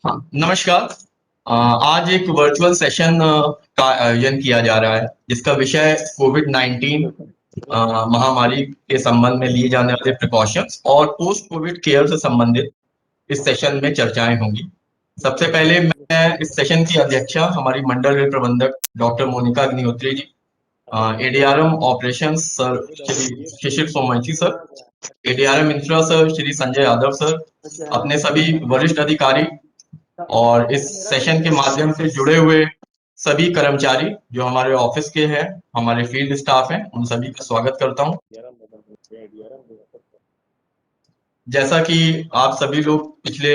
हाँ, नमस्कार। आज एक वर्चुअल सेशन का आयोजन किया जा रहा है जिसका विषय कोविड-19 महामारी के संबंध में लिए जाने वाले प्रिकॉशंस और पोस्ट कोविड केयर से संबंधित इस सेशन में चर्चाएं होंगी। सबसे पहले मैं इस सेशन की अध्यक्षा हमारी मंडल रेल प्रबंधक doctor Monika Agnihotri ji, ADRM operations sir Shri Shishir Somvanshi sir, ADRM infra sir Shri Sanjay Yadav sir, अपने सभी वरिष्ठ अधिकारी और इस सेशन के माध्यम से जुड़े हुए सभी कर्मचारी जो हमारे ऑफिस के हैं, हमारे फील्ड स्टाफ हैं, उन सभी का स्वागत करता हूं। जैसा कि आप सभी लोग पिछले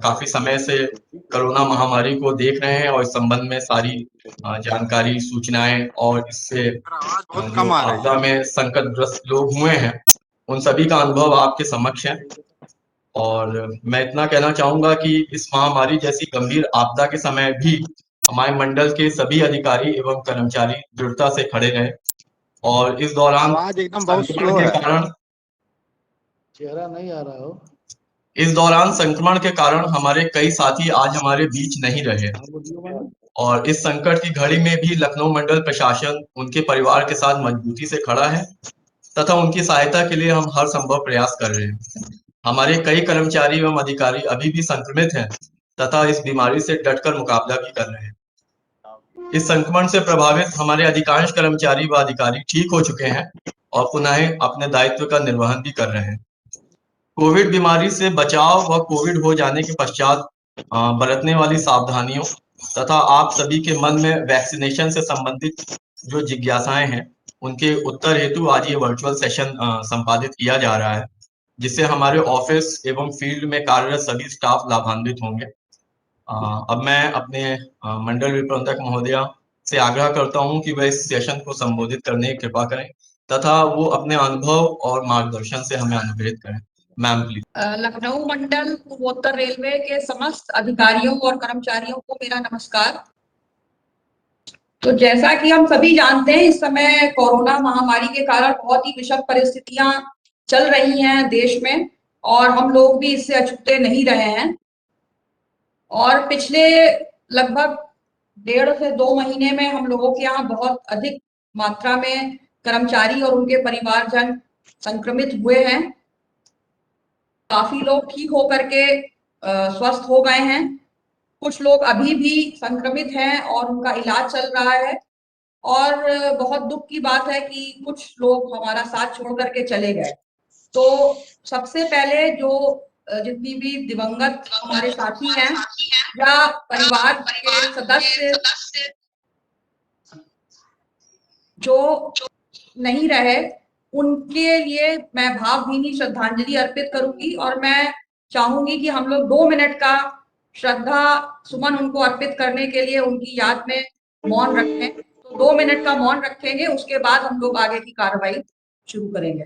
काफी समय से कोरोना महामारी को देख रहे हैं और इस संबंध में सारी जानकारी, सूचनाएं और इससे बहुत जो कम आ रही आपदा में संकटग्रस्त लोग हुए हैं, उन सभी का अनुभव आपके समक्ष है। और मैं इतना कहना चाहूंगा कि इस महामारी जैसी गंभीर आपदा के समय भी हमारे मंडल के सभी अधिकारी एवं कर्मचारी दृढ़ता से खड़े रहे और इस दौरान आवाज एकदम बहुत संक्रमण स्लो के है। कारण चेहरा नहीं आ रहा हो। इस दौरान संक्रमण के कारण हमारे कई साथी आज हमारे बीच नहीं रहे और इस संकट की घड़ी में भी लखनऊ मंडल प्रशासन उनके परिवार के साथ मजबूती से खड़ा है तथा उनकी सहायता के लिए हम हर संभव प्रयास कर रहे हैं। हमारे कई कर्मचारी एवं अधिकारी अभी भी संक्रमित हैं तथा इस बीमारी से डटकर मुकाबला भी कर रहे हैं। इस संक्रमण से प्रभावित हमारे अधिकांश कर्मचारी व अधिकारी ठीक हो चुके हैं और पुनः अपने दायित्व का निर्वहन भी कर रहे हैं। कोविड बीमारी से बचाव व कोविड हो जाने के पश्चात बरतने वाली सावधानियों तथा आप सभी के मन में वैक्सीनेशन से संबंधित जो जिज्ञासाएं हैं, उनके उत्तर हेतु आज ये वर्चुअल सेशन संपादित किया जा रहा है, जिससे हमारे ऑफिस एवं फील्ड में कार्यरत सभी स्टाफ लाभान्वित होंगे। अब मैं अपने मंडल प्रबंधक महोदया से आग्रह करता हूं कि वह इस सेशन को संबोधित करने की कृपा करें तथा वो अपने अनुभव और मार्गदर्शन से हमें अनुग्रहित करें। Ma'am please. लखनऊ मंडल पूर्वोत्तर रेलवे के समस्त अधिकारियों और कर्मचारियों को मेरा नमस्कार। तो जैसा कि हम सभी जानते हैं, इस समय कोरोना महामारी के कारण बहुत ही विषम परिस्थितियां चल रही हैं देश में और हम लोग भी इससे अछूते नहीं रहे हैं। और पिछले लगभग 1.5 से 2 महीने में हम लोगों के यहाँ बहुत अधिक मात्रा में कर्मचारी और उनके परिवारजन संक्रमित हुए हैं। काफी लोग ठीक होकर के स्वस्थ हो गए हैं। कुछ लोग अभी भी संक्रमित हैं और उनका इलाज चल रहा है और बहुत दुख की बात है कि कुछ लोग हमारा साथ छोड़ करके चले गए। तो सबसे पहले जो जितनी भी दिवंगत हमारे साथी हैं या परिवार के सदस्य जो नहीं रहे, उनके लिए मैं भावभीनी श्रद्धांजलि अर्पित करूंगी और मैं चाहूंगी कि हम लोग 2 मिनट का श्रद्धा सुमन उनको अर्पित करने के लिए उनकी याद में मौन रखें। तो 2 मिनट का मौन रखेंगे, उसके बाद हम लोग आगे की कार्रवाई शुरू करेंगे।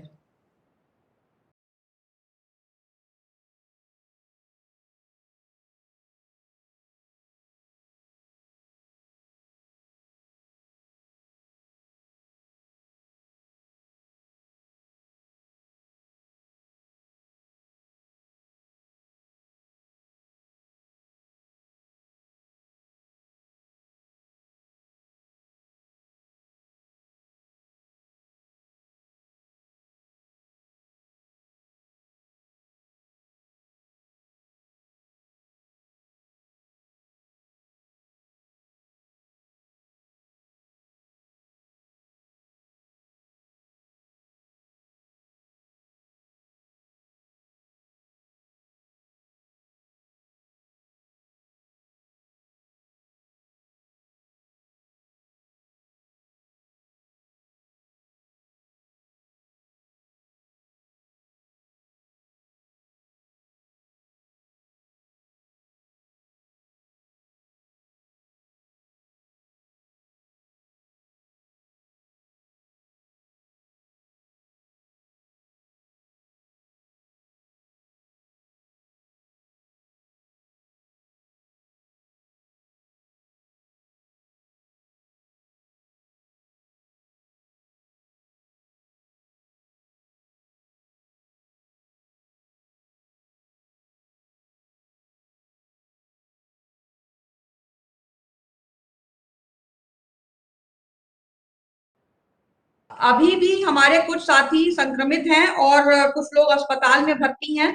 अभी भी हमारे कुछ साथी संक्रमित हैं और कुछ लोग अस्पताल में भर्ती हैं।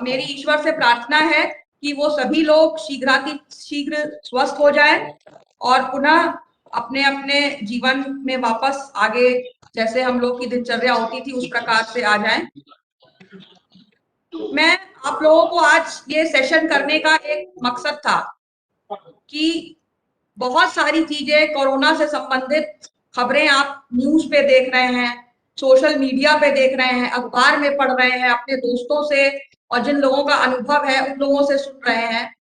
मेरी ईश्वर से प्रार्थना है कि वो सभी लोग शीघ्र स्वस्थ हो जाएं और पुनः अपने अपने जीवन में वापस आगे जैसे हम लोग की दिनचर्या होती थी उस प्रकार से आ जाएं। मैं आप लोगों को आज ये सेशन करने का एक मकसद था कि बहुत सारी चीजें कोरोना से संबंधित खबरें आप न्यूज पे देख रहे हैं, सोशल मीडिया पे देख रहे हैं, अखबार में पढ़ रहे हैं, अपने दोस्तों से और जिन लोगों का अनुभव है उन लोगों से सुन रहे हैं।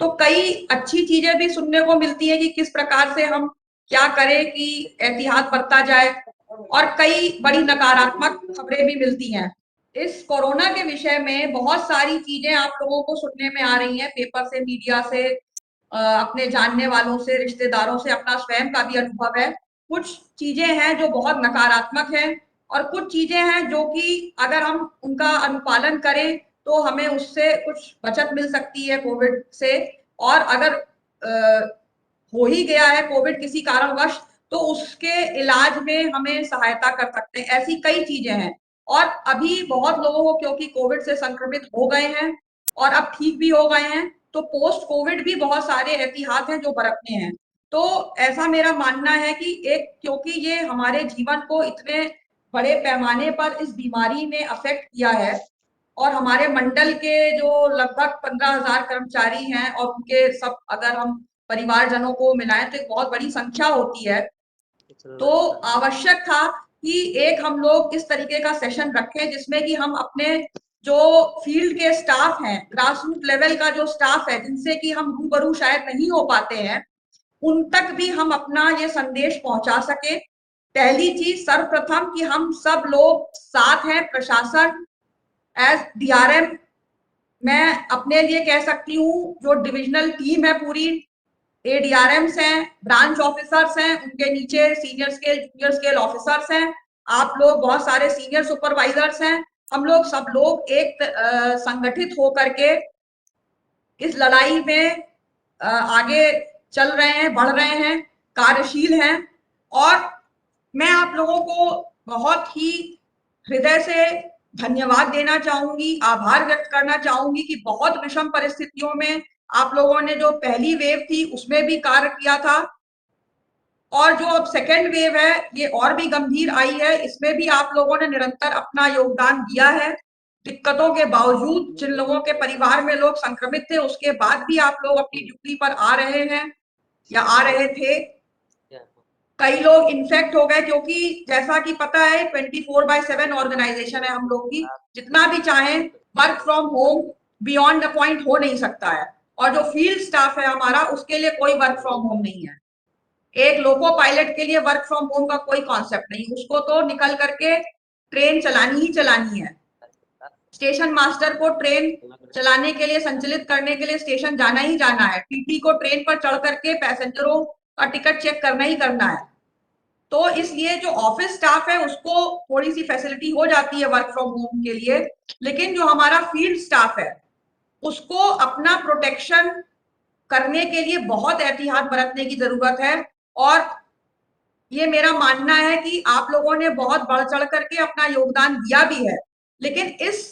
तो कई अच्छी चीजें भी सुनने को मिलती है कि किस प्रकार से हम क्या करें कि एहतियात बरता जाए, और कई बड़ी नकारात्मक खबरें भी मिलती हैं। इस कोरोना के विषय में बहुत सारी चीजें आप लोगों को सुनने में आ रही हैं, पेपर से, मीडिया से, अपने जानने वालों से, रिश्तेदारों से, अपना स्वयं का भी अनुभव है। कुछ चीजें हैं जो बहुत नकारात्मक हैं और कुछ चीजें हैं जो कि अगर हम उनका अनुपालन करें तो हमें उससे कुछ बचत मिल सकती है कोविड से। और अगर हो ही गया है कोविड किसी कारणवश तो उसके इलाज में हमें सहायता कर सकते हैं। ऐसी कई चीजें हैं और अभी बहुत लोगों को क्योंकि कोविड से संक्रमित हो गए हैं और अब ठीक भी हो गए हैं तो पोस्ट कोविड भी बहुत सारे एहतियात हैं जो बरतने हैं। तो ऐसा मेरा मानना है कि एक क्योंकि ये हमारे जीवन को इतने बड़े पैमाने पर इस बीमारी ने अफेक्ट किया है और हमारे मंडल के जो लगभग 15,000 कर्मचारी हैं और उनके सब अगर हम परिवारजनों को मिलाएं तो एक बहुत बड़ी संख्या होती है। तो आवश्यक था कि एक हम लोग इस तरीके का सेशन रखें जिसमें कि हम अपने जो फील्ड के स्टाफ हैं, ग्रास रूट लेवल का जो स्टाफ है जिनसे कि हम रूबरू शायद नहीं हो पाते हैं, उन तक भी हम अपना ये संदेश पहुंचा सके। पहली चीज सर्वप्रथम कि हम सब लोग साथ हैं, प्रशासन एज डीआरएम, मैं अपने लिए कह सकती हूँ जो डिविजनल टीम है पूरी, एडीआरएम्स हैं, ब्रांच ऑफिसर्स हैं, उनके नीचे senior scale, junior scale officers हैं, आप लोग बहुत सारे सीनियर सुपरवाइजर्स हैं। हम लोग सब लोग एक संगठित होकर के इस लड़ाई में आगे चल रहे हैं, बढ़ रहे हैं, कार्यशील हैं। और मैं आप लोगों को बहुत ही हृदय से धन्यवाद देना चाहूंगी, आभार व्यक्त करना चाहूंगी कि बहुत विषम परिस्थितियों में आप लोगों ने जो पहली वेव थी उसमें भी कार्य किया था और जो अब सेकेंड वेव है ये और भी गंभीर आई है, इसमें भी आप लोगों ने निरंतर अपना योगदान दिया है। दिक्कतों के बावजूद जिन लोगों के परिवार में लोग संक्रमित थे उसके बाद भी आप लोग अपनी ड्यूटी पर आ रहे हैं या आ रहे थे। कई लोग इन्फेक्ट हो गए क्योंकि जैसा कि पता है 24/7 ऑर्गेनाइजेशन है हम लोग की, जितना भी चाहें work from home beyond the point हो नहीं सकता है। और जो फील्ड स्टाफ है हमारा उसके लिए कोई वर्क फ्रॉम होम नहीं है। एक लोको पायलट के लिए वर्क फ्रॉम होम का कोई कॉन्सेप्ट नहीं, उसको तो निकल करके ट्रेन चलानी ही चलानी है। स्टेशन मास्टर को ट्रेन चलाने के लिए, संचालित करने के लिए स्टेशन जाना ही जाना है। टीटी को ट्रेन पर चढ़ करके पैसेंजरों का टिकट चेक करना ही करना है। तो इसलिए जो ऑफिस स्टाफ है उसको थोड़ी सी फैसिलिटी हो जाती है वर्क फ्रॉम होम के लिए, लेकिन जो हमारा फील्ड स्टाफ है उसको अपना प्रोटेक्शन करने के लिए बहुत एहतियात बरतने की जरूरत है। और ये मेरा मानना है कि आप लोगों ने बहुत बढ़ चढ़ करके अपना योगदान दिया भी है, लेकिन इस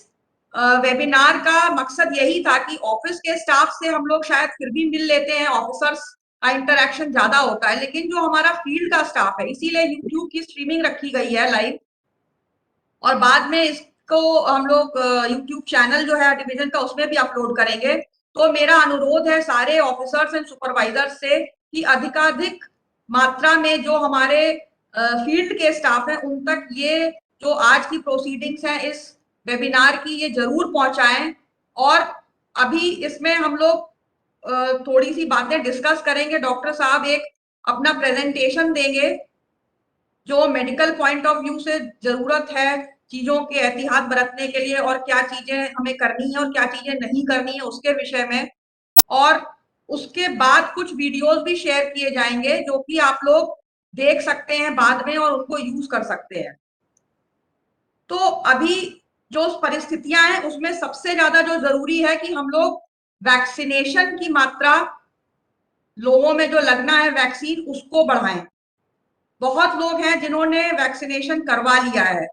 वेबिनार का मकसद यही था कि ऑफिस के स्टाफ से हम लोग शायद फिर भी मिल लेते हैं, ऑफिसर्स का इंटरेक्शन ज्यादा होता है, लेकिन जो हमारा फील्ड का स्टाफ है, इसीलिए यूट्यूब की स्ट्रीमिंग रखी गई है लाइव, और बाद में इसको हम लोग यूट्यूब चैनल जो है डिवीजन का उसमें भी अपलोड करेंगे। तो मेरा अनुरोध है सारे ऑफिसर्स एंड सुपरवाइजर्स से कि अधिकाधिक मात्रा में जो हमारे फील्ड के स्टाफ हैं उन तक ये जो आज की प्रोसीडिंग्स हैं इस वेबिनार की ये जरूर पहुंचाएं। और अभी इसमें हम लोग थोड़ी सी बातें डिस्कस करेंगे। डॉक्टर साहब एक अपना प्रेजेंटेशन देंगे जो मेडिकल पॉइंट ऑफ व्यू से जरूरत है चीजों के एहतियात बरतने के लिए और क्या चीजें हमें करनी है और क्या चीजें नहीं करनी है उसके विषय में। और उसके बाद कुछ वीडियोस भी शेयर किए जाएंगे जो कि आप लोग देख सकते हैं बाद में और उनको यूज कर सकते हैं। तो अभी जो परिस्थितियां हैं उसमें सबसे ज्यादा जो जरूरी है कि हम लोग वैक्सीनेशन की मात्रा लोगों में जो लगना है वैक्सीन उसको बढ़ाएं। बहुत लोग हैं जिन्होंने वैक्सीनेशन करवा लिया है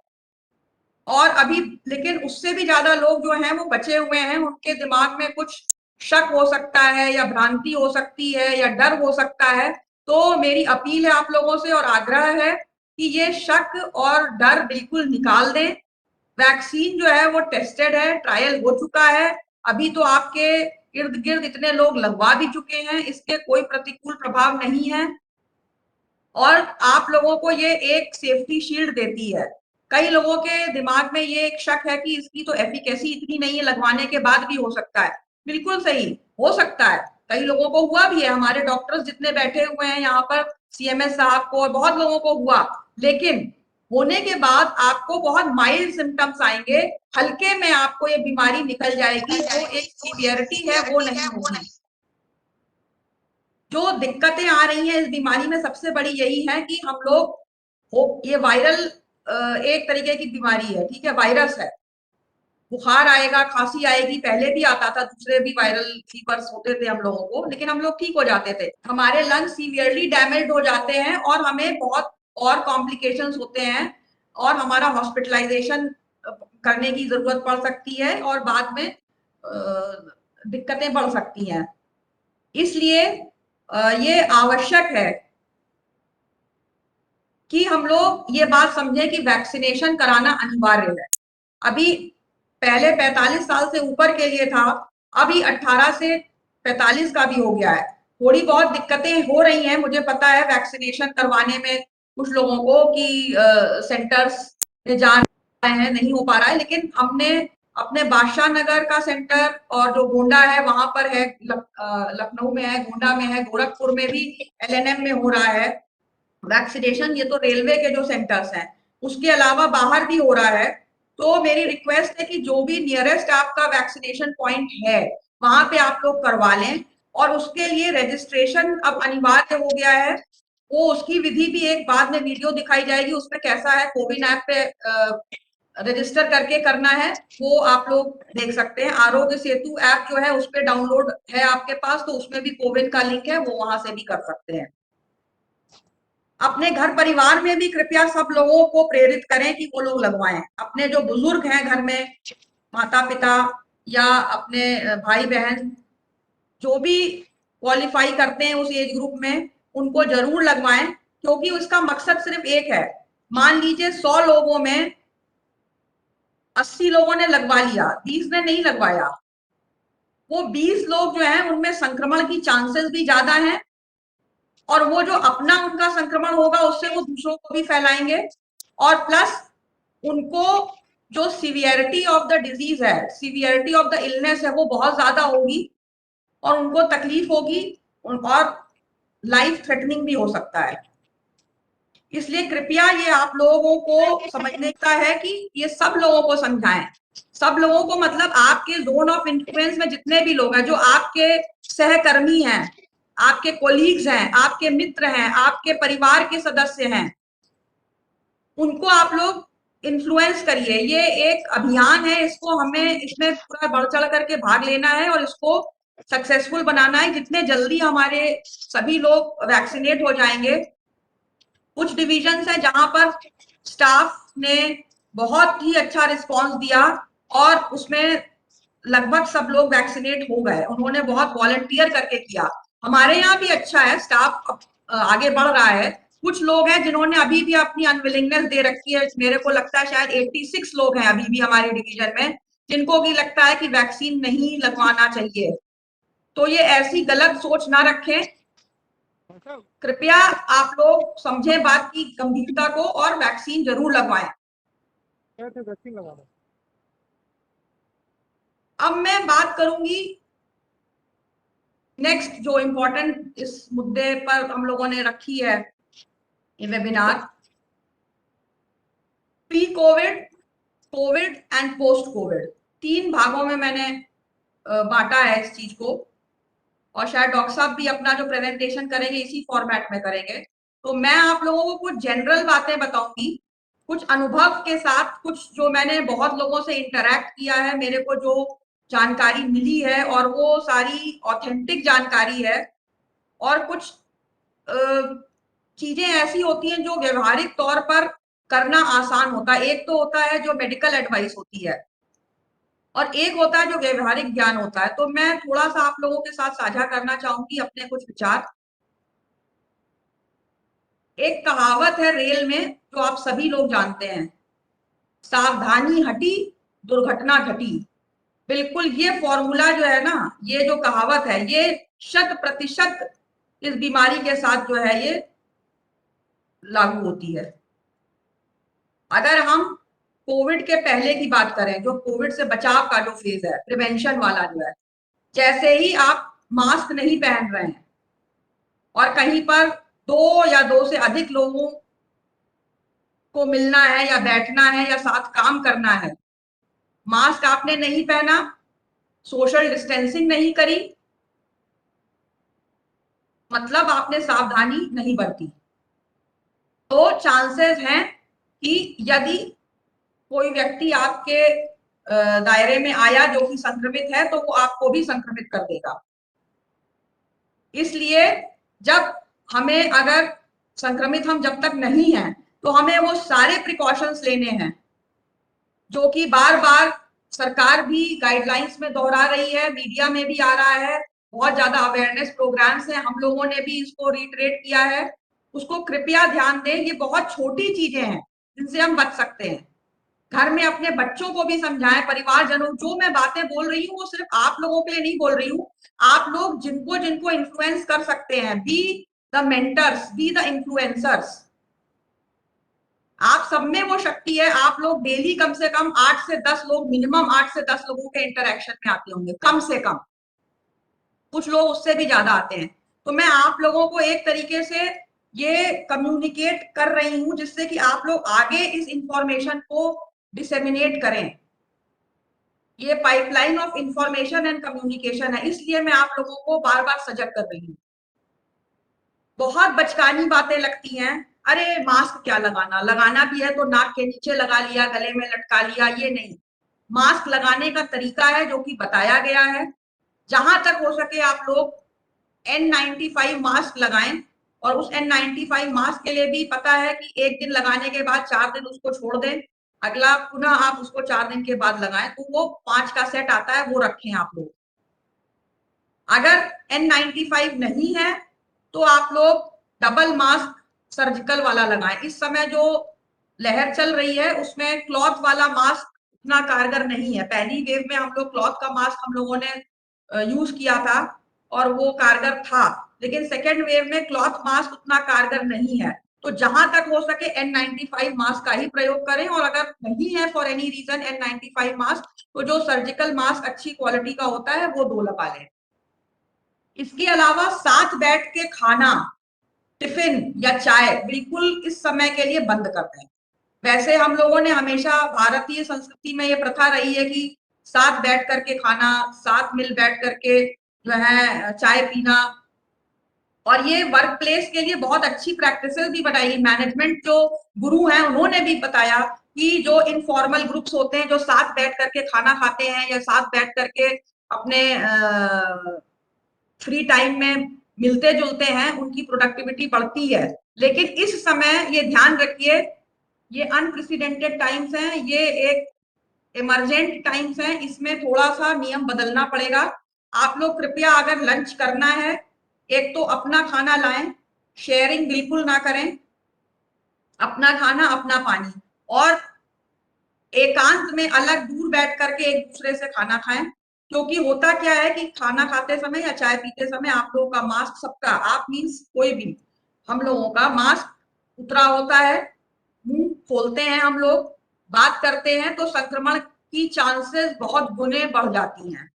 और अभी, लेकिन उससे भी ज्यादा लोग जो हैं वो बचे हुए हैं। उनके दिमाग में कुछ शक हो सकता है या भ्रांति हो सकती है या डर हो सकता है। तो मेरी अपील है आप लोगों से और आग्रह है कि ये शक और डर बिल्कुल निकाल दें। वैक्सीन जो है वो टेस्टेड है, ट्रायल हो चुका है। अभी तो आपके इर्द गिर्द इतने लोग लगवा भी चुके हैं, इसके कोई प्रतिकूल प्रभाव नहीं है और आप लोगों को ये एक सेफ्टी शील्ड देती है। कई लोगों के दिमाग में ये एक शक है कि इसकी तो एफिकेसी इतनी नहीं है, लगवाने के बाद भी हो सकता है। बिल्कुल सही, हो सकता है, कई लोगों को हुआ भी है। हमारे डॉक्टर्स जितने बैठे हुए हैं यहाँ पर, सीएमएस साहब को, बहुत लोगों को हुआ, लेकिन होने के बाद आपको बहुत माइल्ड सिम्टम्स आएंगे, हल्के में आपको ये बीमारी निकल जाएगी। जो एक सीवियरिटी है वो नहीं होगी। जो दिक्कतें आ रही हैं इस बीमारी में सबसे बड़ी यही है कि हम लोग ये वायरल एक तरीके की बीमारी है, ठीक है, वायरस है। बुखार आएगा, खांसी आएगी, पहले भी आता था, दूसरे भी वायरल फीवर्स होते थे हम लोगों को, लेकिन हम लोग ठीक हो जाते थे। हमारे लंग्स सीवियरली डैमेज हो जाते हैं और हमें बहुत और कॉम्प्लिकेशंस होते हैं और हमारा हॉस्पिटलाइजेशन करने की जरूरत पड़ सकती है और बाद में दिक्कतें बढ़ सकती हैं। इसलिए ये आवश्यक है कि हम लोग ये बात समझें कि वैक्सीनेशन कराना अनिवार्य है। अभी पहले 45 साल से ऊपर के लिए था, अभी 18 से 45 का भी हो गया है। थोड़ी बहुत दिक्कतें हो रही हैं, मुझे पता है, वैक्सीनेशन करवाने में कुछ लोगों को कि सेंटर्स में जा रहे हैं, नहीं हो पा रहा है, लेकिन हमने अपने बादशाह नगर का सेंटर और जो गोंडा है वहां पर है, लखनऊ में है, गोंडा में है, गोरखपुर में भी एलएनएम में हो रहा है वैक्सीनेशन। ये तो रेलवे के जो सेंटर्स हैं, उसके अलावा बाहर भी हो रहा है। तो मेरी रिक्वेस्ट है कि जो भी नियरेस्ट आपका वैक्सीनेशन पॉइंट है वहां पे आप लोग करवा लें और उसके लिए रजिस्ट्रेशन अब अनिवार्य हो गया है। वो उसकी विधि भी एक बाद में वीडियो दिखाई जाएगी, उसमें कैसा है, कोविन ऐप पे रजिस्टर करके करना है, वो आप लोग देख सकते हैं। आरोग्य सेतु ऐप जो है उस पर डाउनलोड है आपके पास, तो उसमें भी कोविन का लिंक है, वो वहां से भी कर सकते हैं। अपने घर परिवार में भी कृपया सब लोगों को प्रेरित करें कि वो लोग लगवाएं। अपने जो बुजुर्ग हैं घर में, माता पिता या अपने भाई बहन, जो भी क्वालिफाई करते हैं उस एज ग्रुप में, उनको जरूर लगवाएं, क्योंकि उसका मकसद सिर्फ एक है। मान लीजिए 100 लोगों में 80 लोगों ने लगवा लिया, 20 ने नहीं लगवाया, वो 20 लोग जो हैं उनमें संक्रमण की चांसेस भी ज्यादा हैं और वो जो अपना उनका संक्रमण होगा उससे वो दूसरों को भी फैलाएंगे और प्लस उनको जो सीवियरिटी ऑफ द डिजीज है, सीवियरिटी ऑफ द इलनेस है, वो बहुत ज्यादा होगी और उनको तकलीफ होगी और लाइफ थ्रेटनिंग भी हो सकता है। इसलिए कृपया ये आप लोगों को समझने का है कि ये सब लोगों को समझाएं। सब लोगों को मतलब आपके जोन ऑफ इन्फ्लुएंस में जितने भी लोग हैं, जो आपके सहकर्मी हैं, आपके कोलीग्स हैं, आपके मित्र हैं, आपके परिवार के सदस्य हैं, उनको आप लोग इन्फ्लुएंस करिए। ये एक अभियान है, इसको हमें इसमें पूरा बढ़ चढ़ करके भाग लेना है और इसको सक्सेसफुल बनाना है। जितने जल्दी हमारे सभी लोग वैक्सीनेट हो जाएंगे, कुछ डिविजन्स है जहां पर स्टाफ ने बहुत ही अच्छा रिस्पांस दिया और उसमें लगभग सब लोग वैक्सीनेट हो गए, उन्होंने बहुत वॉलंटियर करके किया। हमारे यहाँ भी अच्छा है, स्टाफ आगे बढ़ रहा है। कुछ लोग हैं जिन्होंने अभी भी अपनी अनविलिंगनेस दे रखी है, मेरे को लगता है शायद 86 लोग हैं अभी भी हमारे डिवीजन में जिनको भी लगता है कि वैक्सीन नहीं लगवाना चाहिए। तो ये ऐसी गलत सोच ना रखें, कृपया आप लोग समझें बात की गंभीरता को और वैक्सीन जरूर लगवाएं। अब मैं बात करूंगी नेक्स्ट जो इम्पोर्टेंट इस मुद्दे पर हम लोगों ने रखी है ये webinar, pre Covid, Covid and post Covid. 3 भागों में मैंने बांटा है इस चीज को और शायद डॉक्टर साहब भी अपना जो प्रेजेंटेशन करेंगे इसी फॉर्मेट में करेंगे। तो मैं आप लोगों को कुछ जनरल बातें बताऊंगी, कुछ अनुभव के साथ, कुछ जो मैंने बहुत लोगों से इंटरैक्ट किया है, मेरे को जो जानकारी मिली है और वो सारी ऑथेंटिक जानकारी है, और कुछ चीजें ऐसी होती हैं जो व्यवहारिक तौर पर करना आसान होता है। एक तो होता है जो मेडिकल एडवाइस होती है और एक होता है जो व्यवहारिक ज्ञान होता है। तो मैं थोड़ा सा आप लोगों के साथ साझा करना चाहूंगी अपने कुछ विचार। एक कहावत है रेल में जो आप सभी लोग जानते हैं, सावधानी हटी दुर्घटना घटी। बिल्कुल ये फॉर्मूला जो है ना, ये जो कहावत है, ये 100% इस बीमारी के साथ जो है ये लागू होती है। अगर हम कोविड के पहले की बात करें, जो कोविड से बचाव का जो फेज है, प्रिवेंशन वाला जो है, जैसे ही आप मास्क नहीं पहन रहे हैं और कहीं पर 2 या 2 से अधिक लोगों को मिलना है या बैठना है या साथ काम करना है, मास्क आपने नहीं पहना, सोशल डिस्टेंसिंग नहीं करी, मतलब आपने सावधानी नहीं बरती, तो चांसेस हैं कि यदि कोई व्यक्ति आपके दायरे में आया जो कि संक्रमित है, तो वो आपको भी संक्रमित कर देगा। इसलिए जब हमें, अगर संक्रमित हम जब तक नहीं हैं, तो हमें वो सारे प्रिकॉशंस लेने हैं जो कि बार बार सरकार भी गाइडलाइंस में दोहरा रही है, मीडिया में भी आ रहा है, बहुत ज्यादा अवेयरनेस प्रोग्राम्स हैं, हम लोगों ने भी इसको रिट्रेट किया है। उसको कृपया ध्यान दें। ये बहुत छोटी चीजें हैं जिनसे हम बच सकते हैं। घर में अपने बच्चों को भी समझाएं, परिवारजनों, जो मैं बातें बोल रही हूँ वो सिर्फ आप लोगों के लिए नहीं बोल रही हूँ। आप लोग जिनको जिनको इन्फ्लुएंस कर सकते हैं, be the mentors, be the influencers. आप सब में वो शक्ति है। आप लोग डेली कम से कम 8 से 10 लोग, मिनिमम 8 से 10 लोगों के इंटरेक्शन में आते होंगे, कम से कम। कुछ लोग उससे भी ज्यादा आते हैं। तो मैं आप लोगों को एक तरीके से ये कम्युनिकेट कर रही हूं जिससे कि आप लोग आगे इस इंफॉर्मेशन को डिसेमिनेट करें। ये pipeline of information and communication है, इसलिए मैं आप लोगों को बार बार सजग कर रही हूँ। बहुत बचकानी बातें लगती हैं, अरे मास्क क्या लगाना, लगाना भी है तो नाक के नीचे लगा लिया, गले में लटका लिया, ये नहीं। मास्क लगाने का तरीका है जो कि बताया गया है। जहां तक हो सके आप लोग N95 मास्क लगाएं, और उस N95 मास्क के लिए भी पता है कि एक दिन लगाने के बाद 4 दिन उसको छोड़ दें, अगला पुनः आप उसको 4 दिन के बाद लगाएं, तो वो 5 का सेट आता है, वो रखें आप लोग। अगर N95 नहीं है तो आप लोग डबल मास्क सर्जिकल वाला लगाएं। इस समय जो लहर चल रही है उसमें क्लॉथ वाला मास्क उतना कारगर नहीं है। पहली वेव में हम लोग क्लॉथ का मास्क हम लोगों ने यूज किया था और वो कारगर था, लेकिन सेकेंड वेव में क्लॉथ मास्क उतना कारगर नहीं है। तो जहां तक हो सके N95 मास्क का ही प्रयोग करें, और अगर नहीं है for any reason N95 mask, तो जो सर्जिकल मास्क अच्छी क्वालिटी का होता है वो 2 लगा लें। इसके अलावा साथ बैठ के खाना, टिफिन या चाय बिल्कुल इस समय के लिए बंद कर दें। वैसे हम लोगों ने हमेशा, भारतीय संस्कृति में ये प्रथा रही है कि साथ बैठ करके खाना, साथ मिल बैठ करके जो है चाय पीना, और ये वर्क प्लेस के लिए बहुत अच्छी प्रैक्टिसेस भी बताई। मैनेजमेंट जो गुरु हैं उन्होंने भी बताया कि जो इनफॉर्मल ग्रुप्स होते हैं जो साथ बैठ करके खाना खाते हैं या साथ बैठ करके अपने फ्री टाइम में मिलते जुलते हैं, उनकी प्रोडक्टिविटी बढ़ती है। लेकिन इस समय ये ध्यान रखिए, ये अनप्रेसिडेंटेड टाइम्स हैं, ये एक इमरजेंट टाइम्स हैं, इसमें थोड़ा सा नियम बदलना पड़ेगा। आप लोग कृपया अगर लंच करना है, एक तो अपना खाना लाएं, शेयरिंग बिल्कुल ना करें, अपना खाना अपना पानी, और एकांत में अलग दूर बैठ करके एक दूसरे से खाना खाएं। क्योंकि होता क्या है कि खाना खाते समय या चाय पीते समय आप लोगों का मास्क, सबका, आप मीन्स कोई भी, हम लोगों का मास्क उतरा होता है, मुंह खोलते हैं हम लोग, बात करते हैं, तो संक्रमण की चांसेस बहुत गुने बढ़ जाती हैं।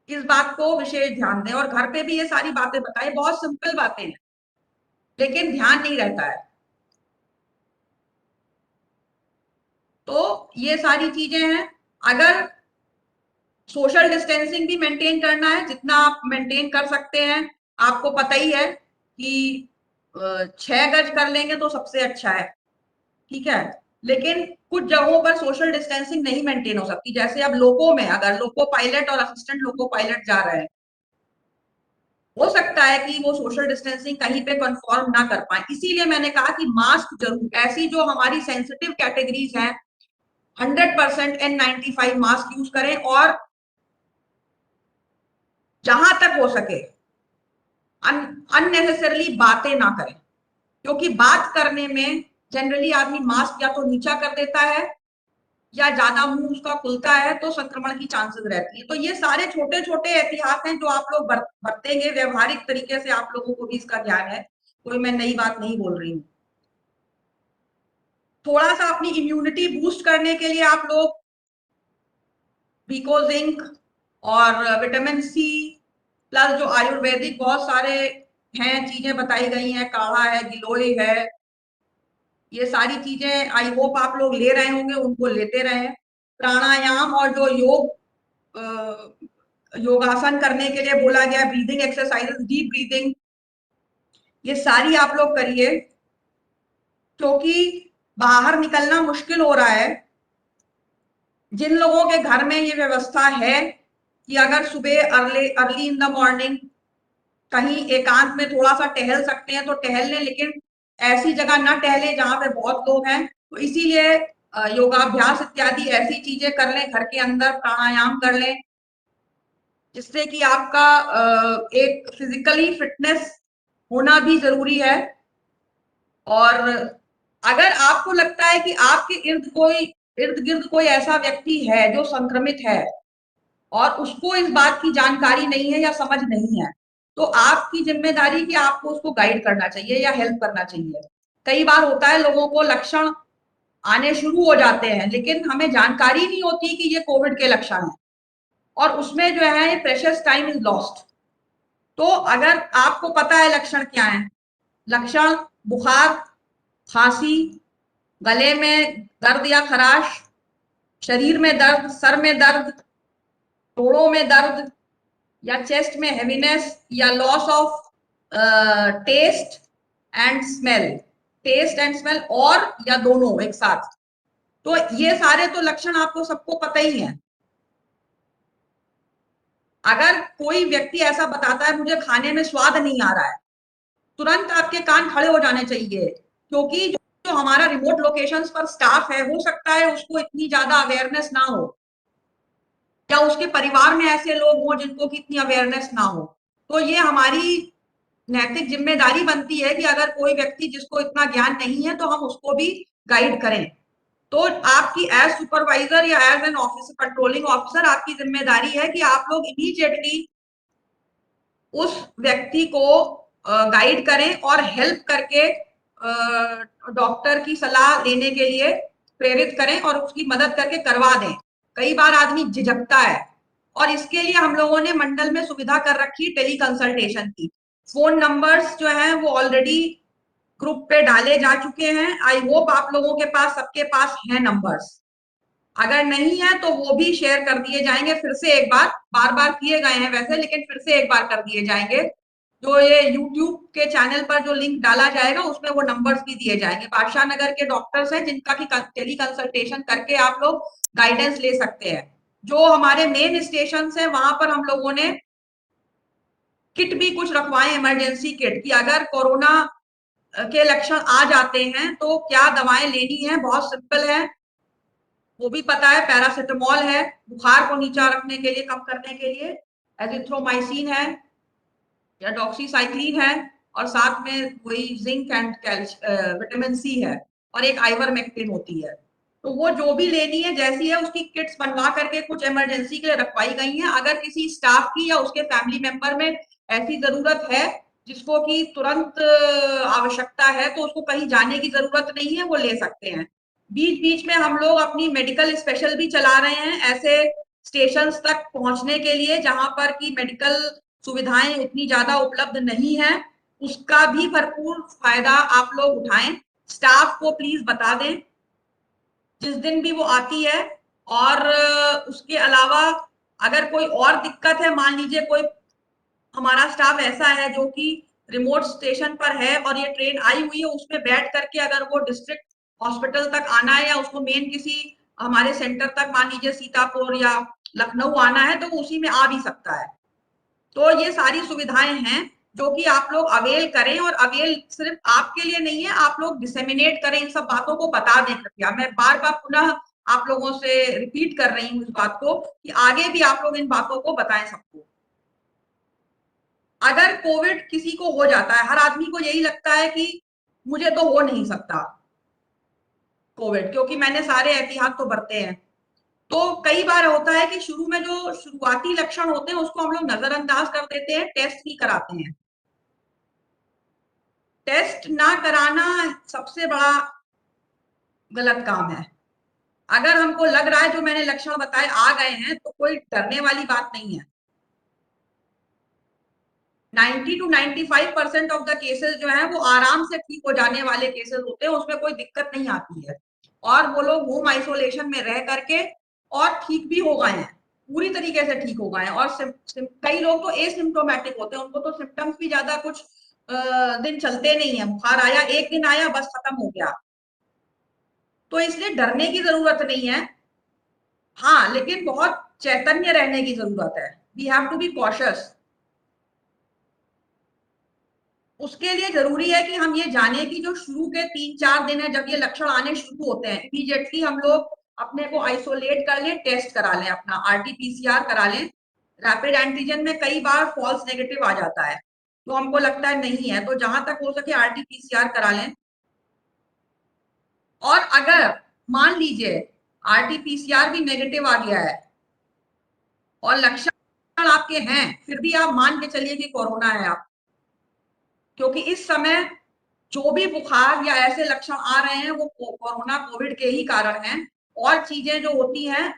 इस बात को विशेष ध्यान दें, और घर पे भी ये सारी बातें बताएं। बहुत सिंपल बातें हैं लेकिन ध्यान नहीं रहता है। तो ये सारी चीजें हैं। अगर सोशल डिस्टेंसिंग भी मेंटेन करना है, जितना आप मेंटेन कर सकते हैं, आपको पता ही है कि 6 गज कर लेंगे तो सबसे अच्छा है, ठीक है। लेकिन कुछ जगहों पर सोशल डिस्टेंसिंग नहीं मेंटेन हो सकती, जैसे अब लोको में, अगर लोको पायलट और असिस्टेंट लोको पायलट जा रहे हैं, हो सकता है कि वो सोशल डिस्टेंसिंग कहीं पे कंफर्म ना कर पाए, इसीलिए मैंने कहा कि मास्क जरूर, ऐसी जो हमारी सेंसिटिव कैटेगरीज हैं 100% N95 मास्क यूज करें, और जहां तक हो सके अननेसेसरली बातें ना करें, क्योंकि बात करने में जनरली आदमी मास्क या तो नीचा कर देता है या ज्यादा मुंह उसका खुलता है, तो संक्रमण की चांसेस रहती है। तो ये सारे छोटे छोटे एहतियात हैं जो आप लोग बरतेंगे, व्यवहारिक तरीके से आप लोगों को भी इसका ज्ञान है, कोई मैं नई बात नहीं बोल रही हूँ। थोड़ा सा अपनी इम्यूनिटी बूस्ट करने के लिए आप लोग बीको जिंक और विटामिन सी प्लस जो आयुर्वेदिक बहुत सारे हैं, चीजें बताई गई हैं, काढ़ा है, गिलोय है, ये सारी चीजें आई होप आप लोग ले रहे होंगे, उनको लेते रहें। प्राणायाम और जो योगासन करने के लिए बोला गया, ब्रीदिंग एक्सरसाइजेस, डीप ब्रीदिंग, ये सारी आप लोग करिए, क्योंकि बाहर निकलना मुश्किल हो रहा है। जिन लोगों के घर में ये व्यवस्था है कि अगर सुबह अर्ली इन द मॉर्निंग कहीं एकांत में थोड़ा सा टहल सकते हैं तो टहल लें, लेकिन ऐसी जगह ना टहले जहां पे बहुत लोग हैं। तो इसीलिए योगाभ्यास इत्यादि ऐसी चीजें कर लें, घर के अंदर प्राणायाम कर लें, जिससे कि आपका एक फिजिकली फिटनेस होना भी जरूरी है। और अगर आपको लगता है कि आपके इर्द गिर्द कोई ऐसा व्यक्ति है जो संक्रमित है और उसको इस बात की जानकारी नहीं है या समझ नहीं है, तो आपकी जिम्मेदारी कि आपको उसको गाइड करना चाहिए या हेल्प करना चाहिए। कई बार होता है लोगों को लक्षण आने शुरू हो जाते हैं, लेकिन हमें जानकारी नहीं होती कि ये कोविड के लक्षण हैं, और उसमें जो है प्रेशियस टाइम इज लॉस्ट। तो अगर आपको पता है लक्षण क्या है, लक्षण बुखार, खांसी, गले में दर्द या खराश, शरीर में दर्द, सर में दर्द, जोड़ों में दर्द, या चेस्ट में हेवीनेस, या loss of taste and smell, taste and smell, और या दोनों एक साथ, तो ये सारे तो लक्षण आपको सबको पता ही है। अगर कोई व्यक्ति ऐसा बताता है मुझे खाने में स्वाद नहीं आ रहा है, तुरंत आपके कान खड़े हो जाने चाहिए, क्योंकि जो हमारा रिमोट लोकेशंस पर स्टाफ है, हो सकता है उसको इतनी ज्यादा अवेयरनेस ना हो, या उसके परिवार में ऐसे लोग हों जिनको की इतनी अवेयरनेस ना हो। तो ये हमारी नैतिक जिम्मेदारी बनती है कि अगर कोई व्यक्ति जिसको इतना ज्ञान नहीं है तो हम उसको भी गाइड करें। तो आपकी एज सुपरवाइजर या as an officer, controlling officer, आपकी जिम्मेदारी है कि आप लोग इमीडिएटली उस व्यक्ति को गाइड करें और हेल्प करके डॉक्टर की सलाह लेने के लिए प्रेरित करें और उसकी मदद करके करवा दें। कई बार आदमी झिझकता है, और इसके लिए हम लोगों ने मंडल में सुविधा कर रखी टेली कंसल्टेशन की। फोन नंबर्स जो हैं वो ऑलरेडी ग्रुप पे डाले जा चुके हैं। आई होप आप लोगों के पास, सबके पास है नंबर्स, अगर नहीं है तो वो भी शेयर कर दिए जाएंगे फिर से एक बार, बार बार किए गए हैं वैसे, लेकिन फिर से एक बार कर दिए जाएंगे। जो ये YouTube के चैनल पर जो लिंक डाला जाएगा उसमें वो नंबर्स भी दिए जाएंगे। बादशाह नगर के डॉक्टर्स हैं जिनका की टेली कंसल्टेशन करके आप लोग गाइडेंस ले सकते हैं। जो हमारे मेन स्टेशन है वहां पर हम लोगों ने किट भी कुछ रखवाए, इमरजेंसी किट, कि अगर कोरोना के लक्षण आ जाते हैं तो क्या दवाएं लेनी है, बहुत सिंपल है, वो भी पता है। पैरासिटामोल है बुखार को नीचा रखने के लिए, कम करने के लिए, एजिथ्रोमाइसिन है या डॉक्सीसाइक्लिन है, और साथ में वही जिंक एंड विटामिन सी है, और एक आइवरमेक्टिन होती है। तो वो जो भी लेनी है जैसी है उसकी किट्स बनवा करके कुछ इमरजेंसी के लिए रखवाई गई हैं। अगर किसी स्टाफ की या उसके फैमिली मेंबर में ऐसी जरूरत है जिसको कि तुरंत आवश्यकता है, तो उसको कहीं जाने की जरूरत नहीं है, वो ले सकते हैं। बीच बीच में हम लोग अपनी मेडिकल स्पेशल भी चला रहे हैं ऐसे स्टेशंस तक पहुंचने के लिए जहां पर की मेडिकल सुविधाएं उतनी ज्यादा उपलब्ध नहीं है, उसका भी भरपूर फायदा आप लोग उठाएं। स्टाफ को प्लीज बता दें जिस दिन भी वो आती है। और उसके अलावा अगर कोई और दिक्कत है, मान लीजिए कोई हमारा स्टाफ ऐसा है जो कि रिमोट स्टेशन पर है और ये ट्रेन आई हुई है, उसमें बैठ करके अगर वो डिस्ट्रिक्ट हॉस्पिटल तक आना है या उसको मेन किसी हमारे सेंटर तक, मान लीजिए सीतापुर या लखनऊ आना है, तो वो उसी में आ भी सकता है। तो ये सारी सुविधाएं हैं जो कि आप लोग अवेल करें, और अवेल सिर्फ आपके लिए नहीं है, आप लोग डिसेमिनेट करें, इन सब बातों को बता दें कृपया। मैं बार बार पुनः आप लोगों से रिपीट कर रही हूँ इस बात को कि आगे भी आप लोग इन बातों को बताएं सबको। अगर कोविड किसी को हो जाता है, हर आदमी को यही लगता है कि मुझे तो हो नहीं सकता कोविड, क्योंकि मैंने सारे एहतियात तो बरते हैं। तो कई बार होता है कि शुरू में जो शुरुआती लक्षण होते हैं उसको हम लोग नजरअंदाज कर देते हैं, टेस्ट नहीं कराते हैं। टेस्ट ना कराना सबसे बड़ा गलत काम है। अगर हमको लग रहा है जो मैंने लक्षण बताए आ गए हैं तो कोई डरने वाली बात नहीं है। 90 to 95% ऑफ द केसेस जो है वो आराम से ठीक हो जाने वाले केसेस होते हैं, उसमें कोई दिक्कत नहीं आती है। और वो लोग होम आइसोलेशन में रह करके और ठीक भी हो गए हैं, पूरी तरीके से ठीक हो गए हैं। और कई लोग तो एसिम्प्टोमेटिक होते हैं, उनको तो सिम्टम्स भी ज्यादा कुछ दिन चलते नहीं है, बुखार आया एक दिन आया बस खत्म हो गया। तो इसलिए डरने की जरूरत नहीं है, हाँ, लेकिन बहुत चैतन्य रहने की जरूरत है। We have to be cautious. उसके लिए जरूरी है कि हम ये जाने कि जो शुरू के 3-4 दिन है जब ये लक्षण आने शुरू होते हैं, इमीडिएटली हम लोग अपने को आइसोलेट कर लें, टेस्ट करा लें, अपना आरटीपीसीआर करा लें। रैपिड एंटीजन में कई बार फॉल्स नेगेटिव आ जाता है, तो हमको लगता है नहीं है, तो जहां तक हो सके आरटीपीसीआर करा लें। और अगर मान लीजिए आरटीपीसीआर भी नेगेटिव आ गया है और लक्षण आपके हैं, फिर भी आप मान के चलिए कि कोरोना है आप, क्योंकि इस समय जो भी बुखार या ऐसे लक्षण आ रहे हैं वो कोरोना कोविड के ही कारण हैं। और चीजें जो होती हैं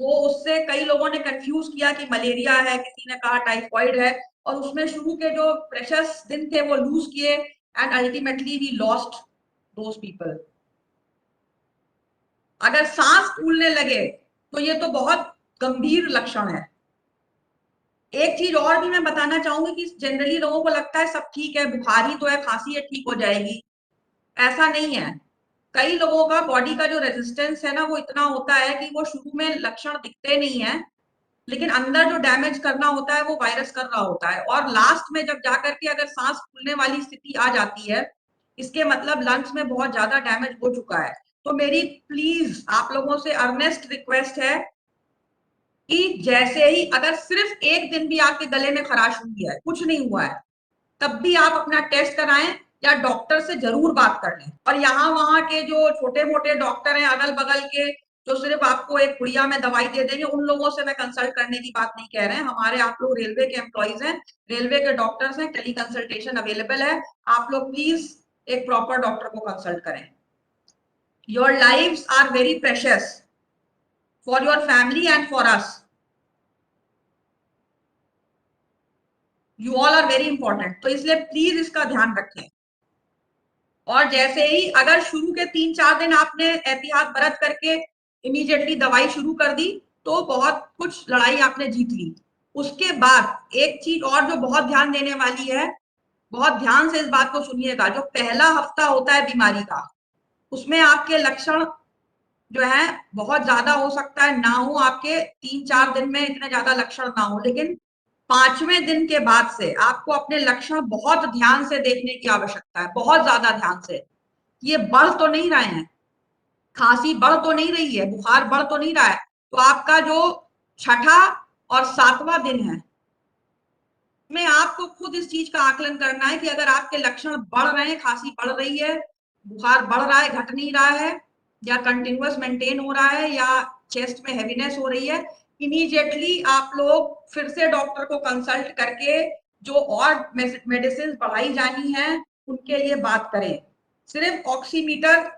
वो उससे कई लोगों ने कंफ्यूज किया कि मलेरिया है, किसी ने कहा टाइफॉइड है, और उसमें शुरू के जो प्रेशियस दिन थे वो लूज किए, and ultimately we lost those people. अगर सांस फूलने लगे तो ये तो बहुत गंभीर लक्षण है। एक चीज और भी मैं बताना चाहूंगी कि जनरली लोगों को लगता है सब ठीक है, बुखार ही तो है, खांसी है, ठीक हो जाएगी। ऐसा नहीं है। कई लोगों का बॉडी का जो रेजिस्टेंस है ना वो इतना होता है कि वो शुरू में लक्षण दिखते नहीं है, लेकिन अंदर जो डैमेज करना होता है वो वायरस कर रहा होता है, और लास्ट में जब जाकर के अगर सांस फूलने वाली स्थिति आ जाती है, इसके मतलब लंग्स में बहुत ज्यादा डैमेज हो चुका है। तो मेरी प्लीज आप लोगों से अर्नेस्ट रिक्वेस्ट है कि जैसे ही अगर सिर्फ एक दिन भी आपके गले में खराश हुई है, कुछ नहीं हुआ है, तब भी आप अपना टेस्ट कराएं या डॉक्टर से जरूर बात कर लें। और यहाँ वहां के जो छोटे मोटे डॉक्टर हैं अगल बगल के, जो सिर्फ आपको एक पुड़िया में दवाई दे देंगे, उन लोगों से मैं कंसल्ट करने की बात नहीं कह रहे हैं। हमारे आप लोग रेलवे के एम्प्लॉइज हैं, रेलवे के डॉक्टर्स हैं, टेली कंसल्टेशन अवेलेबल है। आप लोग प्लीज एक प्रॉपर डॉक्टर को कंसल्ट करें। Your lives are very precious for your family and for us. You all are very important, तो इसलिए प्लीज इसका ध्यान रखें। और जैसे ही अगर शुरू के 3-4 दिन आपने एहतियात बरत करके इमीडिएटली दवाई शुरू कर दी तो बहुत कुछ लड़ाई आपने जीत ली। उसके बाद एक चीज और जो बहुत ध्यान देने वाली है, बहुत ध्यान से इस बात को सुनिएगा, जो पहला हफ्ता होता है बीमारी का, उसमें आपके लक्षण जो है बहुत ज्यादा हो सकता है ना हो, आपके 3-4 दिन में इतने ज्यादा लक्षण ना हो, लेकिन 5वें दिन के बाद से आपको अपने लक्षण बहुत ध्यान से देखने की आवश्यकता है, बहुत ज्यादा ध्यान से। ये बढ़ तो नहीं रहे हैं, खांसी बढ़ तो नहीं रही है, बुखार बढ़ तो नहीं रहा है, तो आपका जो छठा और 7वां दिन है में आपको खुद इस चीज का आकलन करना है कि अगर आपके लक्षण बढ़ रहे हैं, खांसी बढ़ रही है, बुखार बढ़ रहा है, घट नहीं रहा है, या कंटिन्यूअस मेंटेन हो रहा है, या चेस्ट में हैवीनेस हो रही है, इमीडिएटली आप लोग फिर से डॉक्टर को कंसल्ट करके जो और मेडिसिन बढ़ाई जानी है उनके लिए बात करें। सिर्फ ऑक्सीमीटर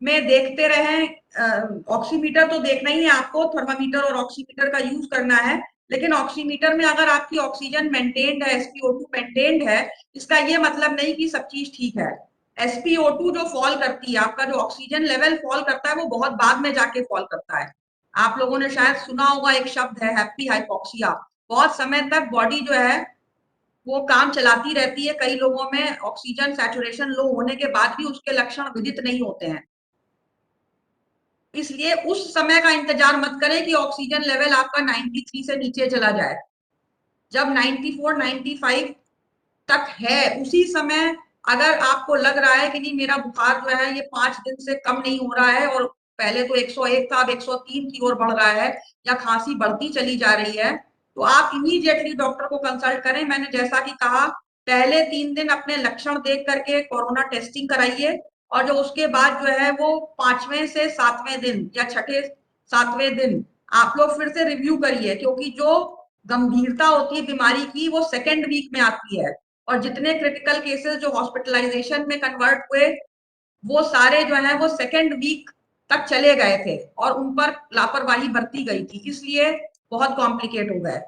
में देखते रहें, ऑक्सीमीटर तो देखना ही है आपको, थर्मामीटर और ऑक्सीमीटर का यूज करना है, लेकिन ऑक्सीमीटर में अगर आपकी ऑक्सीजन मेंटेन्ड है, SpO2 मेंटेन्ड है, इसका ये मतलब नहीं कि सब चीज ठीक है। SpO2 जो फॉल करती है, आपका जो ऑक्सीजन लेवल फॉल करता है वो बहुत बाद में जाके फॉल करता है। आप लोगों ने शायद सुना होगा, एक शब्द है हैप्पी हाइपोक्सिया। बहुत समय तक बॉडी जो है वो काम चलाती रहती है, कई लोगों में ऑक्सीजन सैचुरेशन लो होने के बाद भी उसके लक्षण विदित नहीं होते हैं। इसलिए उस समय का इंतजार मत करें कि ऑक्सीजन लेवल आपका 93 से नीचे चला जाए। जब 94-95 तक है, उसी समय अगर आपको लग रहा है कि नहीं मेरा बुखार जो है ये 5 दिन से कम नहीं हो रहा है और पहले तो 101 था अब 103 की ओर बढ़ रहा है या खांसी बढ़ती चली जा रही है, तो आप इमीडिएटली डॉक्टर को कंसल्ट करें। मैंने जैसा कि कहा, पहले 3 दिन अपने लक्षण देख करके कोरोना टेस्टिंग कराइए और जो उसके बाद जो है वो 5वें से 7वें दिन या छठे 7वें दिन आप लोग फिर से रिव्यू करिए, क्योंकि जो गंभीरता होती है बीमारी की वो सेकेंड वीक में आती है और जितने क्रिटिकल केसेस जो हॉस्पिटलाइजेशन में कन्वर्ट हुए वो सारे जो है वो सेकेंड वीक तक चले गए थे और उन पर लापरवाही बरती गई थी, इसलिए बहुत कॉम्प्लिकेट हो गए।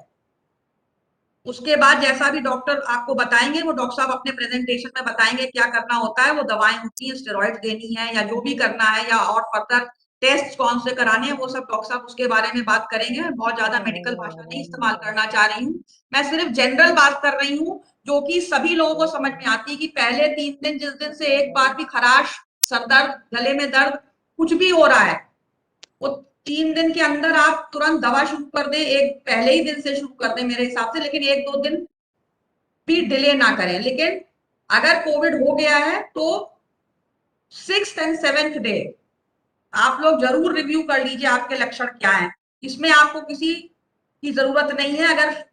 उसके बाद जैसा भी डॉक्टर आपको बताएंगे, वो डॉक्टर साहब अपने प्रेजेंटेशन में बताएंगे क्या करना होता है, वो दवाएं होती है, स्टेरॉइड देनी है या जो भी करना है या और फर्दर टेस्ट कौन से कराने हैं वो सब डॉक्टर साहब उसके बारे में बात करेंगे। मैं बहुत ज्यादा मेडिकल भाषा नहीं इस्तेमाल करना चाह रही हूँ, मैं सिर्फ जनरल बात कर रही हूँ जो कि सभी लोगों को समझ में आती है कि पहले 3 दिन जिस दिन से एक बार भी खराश, सर दर्द, गले में दर्द कुछ भी हो रहा है, वो 3 दिन के अंदर आप तुरंत दवा शुरू कर दें, एक पहले ही दिन से शुरू कर दें मेरे हिसाब से, लेकिन 1-2 दिन भी डिले ना करें। लेकिन अगर कोविड हो गया है तो 6th एंड 7th डे आप लोग जरूर रिव्यू कर लीजिए आपके लक्षण क्या हैं। इसमें आपको किसी की जरूरत नहीं है, अगर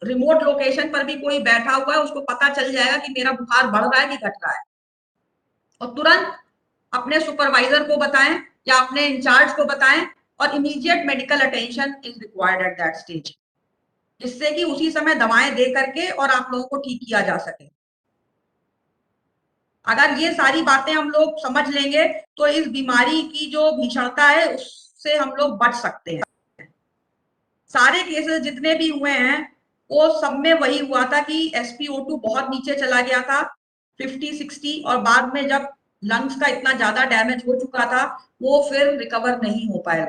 रिमोट लोकेशन पर भी कोई बैठा हुआ है उसको पता चल जाएगा कि मेरा बुखार बढ़ रहा है कि घट रहा है, और तुरंत अपने सुपरवाइजर को बताएं या अपने इंचार्ज को बताएं और immediate medical attention is required at that stage, जिससे कि उसी समय दवाएं दे करके और आप लोगों को ठीक किया जा सके। अगर ये सारी बातें हम लोग समझ लेंगे तो इस बीमारी की जो भीषणता है उससे हम लोग बच सकते हैं। सारे केसेस जितने भी हुए हैं वो सब में वही हुआ था कि SpO2 बहुत नीचे चला गया था 50-60, और बाद में जब लंग्स का इतना ज्यादा डैमेज हो चुका था वो फिर रिकवर नहीं हो पाया,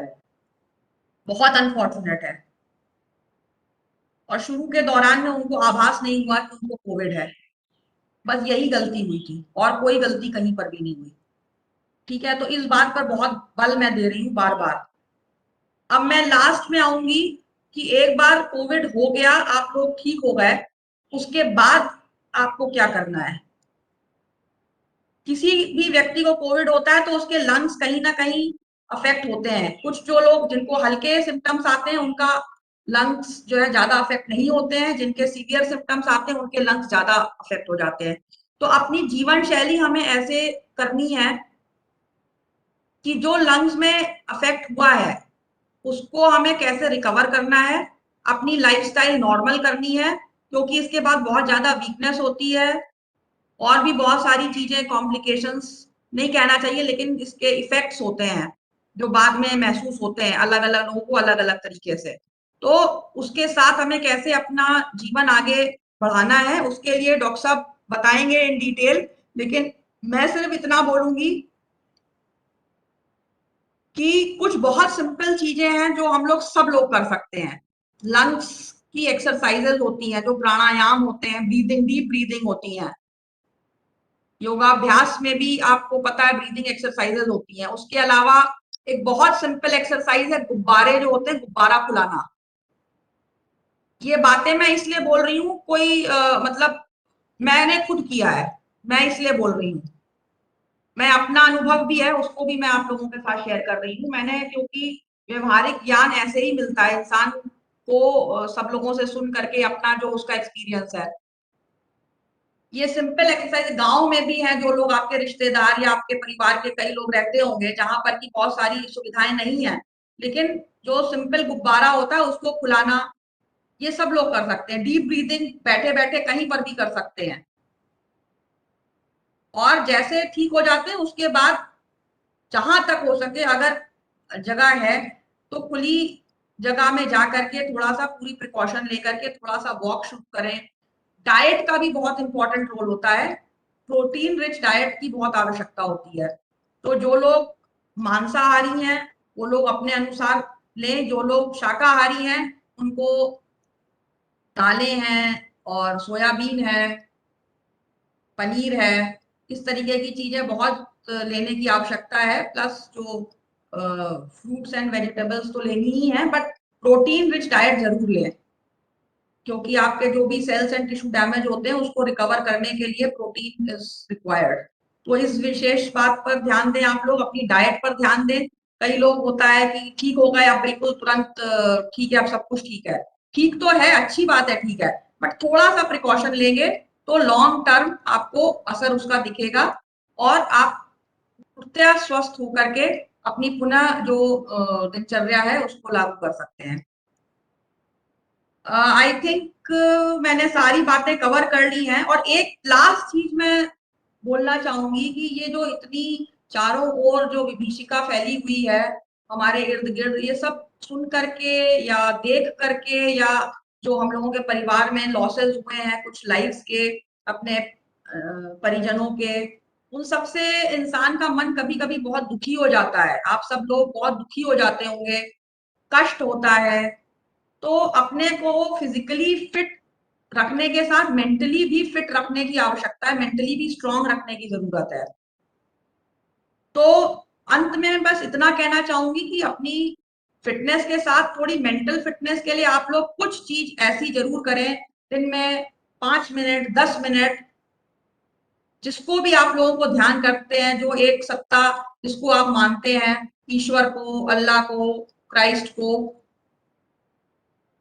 बहुत अनफॉर्चुनेट है। और शुरू के दौरान में उनको आभास नहीं हुआ कि उनको कोविड है, बस यही गलती हुई थी और कोई गलती कहीं पर भी नहीं हुई। ठीक है, तो इस बात पर बहुत बल मैं दे रही हूँ बार बार। अब मैं लास्ट में आऊंगी कि एक बार कोविड हो गया, आप लोग ठीक हो गए, उसके बाद आपको क्या करना है। किसी भी व्यक्ति को कोविड होता है तो उसके लंग्स कहीं ना कहीं अफेक्ट होते हैं। कुछ जो लोग जिनको हल्के सिम्टम्स आते हैं उनका लंग्स जो है ज्यादा अफेक्ट नहीं होते हैं, जिनके सीवियर सिम्टम्स आते हैं उनके लंग्स ज्यादा अफेक्ट हो जाते हैं। तो अपनी जीवन शैली हमें ऐसे करनी है कि जो लंग्स में अफेक्ट हुआ है उसको हमें कैसे रिकवर करना है, अपनी लाइफस्टाइल नॉर्मल करनी है, क्योंकि इसके बाद बहुत ज्यादा वीकनेस होती है और भी बहुत सारी चीजें, कॉम्प्लिकेशंस नहीं कहना चाहिए लेकिन इसके इफेक्ट्स होते हैं जो बाद में महसूस होते हैं अलग अलग लोगों को अलग अलग तरीके से। तो उसके साथ हमें कैसे अपना जीवन आगे बढ़ाना है उसके लिए डॉक्टर साहब बताएंगे इन डिटेल, लेकिन मैं सिर्फ इतना बोलूंगी कि कुछ बहुत सिंपल चीजें हैं जो हम लोग सब लोग कर सकते हैं। लंग्स की एक्सरसाइजेज होती हैं, जो प्राणायाम होते हैं, ब्रीदिंग, डीप ब्रीदिंग होती हैं, योगाभ्यास में भी आपको पता है ब्रीदिंग एक्सरसाइजेज होती हैं। उसके अलावा एक बहुत सिंपल एक्सरसाइज है गुब्बारे जो होते हैं, गुब्बारा फुलाना। ये बातें मैं इसलिए बोल रही हूँ, कोई मतलब मैंने खुद किया है, मैं इसलिए बोल रही हूँ, मैं अपना अनुभव भी है उसको भी मैं आप लोगों के साथ शेयर कर रही हूँ। मैंने, क्योंकि व्यवहारिक ज्ञान ऐसे ही मिलता है इंसान को सब लोगों से सुन करके, अपना जो उसका एक्सपीरियंस है। ये सिंपल एक्सरसाइज गांव में भी है, जो लोग आपके रिश्तेदार या आपके परिवार के कई लोग रहते होंगे जहां पर की बहुत सारी सुविधाएं नहीं है, लेकिन जो सिंपल गुब्बारा होता है उसको फुलाना ये सब लोग कर सकते हैं। डीप ब्रीदिंग बैठे बैठे कहीं पर भी कर सकते हैं, और जैसे ठीक हो जाते हैं उसके बाद जहां तक हो सके अगर जगह है तो खुली जगह में जा करके थोड़ा सा पूरी प्रिकॉशन लेकर के थोड़ा सा वॉक शुरू करें। डाइट का भी बहुत इंपॉर्टेंट रोल होता है, प्रोटीन रिच डाइट की बहुत आवश्यकता होती है। तो जो लोग मांसाहारी हैं वो लोग अपने अनुसार लें, जो लोग शाकाहारी हैं उनको दालें हैं और सोयाबीन है, पनीर है, इस तरीके की चीजें बहुत लेने की आवश्यकता है। प्लस जो फ्रूट्स एंड वेजिटेबल्स तो लेनी ही है, बट प्रोटीन रिच डाइट जरूर लें। क्योंकि आपके जो भी सेल्स एंड टिश्यू डैमेज होते हैं उसको रिकवर करने के लिए प्रोटीन इज रिक्वायर्ड। तो इस विशेष बात पर ध्यान दें, आप लोग अपनी डाइट पर ध्यान दें। कई लोग होता है कि ठीक हो गए, अब बिल्कुल तुरंत ठीक है, अब सब कुछ ठीक है। ठीक तो है, अच्छी बात है, ठीक है, बट थोड़ा सा प्रिकॉशन लेंगे तो लॉन्ग टर्म आपको असर उसका दिखेगा और आप पूर्णतः स्वस्थ होकर के अपनी पुनः जो दिनचर्या है उसको लागू कर सकते हैं। आई थिंक मैंने सारी बातें कवर कर ली हैं। और एक लास्ट चीज मैं बोलना चाहूंगी कि ये जो इतनी चारों ओर जो विभीषिका फैली हुई है हमारे इर्द गिर्द, ये सब सुन करके या देख करके या जो हम लोगों के परिवार में लॉसेस हुए हैं कुछ लाइफ्स के, अपने परिजनों के, उन सब से इंसान का मन कभी कभी बहुत दुखी हो जाता है। आप सब लोग बहुत दुखी हो जाते होंगे, कष्ट होता है। तो अपने को फिजिकली फिट रखने के साथ मेंटली भी फिट रखने की आवश्यकता है, मेंटली भी स्ट्रांग रखने की जरूरत है। तो अंत में मैं बस इतना कहना चाहूंगी कि अपनी फिटनेस के साथ थोड़ी मेंटल फिटनेस के लिए आप लोग कुछ चीज ऐसी जरूर करें दिन में 5 मिनट 10 मिनट, जिसको भी आप लोगों को ध्यान करते हैं, जो एक सत्ता जिसको आप मानते हैं, ईश्वर को, अल्लाह को, क्राइस्ट को,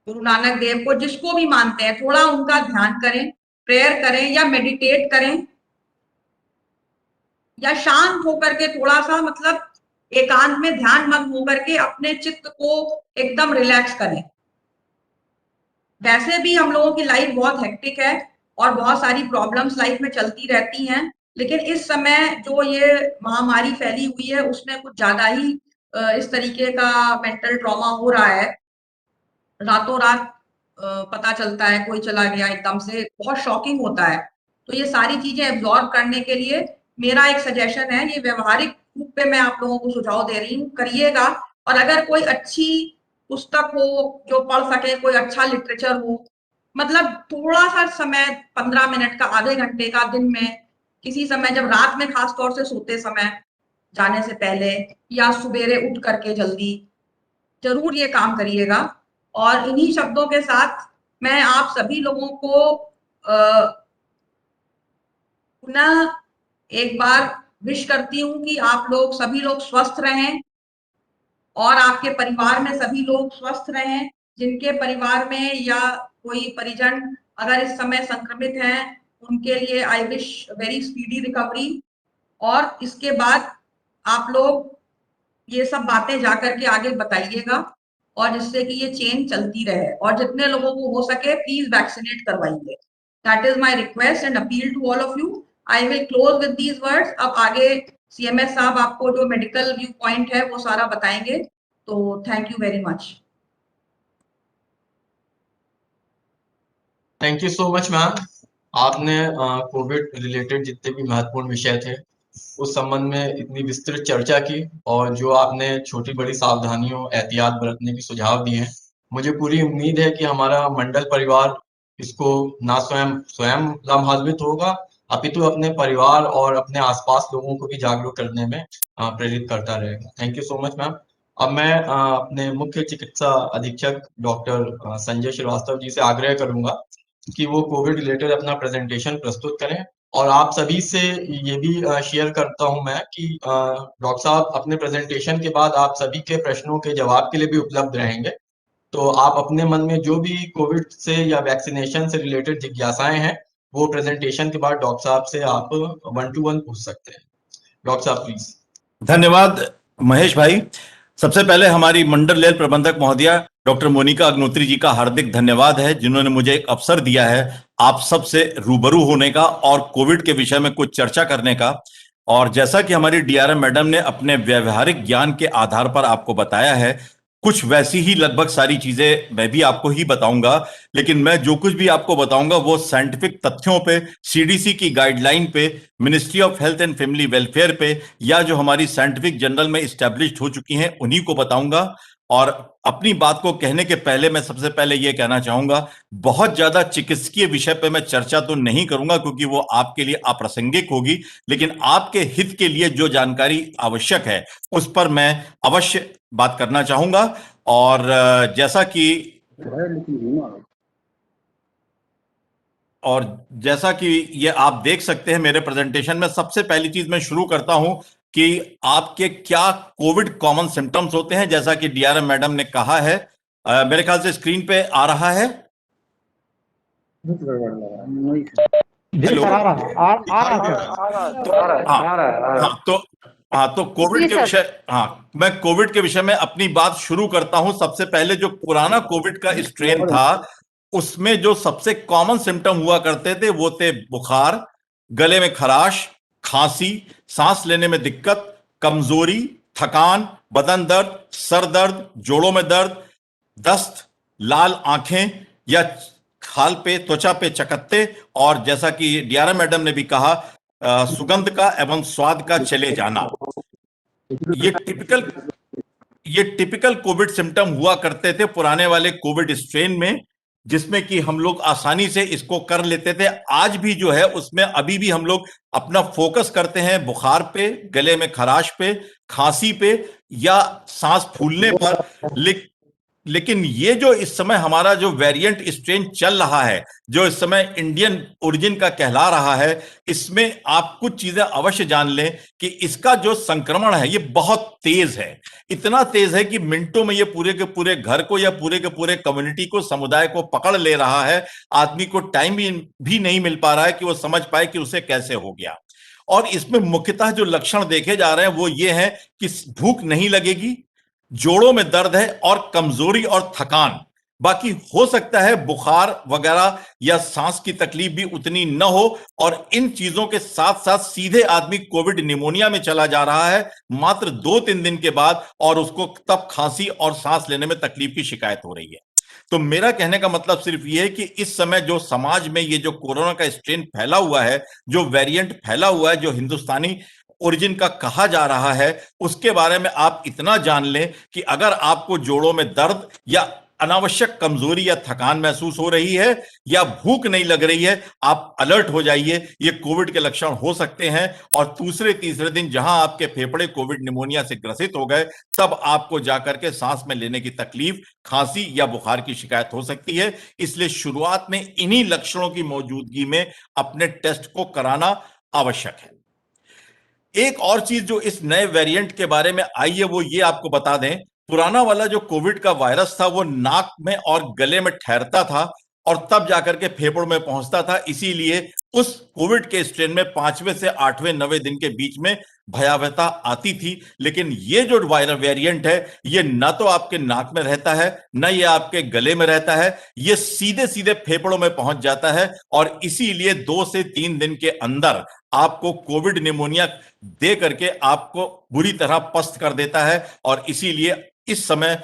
गुरु नानक देव को, जिसको भी मानते हैं, थोड़ा उनका ध्यान करें, प्रेयर करें या मेडिटेट करें या शांत होकर के थोड़ा सा मतलब एकांत में ध्यान मग्न होकर के अपने चित्त को एकदम रिलैक्स करें। वैसे भी हम लोगों की लाइफ बहुत हेक्टिक है और बहुत सारी प्रॉब्लम्स लाइफ में चलती रहती हैं, लेकिन इस समय जो ये महामारी फैली हुई है उसमें कुछ ज्यादा ही इस तरीके का मेंटल ट्रॉमा हो रहा है। रातों रात पता चलता है कोई चला गया एकदम से, बहुत शॉकिंग होता है। तो ये सारी चीजें एब्जॉर्ब करने के लिए मेरा एक सजेशन है, ये व्यवहारिक रूप पे मैं आप लोगों को सुझाव दे रही हूँ, करिएगा। और अगर कोई अच्छी पुस्तक हो जो पढ़ सके, कोई अच्छा लिटरेचर हो, मतलब थोड़ा सा समय 15 मिनट का, आधे घंटे का दिन में किसी समय, जब रात में खास तौर से सोते समय जाने से पहले या सुबेरे उठ करके जल्दी, जरूर ये काम करिएगा। और इन्हीं शब्दों के साथ मैं आप सभी लोगों को पुनः एक बार विश करती हूँ कि आप लोग सभी लोग स्वस्थ रहें और आपके परिवार में सभी लोग स्वस्थ रहें। जिनके परिवार में या कोई परिजन अगर इस समय संक्रमित हैं, उनके लिए I wish very speedy recovery. और इसके बाद आप लोग ये सब बातें जाकर के आगे बताइएगा और जिससे कि ये चेन चलती रहे, और जितने लोगों को हो सके प्लीज वैक्सीनेट करवाइए। That is my request and appeal to all of you. I will close with these words. अब आगे सीएमएस साहब आपको जो मेडिकल व्यू पॉइंट है वो सारा बताएंगे। तो thank you very much. Thank you so much ma'am. आपने कोविड रिलेटेड जितने भी महत्वपूर्ण विषय थे उस संबंध में इतनी विस्तृत चर्चा की, और जो आपने छोटी बड़ी सावधानियों एहतियात बरतने के सुझाव दिए हैं, मुझे पूरी उम्मीद है कि हमारा मंडल परिवार इसको ना स्वयं स्वयं लाभान्वित होगा, अपितु अपने परिवार और अपने आसपास लोगों को भी जागरूक करने में प्रेरित करता रहेगा। Thank you so much ma'am. अब मैं अपने मुख्य चिकित्सा अधीक्षक डॉक्टर संजय श्रीवास्तव जी से आग्रह करूंगा कि वो कोविड रिलेटेड अपना प्रेजेंटेशन प्रस्तुत करें। और आप सभी से ये भी शेयर करता हूं मैं कि डॉक्टर साहब अपने प्रेजेंटेशन के बाद आप सभी के प्रश्नों के जवाब के लिए भी उपलब्ध रहेंगे। तो आप अपने मन में जो भी कोविड से या वैक्सीनेशन से रिलेटेड जिज्ञासाएं हैं वो प्रेजेंटेशन के बाद डॉक्टर साहब से आप 1-to-1 पूछ सकते हैं। डॉक्टर साहब प्लीज। धन्यवाद महेश भाई। सबसे पहले हमारी मंडल लेल प्रबंधक महोदया डॉक्टर मोनिका अग्नोत्री जी का हार्दिक धन्यवाद है, जिन्होंने मुझे एक अवसर दिया है आप सबसे रूबरू होने का और कोविड के विषय में कुछ चर्चा करने का। और जैसा कि हमारी डीआरएम मैडम ने अपने व्यवहारिक ज्ञान के आधार पर आपको बताया है, कुछ वैसी ही लगभग सारी चीजें मैं भी आपको ही बताऊंगा, लेकिन मैं जो कुछ भी आपको बताऊंगा वो साइंटिफिक तथ्यों पे, सीडीसी की गाइडलाइन पे, ministry of health and family welfare पे, या जो हमारी साइंटिफिक जर्नल में इस्टेब्लिश्ड हो चुकी हैं उन्हीं को बताऊंगा। और अपनी बात को कहने के पहले मैं सबसे पहले यह कहना चाहूंगा, बहुत ज्यादा चिकित्सकीय विषय पे मैं चर्चा तो नहीं करूंगा क्योंकि वो आपके लिए अप्रासंगिक होगी, लेकिन आपके हित के लिए जो जानकारी आवश्यक है उस पर मैं अवश्य बात करना चाहूंगा। और जैसा कि और जैसा कि ये आप देख सकते हैं मेरे प्रेजेंटेशन में, सबसे पहली चीज मैं शुरू करता हूं कि आपके क्या कोविड कॉमन सिम्टम्स होते हैं, जैसा कि डीआरएम मैडम ने कहा है। मेरे ख्याल से स्क्रीन पे आ रहा है। हेलो। आ रहा तो कोविड के विषय, मैं कोविड के विषय में अपनी बात शुरू करता हूं। सबसे पहले जो पुराना कोविड का स्ट्रेन था, उसमें जो सबसे कॉमन सिम्टम हुआ करते थे वो थे बुखार, गले में खराश, खांसी, सांस लेने में दिक्कत, कमजोरी, थकान, बदन दर्द, सर दर्द, जोड़ों में दर्द, दस्त, लाल आंखें या खाल पे, त्वचा पे चकत्ते, और जैसा कि डीआरएम मैडम ने भी कहा, सुगंध का एवं स्वाद का चले जाना। ये टिपिकल कोविड सिम्टम हुआ करते थे पुराने वाले कोविड स्ट्रेन में, जिसमें कि हम लोग आसानी से इसको कर लेते थे। आज भी जो है उसमें अभी भी हम लोग अपना फोकस करते हैं बुखार पे, गले में खराश पे, खांसी पे या सांस फूलने पर। लेकिन ये जो इस समय हमारा जो वेरिएंट स्ट्रेन चल रहा है, जो इस समय इंडियन ओरिजिन का कहला रहा है, इसमें आप कुछ चीजें अवश्य जान लें कि इसका जो संक्रमण है ये बहुत तेज है। इतना तेज है कि मिनटों में ये पूरे के पूरे घर को या पूरे के पूरे कम्युनिटी को, समुदाय को पकड़ ले रहा है। आदमी को टाइम भी नहीं मिल पा रहा है कि वो समझ पाए कि उसे कैसे हो गया। और इसमें मुख्यतः जो लक्षण देखे जा रहे हैं वो ये है कि भूख नहीं लगेगी, जोड़ों में दर्द है और कमजोरी और थकान। बाकी हो सकता है बुखार वगैरह या सांस की तकलीफ भी उतनी न हो, और इन चीजों के साथ साथ सीधे आदमी कोविड निमोनिया में चला जा रहा है मात्र 2-3 दिन के बाद, और उसको तब खांसी और सांस लेने में तकलीफ की शिकायत हो रही है। तो मेरा कहने का मतलब सिर्फ ये है कि इस समय जो समाज में ये जो कोरोना का स्ट्रेन फैला हुआ है, जो वेरिएंट फैला हुआ है, जो हिंदुस्तानी ओरिजिन का कहा जा रहा है, उसके बारे में आप इतना जान लें कि अगर आपको जोड़ों में दर्द या अनावश्यक कमजोरी या थकान महसूस हो रही है या भूख नहीं लग रही है, आप अलर्ट हो जाइए। ये कोविड के लक्षण हो सकते हैं। और दूसरे तीसरे दिन जहां आपके फेफड़े कोविड निमोनिया से ग्रसित हो गए, तब आपको जाकर के सांस में लेने की तकलीफ, खांसी या बुखार की शिकायत हो सकती है। इसलिए शुरुआत में इन्हीं लक्षणों की मौजूदगी में अपने टेस्ट को कराना आवश्यक है। एक और चीज जो इस नए वेरिएंट के बारे में आई है वो ये आपको बता दें, पुराना वाला जो कोविड का वायरस था वो नाक में और गले में ठहरता था और तब जाकर के फेफड़ों में पहुंचता था। इसीलिए उस कोविड के स्ट्रेन में 5वें से 8वें 9वें दिन के बीच में भयावहता आती थी। लेकिन ये जो वायरल वेरिएंट है, ये ना तो आपके नाक में रहता है, ना ये आपके गले में रहता है, ये सीधे सीधे फेफड़ों में पहुंच जाता है, और इसीलिए 2 से 3 दिन के अंदर आपको कोविड निमोनिया दे करके आपको बुरी तरह पस्त कर देता है। और इसीलिए इस समय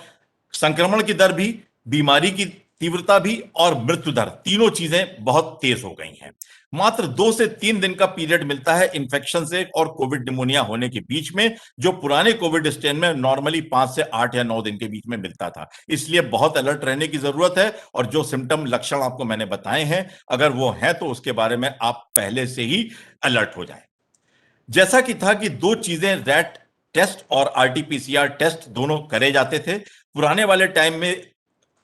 संक्रमण की दर भी, बीमारी की तीव्रता भी और मृत्यु दर, तीनों चीजें बहुत तेज हो गई हैं। मात्र 2 से 3 दिन का पीरियड मिलता है इन्फेक्शन से और कोविड निमोनिया होने के बीच में, जो पुराने कोविड स्ट्रेन में नॉर्मली 5 से 8 या 9 दिन के बीच में मिलता था। इसलिए बहुत अलर्ट रहने की जरूरत है। और जो सिम्टम लक्षण आपको मैंने बताए हैं, अगर वो हैं तो उसके बारे में आप पहले से ही अलर्ट हो जाएं। जैसा कि था कि 2 चीजें, रैट टेस्ट और आरटीपीसीआर टेस्ट, दोनों करे जाते थे। पुराने वाले टाइम में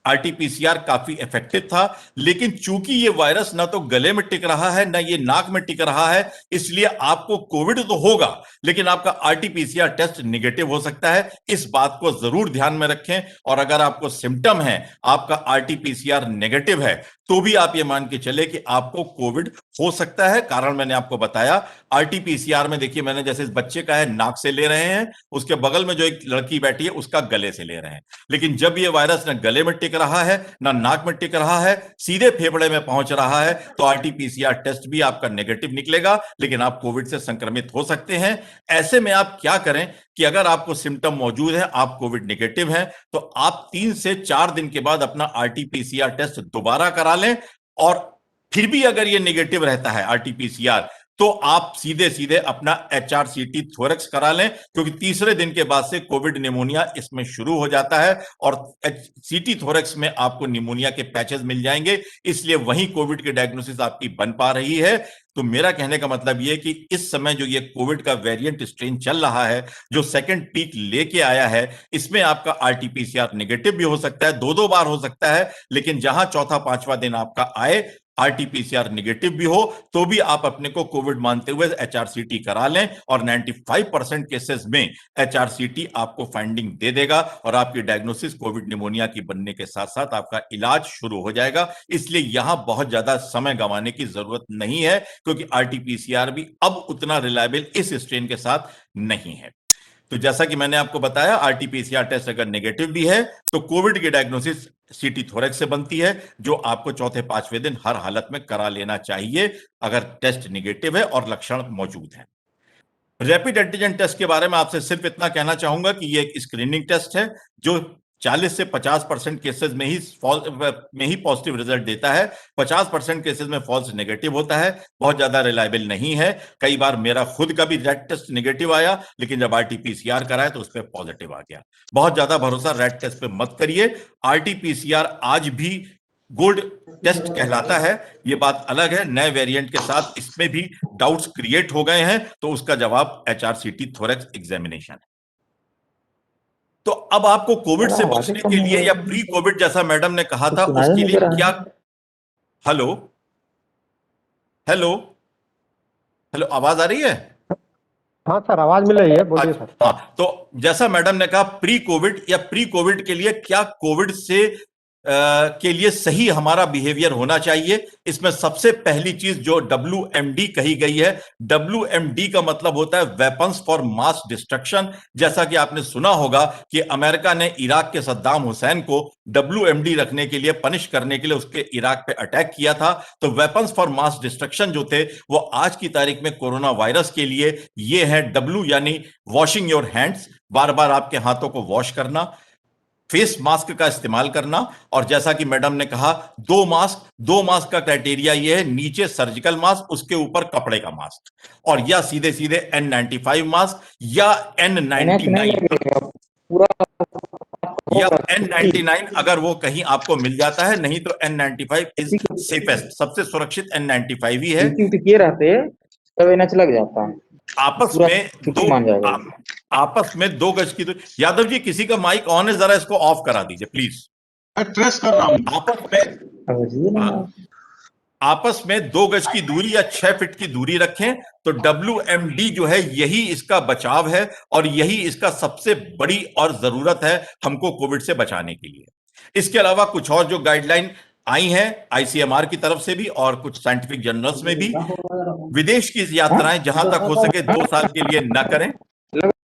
आरटीपीसीआर काफी इफेक्टिव था, लेकिन चूंकि ये वायरस ना तो गले में टिक रहा है ना ये नाक में टिक रहा है, इसलिए आपको कोविड तो होगा लेकिन आपका आरटीपीसीआर टेस्ट निगेटिव हो सकता है। इस बात को जरूर ध्यान में रखें। और अगर आपको सिम्टम है, आपका आरटीपीसीआर नेगेटिव है, तो भी आप ये मान के चले कि आपको कोविड हो सकता है। कारण मैंने आपको बताया, आरटीपीसीआर में देखिए, मैंने जैसे इस बच्चे का है नाक से ले रहे हैं, उसके बगल में जो एक लड़की बैठी है उसका गले से ले रहे हैं। लेकिन जब ये वायरस न गले में टिक रहा है ना नाक में टिक रहा है, सीधे फेफड़े में पहुंच रहा है, तो आरटीपीसीआर टेस्ट भी आपका नेगेटिव निकलेगा, लेकिन आप कोविड से संक्रमित हो सकते हैं। ऐसे में आप क्या करें कि अगर आपको सिम्टम मौजूद है, आप कोविड नेगेटिव हैं, तो आप 3 से 4 दिन के बाद अपना आरटीपीसीआर टेस्ट दोबारा करा लें। और फिर भी अगर ये नेगेटिव रहता है आरटीपीसीआर, तो आप सीधे सीधे अपना एचआरसीटी थोरेक्स करा लें, क्योंकि तीसरे दिन के बाद से कोविड निमोनिया इसमें शुरू हो जाता है और सीटी थोरेक्स में आपको निमोनिया के पैचेस मिल जाएंगे। इसलिए वहीं कोविड की डायग्नोसिस आपकी बन पा रही है। तो मेरा कहने का मतलब यह कि इस समय जो ये कोविड का वेरिएंट स्ट्रेन चल रहा है, जो सेकंड पीक लेके आया है, इसमें आपका आरटीपीसीआर नेगेटिव भी हो सकता है, 2-2 बार हो सकता है। लेकिन जहां चौथा 5वां दिन आपका आए, आरटीपीसीआर निगेटिव भी हो तो भी आप अपने को कोविड मानते हुए एचआरसीटी करा लें, और 95% केसेस में एचआरसीटी आपको फाइंडिंग दे देगा और आपकी डायग्नोसिस कोविड निमोनिया की बनने के साथ साथ आपका इलाज शुरू हो जाएगा। इसलिए यहां बहुत ज्यादा समय गंवाने की जरूरत नहीं है, क्योंकि आरटीपीसीआर भी अब उतना रिलायबल इस स्ट्रेन के साथ नहीं है। तो जैसा कि मैंने आपको बताया, आरटीपीसीआर टेस्ट अगर नेगेटिव भी है तो कोविड की डायग्नोसिस सीटी थोरेक्स से बनती है, जो आपको चौथे पांचवें दिन हर हालत में करा लेना चाहिए अगर टेस्ट नेगेटिव है और लक्षण मौजूद है। रैपिड एंटीजन टेस्ट के बारे में आपसे सिर्फ इतना कहना चाहूंगा कि यह एक स्क्रीनिंग टेस्ट है जो 40 से 50% केसेस में ही पॉजिटिव रिजल्ट देता है। 50% केसेस में फॉल्स नेगेटिव होता है, बहुत ज्यादा रिलायबल नहीं है। कई बार मेरा खुद का भी रैट टेस्ट नेगेटिव आया, लेकिन जब आरटीपीसीआर कराया तो उस पर पॉजिटिव आ गया। बहुत ज्यादा भरोसा रैट टेस्ट पे मत करिए। आरटीपीसीआर आज भी गोल्ड टेस्ट कहलाता है, यह बात अलग है। नए वेरिएंट के साथ इसमें भी डाउट्स क्रिएट हो गए हैं, तो उसका जवाब एचआरसीटी थोरेक्स एग्जामिनेशन है। तो अब आपको कोविड से बचने के लिए या प्री कोविड जैसा मैडम ने कहा था उसके लिए क्या, हेलो हेलो हेलो, आवाज आ रही है? हाँ सर, आवाज मिल रही है, बोलिए सर। हाँ, तो जैसा मैडम ने कहा प्री कोविड या प्री कोविड के लिए क्या कोविड से के लिए सही हमारा बिहेवियर होना चाहिए, इसमें सबसे पहली चीज जो WMD कही गई है। WMD का मतलब होता है वेपन्स फॉर मास डिस्ट्रक्शन। जैसा कि आपने सुना होगा कि अमेरिका ने इराक के सद्दाम हुसैन को WMD रखने के लिए, पनिश करने के लिए उसके इराक पे अटैक किया था। तो वेपन्स फॉर मास डिस्ट्रक्शन जो थे वो आज की तारीख में कोरोना वायरस के लिए ये है W, यानी वॉशिंग योर हैंड्स, बार बार आपके हाथों को वॉश करना, फेस मास्क का इस्तेमाल करना, और जैसा कि मैडम ने कहा दो मास्क का क्राइटेरिया यह है, नीचे सर्जिकल मास्क, उसके ऊपर कपड़े का मास्क, और या सीधे सीधे N95 मास्क या N99 अगर वो कहीं आपको मिल जाता है, नहीं तो N95 इज सेफेस्ट, सबसे सुरक्षित N95 ही है। ये रहते तब एनएच लग जाता है। आपस में 2 गज की दूरी। यादव जी, किसी का माइक ऑन है, जरा इसको ऑफ करा दीजिए प्लीज। ट्रेस कर रहा हूं। आपस में 2 गज की दूरी या 6 फीट की दूरी रखें। तो WMD जो है यही इसका बचाव है और यही इसका सबसे बड़ी और जरूरत है हमको कोविड से बचाने के लिए। इसके अलावा कुछ और जो गाइडलाइन आई हैं ICMR की तरफ से भी और कुछ साइंटिफिक जर्नल्स में भी, विदेश की यात्राएं जहां तक हो सके 2 साल के लिए न करें,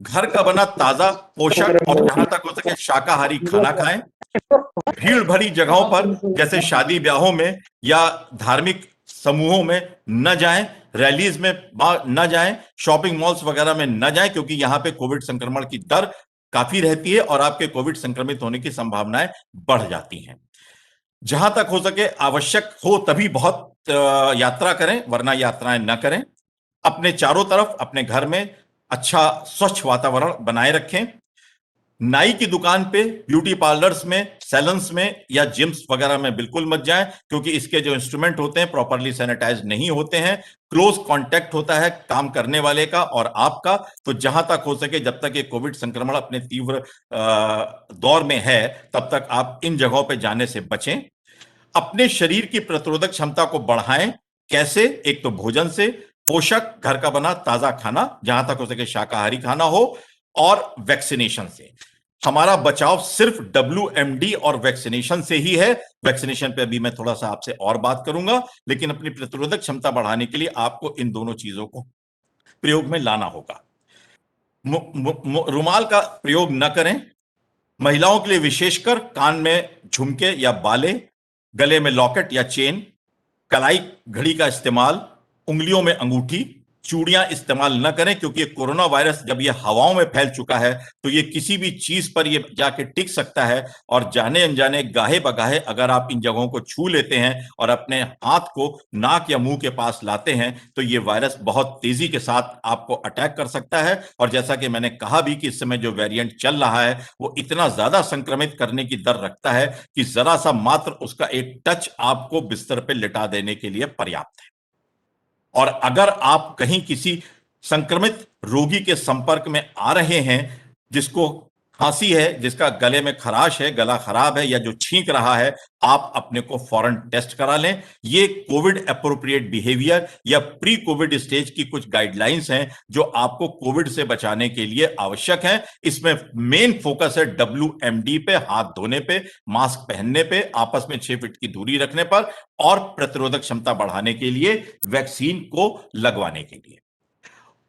घर का बना ताजा पोषक और जहां तक हो सके शाकाहारी खाना खाएं, भीड़ भरी जगहों पर जैसे शादी ब्याहों में या धार्मिक समूहों में न जाएं, रैलीज में न जाएं, शॉपिंग मॉल्स वगैरह में न जाएं, क्योंकि यहां पे कोविड संक्रमण की दर काफी रहती है और आपके कोविड संक्रमित होने की संभावनाएं बढ़ जाती हैं। जहां तक हो सके आवश्यक हो तभी बहुत यात्रा करें, वरना यात्राएं न करें। अपने चारों तरफ अपने घर में अच्छा स्वच्छ वातावरण बनाए रखें। नाई की दुकान पे, ब्यूटी पार्लर्स में, सैलून्स में या जिम्स वगैरह में बिल्कुल मत जाएं, क्योंकि इसके जो इंस्ट्रूमेंट होते हैं प्रॉपरली सैनिटाइज नहीं होते हैं। क्लोज कांटेक्ट होता है काम करने वाले का और आपका। तो जहां तक हो सके, जब तक ये कोविड संक्रमण अपने तीव्र दौर में है, तब तक आप इन जगहों पे जाने से बचें। अपने शरीर की प्रतिरोधक क्षमता को बढ़ाएं। कैसे? एक तो भोजन से, पोषक घर का बना ताजा खाना, जहां तक हो सके शाकाहारी खाना हो, और वैक्सीनेशन से। हमारा बचाव सिर्फ WMD और वैक्सीनेशन से ही है। वैक्सीनेशन पे अभी मैं थोड़ा सा आपसे और बात करूंगा, लेकिन अपनी प्रतिरोधक क्षमता बढ़ाने के लिए आपको इन दोनों चीजों को प्रयोग में लाना होगा। रुमाल का प्रयोग न करें। महिलाओं के लिए विशेषकर कान में झुमके या बाले, गले में लॉकेट या चेन, कलाई घड़ी का इस्तेमाल, उंगलियों में अंगूठी, चूड़ियां इस्तेमाल न करें, क्योंकि कोरोना वायरस जब ये हवाओं में फैल चुका है तो ये किसी भी चीज पर ये जाके टिक सकता है, और जाने अनजाने गाहे बगाहे अगर आप इन जगहों को छू लेते हैं और अपने हाथ को नाक या मुंह के पास लाते हैं तो ये वायरस बहुत तेजी के साथ आपको अटैक कर सकता है। और जैसा कि मैंने कहा भी कि इस समय जो वेरिएंट चल रहा है वो इतना ज्यादा संक्रमित करने की दर रखता है कि जरा सा मात्र उसका एक टच आपको बिस्तर पर लिटा देने के लिए पर्याप्त है। और अगर आप कहीं किसी संक्रमित रोगी के संपर्क में आ रहे हैं जिसको खांसी है, जिसका गले में खराश है, गला खराब है या जो छींक रहा है, आप अपने को फौरन टेस्ट करा लें। ये कोविड एप्रोप्रिएट बिहेवियर या प्री कोविड स्टेज की कुछ गाइडलाइंस हैं जो आपको कोविड से बचाने के लिए आवश्यक हैं। इसमें मेन फोकस है WMD पे, हाथ धोने पे, मास्क पहनने पे, आपस में 6 फीट की दूरी रखने पर और प्रतिरोधक क्षमता बढ़ाने के लिए वैक्सीन को लगवाने के लिए।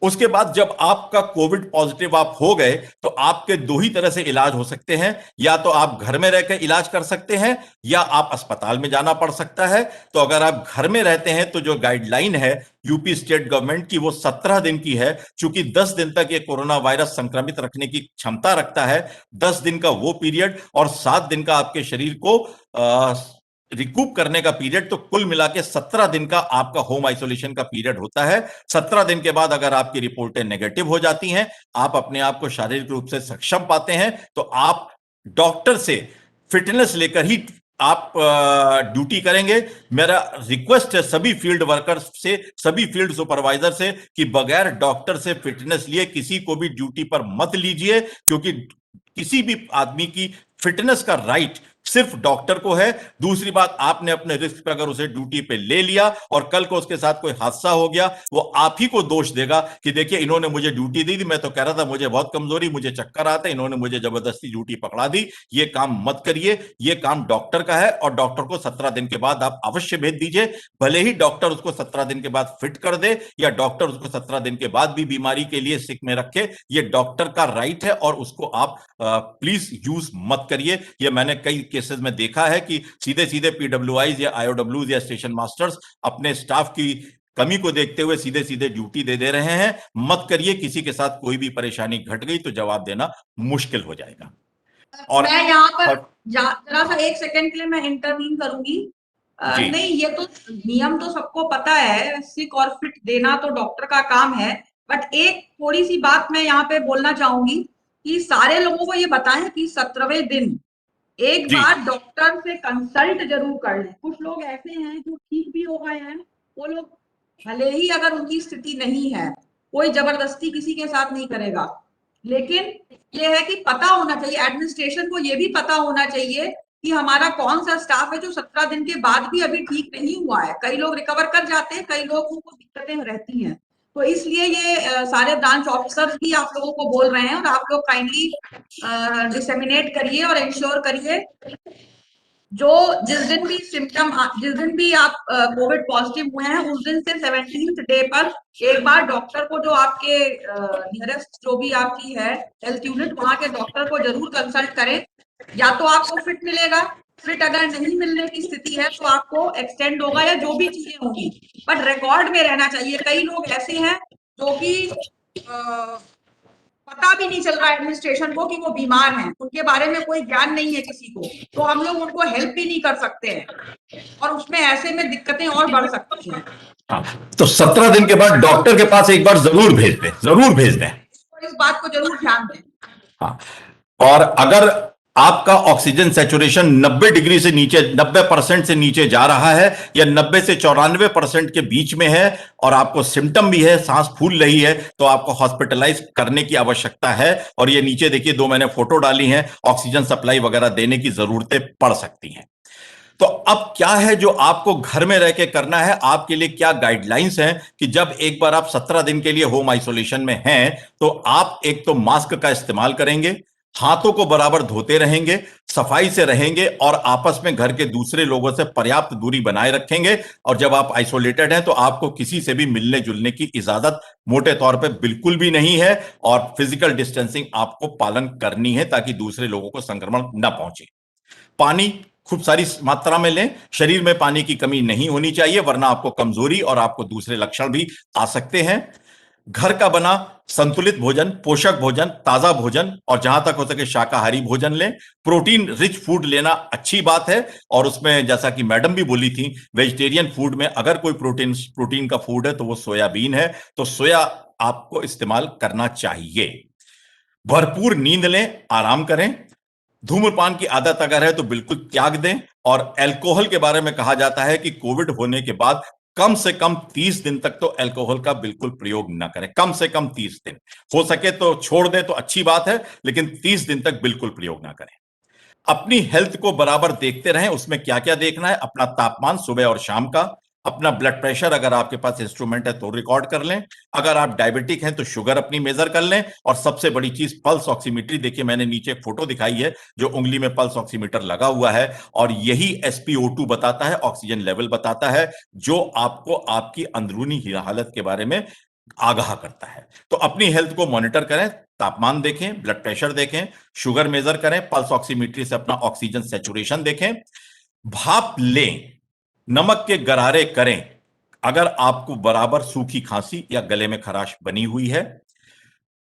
उसके बाद जब आपका कोविड पॉजिटिव आप हो गए तो आपके दो ही तरह से इलाज हो सकते हैं, या तो आप घर में रहकर इलाज कर सकते हैं या आप अस्पताल में जाना पड़ सकता है। तो अगर आप घर में रहते हैं तो जो गाइडलाइन है यूपी स्टेट गवर्नमेंट की वो 17 दिन की है। चूंकि 10 दिन तक ये कोरोना वायरस संक्रमित रखने की क्षमता रखता है, 10 दिन का वो पीरियड और 7 दिन का आपके शरीर को रिकूप करने का पीरियड, तो कुल मिला के 17 दिन का आपका होम आइसोलेशन का पीरियड होता है। 17 दिन के बाद अगर आपकी रिपोर्टें नेगेटिव हो जाती हैं, आप अपने आप को शारीरिक रूप से सक्षम पाते हैं, तो आप डॉक्टर से फिटनेस लेकर ही आप ड्यूटी करेंगे। मेरा रिक्वेस्ट है सभी फील्ड वर्कर्स से, सभी फील्ड सुपरवाइजर से कि बगैर डॉक्टर से फिटनेस लिए किसी को भी ड्यूटी पर मत लीजिए, क्योंकि किसी भी आदमी की फिटनेस का राइट सिर्फ डॉक्टर को है। दूसरी बात, आपने अपने रिस्क पे अगर उसे ड्यूटी पे ले लिया और कल को उसके साथ कोई हादसा हो गया, वो आप ही को दोष देगा कि देखिए इन्होंने मुझे ड्यूटी दी थी, मैं तो कह रहा था मुझे बहुत कमजोरी, मुझे चक्कर आता है, इन्होंने मुझे जबरदस्ती ड्यूटी पकड़ा दी। ये काम मत करिए, ये काम डॉक्टर का है और डॉक्टर को 17 दिन के बाद आप अवश्य भेज दीजिए। भले ही डॉक्टर उसको 17 दिन के बाद फिट कर दे या डॉक्टर उसको 17 दिन के बाद भी बीमारी के लिए सिक में रखे, ये डॉक्टर का राइट है और उसको आप प्लीज यूज मत करिए। ये मैंने कई केसेस में देखा है कि सीधे सीधे PWIs या IOWs या स्टेशन मास्टर्स अपने स्टाफ की कमी को देखते हुए सीधे सीधे ड्यूटी दे रहे हैं। मत करिए, किसी के साथ कोई भी परेशानी घट गई तो जवाब देना मुश्किल हो जाएगा। और मैं यहाँ पर जरा सा 1 सेकंड के लिए मैं इंटरवीन करूंगी। नहीं, ये तो नियम तो सबको पता है, सिक और फिट देना तो डॉक्टर का काम है। बट एक थोड़ी सी बात मैं यहाँ पे बोलना चाहूंगी कि सारे लोगों को ये बताएं कि 17वें दिन एक बार डॉक्टर से कंसल्ट जरूर कर लें। कुछ लोग ऐसे हैं जो ठीक भी हो गए हैं, वो लोग भले ही अगर उनकी स्थिति नहीं है, कोई जबरदस्ती किसी के साथ नहीं करेगा, लेकिन ये है कि पता होना चाहिए, एडमिनिस्ट्रेशन को ये भी पता होना चाहिए कि हमारा कौन सा स्टाफ है जो 17 दिन के बाद भी अभी ठीक नहीं हुआ है। कई लोग रिकवर कर जाते हैं, कई लोगों को दिक्कतें रहती हैं। तो इसलिए ये सारे ब्रांच ऑफिसर्स भी आप लोगों को बोल रहे हैं और आप लोग काइंडली डिसेमिनेट करिए और इंश्योर करिए जो जिस दिन भी आप कोविड पॉजिटिव हुए हैं, उस दिन से 17th डे पर एक बार डॉक्टर को, जो आपके नियरेस्ट जो भी आपकी है हेल्थ यूनिट, वहां के डॉक्टर को जरूर कंसल्ट करें। या तो आपको फिट मिलेगा, फिट अगर नहीं मिलने की स्थिति है तो आपको एक्सटेंड होगा या जो भी चीजें होंगी, बट रिकॉर्ड में रहना चाहिए। कई लोग ऐसे हैं जो कि पता भी नहीं चल रहा है एडमिनिस्ट्रेशन को कि वो बीमार हैं, उनके बारे में कोई ज्ञान नहीं है किसी को, तो हम लोग उनको हेल्प भी नहीं कर सकते हैं और उसमें ऐसे में दिक्कतें और बढ़ सकती हैं। तो 17 दिन के बाद डॉक्टर के पास एक बार जरूर भेज दें, जरूर भेज दें, तो इस बात को जरूर ध्यान दें। हाँ, और अगर आपका ऑक्सीजन सैचुरेशन 90 डिग्री से नीचे, 90% से नीचे जा रहा है या 90 से 94% के बीच में है और आपको सिम्टम भी है, सांस फूल रही है, तो आपको हॉस्पिटलाइज करने की आवश्यकता है। और ये नीचे देखिए 2 मैंने फोटो डाली हैं, ऑक्सीजन सप्लाई वगैरह देने की जरूरतें पड़ सकती हैं। तो अब क्या है जो आपको घर में रह के करना है, आपके लिए क्या गाइडलाइंस हैं कि जब एक बार आप 17 दिन के लिए होम आइसोलेशन में हैं तो आप एक तो मास्क का इस्तेमाल करेंगे, हाथों को बराबर धोते रहेंगे, सफाई से रहेंगे और आपस में घर के दूसरे लोगों से पर्याप्त दूरी बनाए रखेंगे। और जब आप आइसोलेटेड हैं तो आपको किसी से भी मिलने जुलने की इजाजत मोटे तौर पे बिल्कुल भी नहीं है और फिजिकल डिस्टेंसिंग आपको पालन करनी है ताकि दूसरे लोगों को संक्रमण न पहुंचे। पानी खूब सारी मात्रा में लें, शरीर में पानी की कमी नहीं होनी चाहिए वरना आपको कमजोरी और आपको दूसरे लक्षण भी आ सकते हैं। घर का बना संतुलित भोजन, पोषक भोजन, ताजा भोजन और जहां तक हो सके शाकाहारी भोजन लें। प्रोटीन रिच फूड लेना अच्छी बात है और उसमें जैसा कि मैडम भी बोली थी, वेजिटेरियन फूड में अगर कोई प्रोटीन का फूड है तो वो सोयाबीन है, तो सोया आपको इस्तेमाल करना चाहिए। भरपूर नींद लें, आराम करें। धूम्रपान की आदत अगर है तो बिल्कुल त्याग दें। और अल्कोहल के बारे में कहा जाता है कि कोविड होने के बाद कम से कम 30 दिन तक तो अल्कोहल का बिल्कुल प्रयोग ना करें, कम से कम 30 दिन। हो सके तो छोड़ दें तो अच्छी बात है, लेकिन 30 दिन तक बिल्कुल प्रयोग ना करें। अपनी हेल्थ को बराबर देखते रहें। उसमें क्या क्या देखना है? अपना तापमान सुबह और शाम का, अपना ब्लड प्रेशर, अगर आपके पास इंस्ट्रूमेंट है तो रिकॉर्ड कर लें, अगर आप डायबिटिक हैं तो शुगर अपनी मेजर कर लें, और सबसे बड़ी चीज पल्स ऑक्सीमीटर। देखिए मैंने नीचे एक फोटो दिखाई है जो उंगली में पल्स ऑक्सीमीटर लगा हुआ है, और यही SpO2 बताता है, ऑक्सीजन लेवल बताता है, जो आपको आपकी अंदरूनी हालत के बारे में आगाह करता है। तो अपनी हेल्थ को मॉनिटर करें, तापमान देखें, ब्लड प्रेशर देखें, शुगर मेजर करें, पल्स ऑक्सीमीटर से अपना ऑक्सीजन सैचुरेशन देखें, भाप लें, नमक के गरारे करें अगर आपको बराबर सूखी खांसी या गले में खराश बनी हुई है।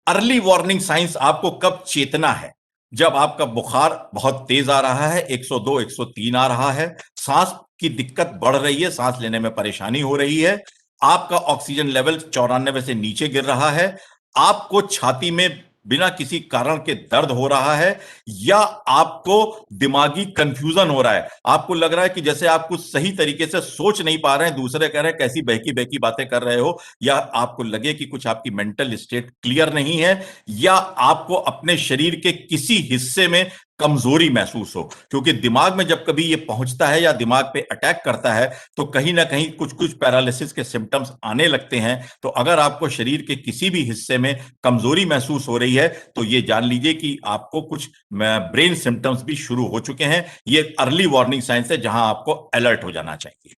अर्ली वार्निंग साइंस, आपको कब चेतना है? जब आपका बुखार बहुत तेज आ रहा है, 102 103 आ रहा है, सांस की दिक्कत बढ़ रही है, सांस लेने में परेशानी हो रही है, आपका ऑक्सीजन लेवल 94 से नीचे गिर रहा है, आपको छाती में बिना किसी कारण के दर्द हो रहा है, या आपको दिमागी कंफ्यूजन हो रहा है, आपको लग रहा है कि जैसे आप कुछ सही तरीके से सोच नहीं पा रहे हैं, दूसरे कह रहे हैं कैसी बहकी बहकी बातें कर रहे हो, या आपको लगे कि कुछ आपकी मेंटल स्टेट क्लियर नहीं है, या आपको अपने शरीर के किसी हिस्से में कमजोरी महसूस हो। क्योंकि दिमाग में जब कभी ये पहुंचता है या दिमाग पे अटैक करता है तो कहीं ना कहीं कुछ कुछ पैरालिसिस के सिम्टम्स आने लगते हैं। तो अगर आपको शरीर के किसी भी हिस्से में कमजोरी महसूस हो रही है तो ये जान लीजिए कि आपको कुछ ब्रेन सिम्टम्स भी शुरू हो चुके हैं। ये अर्ली वार्निंग साइंस है जहां आपको अलर्ट हो जाना चाहिए।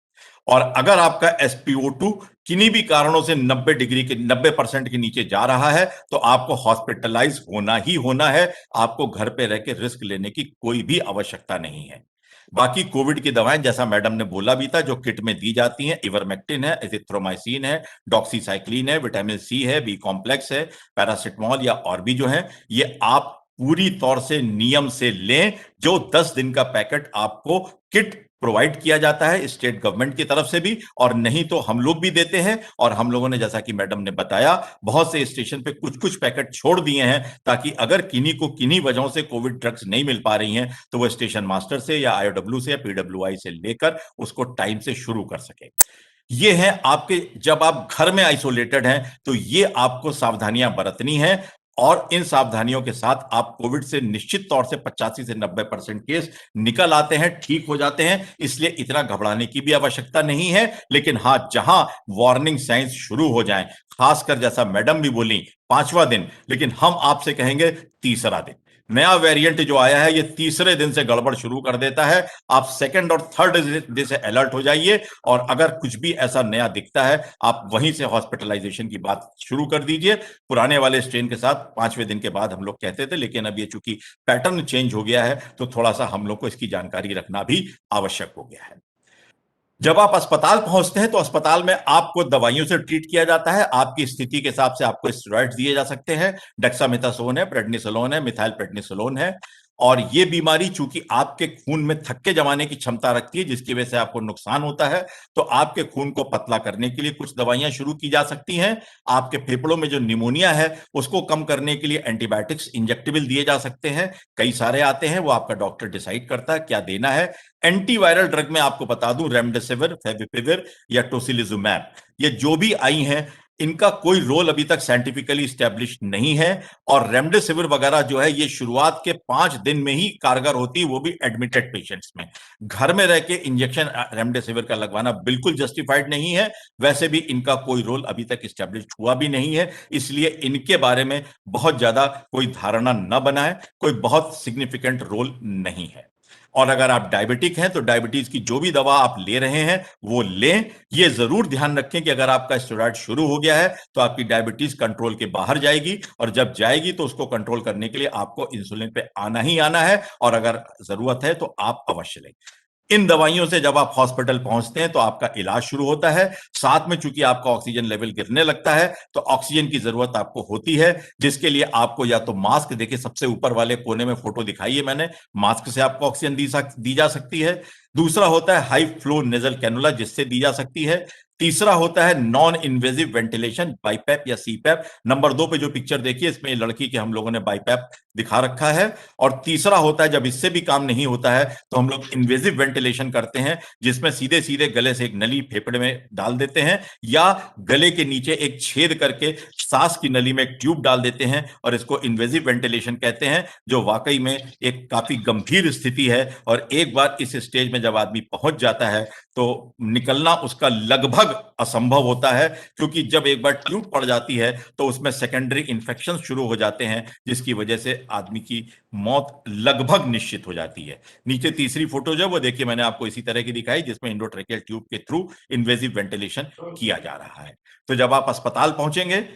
और अगर आपका SpO2 किन्हीं भी कारणों से 90% के नीचे जा रहा है तो आपको हॉस्पिटलाइज होना ही होना है। आपको घर पे रह के रिस्क लेने की कोई भी आवश्यकता नहीं है। बाकी कोविड की दवाएं जैसा मैडम ने बोला भी था जो किट में दी जाती हैं, इवरमेक्टिन है, एजिथ्रोमाइसिन है, डॉक्सीसाइक्लिन है, विटामिन सी है, बी कॉम्प्लेक्स है, पैरासिटामोल या और भी जो है, ये आप पूरी तौर से नियम से लें। जो 10 दिन का पैकेट आपको किट प्रोवाइड किया जाता है स्टेट गवर्नमेंट की तरफ से भी, और नहीं तो हम लोग भी देते हैं। और हम लोगों ने जैसा कि मैडम ने बताया बहुत से स्टेशन पे कुछ कुछ पैकेट छोड़ दिए हैं ताकि अगर किन्हीं को किन्हीं वजहों से कोविड ड्रग्स नहीं मिल पा रही हैं तो वो स्टेशन मास्टर से या IOW से या PWI से लेकर उसको टाइम से शुरू कर सके। ये है आपके, जब आप घर में आइसोलेटेड हैं तो ये आपको सावधानियां बरतनी है, और इन सावधानियों के साथ आप कोविड से निश्चित तौर से 85 से 90% केस निकल आते हैं, ठीक हो जाते हैं। इसलिए इतना घबराने की भी आवश्यकता नहीं है। लेकिन हां, जहां वार्निंग साइंस शुरू हो जाएं, खासकर जैसा मैडम भी बोली 5वां दिन, लेकिन हम आपसे कहेंगे 3रा दिन। नया वेरिएंट जो आया है ये 3रे दिन से गड़बड़ शुरू कर देता है। आप सेकंड और थर्ड दिन से अलर्ट हो जाइए, और अगर कुछ भी ऐसा नया दिखता है आप वहीं से हॉस्पिटलाइजेशन की बात शुरू कर दीजिए। पुराने वाले स्ट्रेन के साथ 5वें दिन के बाद हम लोग कहते थे, लेकिन अब ये चूंकि पैटर्न चेंज हो गया है तो थोड़ा सा हम लोग को इसकी जानकारी रखना भी आवश्यक हो गया है। जब आप अस्पताल पहुंचते हैं तो अस्पताल में आपको दवाइयों से ट्रीट किया जाता है। आपकी स्थिति के हिसाब से आपको स्टेरॉइड्स दिए जा सकते हैं। डेक्सामेथासोन है, प्रेडनिसोलोन है, मिथाइल प्रेडनिसोलोन है। और ये बीमारी चूंकि आपके खून में थक्के जमाने की क्षमता रखती है जिसकी वजह से आपको नुकसान होता है, तो आपके खून को पतला करने के लिए कुछ दवाइयां शुरू की जा सकती हैं। आपके फेफड़ों में जो निमोनिया है उसको कम करने के लिए एंटीबायोटिक्स इंजेक्टेबल दिए जा सकते हैं। कई सारे आते हैं, वो आपका डॉक्टर डिसाइड करता है क्या देना है। एंटीवायरल ड्रग में आपको बता दूं, रेमडेसिविर, फेविपिविर या टोसिलिजुमैब, ये जो भी आई हैं इनका कोई रोल अभी तक साइंटिफिकली स्टैब्लिश नहीं है। और रेमडेसिविर वगैरह जो है ये शुरुआत के 5 दिन में ही कारगर होती है, वो भी एडमिटेड पेशेंट्स में। घर में रह के इंजेक्शन रेमडेसिविर का लगवाना बिल्कुल जस्टिफाइड नहीं है। वैसे भी इनका कोई रोल अभी तक स्टैब्लिश हुआ भी नहीं है, इसलिए इनके बारे में बहुत ज्यादा कोई धारणा न बनाए। कोई बहुत सिग्निफिकेंट रोल नहीं है। और अगर आप डायबिटिक हैं तो डायबिटीज की जो भी दवा आप ले रहे हैं वो लें। ये जरूर ध्यान रखें कि अगर आपका स्टेरॉइड शुरू हो गया है तो आपकी डायबिटीज कंट्रोल के बाहर जाएगी, और जब जाएगी तो उसको कंट्रोल करने के लिए आपको इंसुलिन पे आना ही आना है, और अगर जरूरत है तो आप अवश्य लें। इन दवाइयों से जब आप हॉस्पिटल पहुंचते हैं तो आपका इलाज शुरू होता है। साथ में चूंकि आपका ऑक्सीजन लेवल गिरने लगता है तो ऑक्सीजन की जरूरत आपको होती है, जिसके लिए आपको या तो मास्क, देखिए सबसे ऊपर वाले कोने में फोटो दिखाई है मैंने, मास्क से आपको ऑक्सीजन दी जा सकती है। दूसरा होता है हाई फ्लो नेजल कैनुला, जिससे दी जा सकती है। तीसरा होता है नॉन इन्वेजिव वेंटिलेशन, बाईपैप या सीपैप। नंबर 2 पे जो पिक्चर देखिए, इसमें लड़की के हम लोगों ने बाईपैप दिखा रखा है। और तीसरा होता है, जब इससे भी काम नहीं होता है तो हम लोग इन्वेजिव वेंटिलेशन करते हैं, जिसमें सीधे सीधे गले से एक नली फेफड़े में डाल देते हैं या गले के नीचे एक छेद करके सांस की नली में एक ट्यूब डाल देते हैं, और इसको इन्वेजिव वेंटिलेशन कहते हैं, जो वाकई में एक काफी गंभीर स्थिति है। और एक बार इस स्टेज में जब आदमी पहुंच जाता है तो निकलना उसका लगभग असंभव होता है, क्योंकि जब एक बार ट्यूब पड़ जाती है तो उसमें सेकेंडरी इन्फेक्शन शुरू हो जाते हैं, जिसकी वजह से आदमी की मौत लगभग निश्चित हो जाती है। नीचे तीसरी फोटो जो वो देखिए, मैंने आपको इसी तरह की दिखाई, जिसमें एंडोट्रेकियल ट्यूब के थ्रू इन्वेजिव वेंटिलेशन किया जा रहा है। तो जब आप अस्पताल पहुंचेंगे,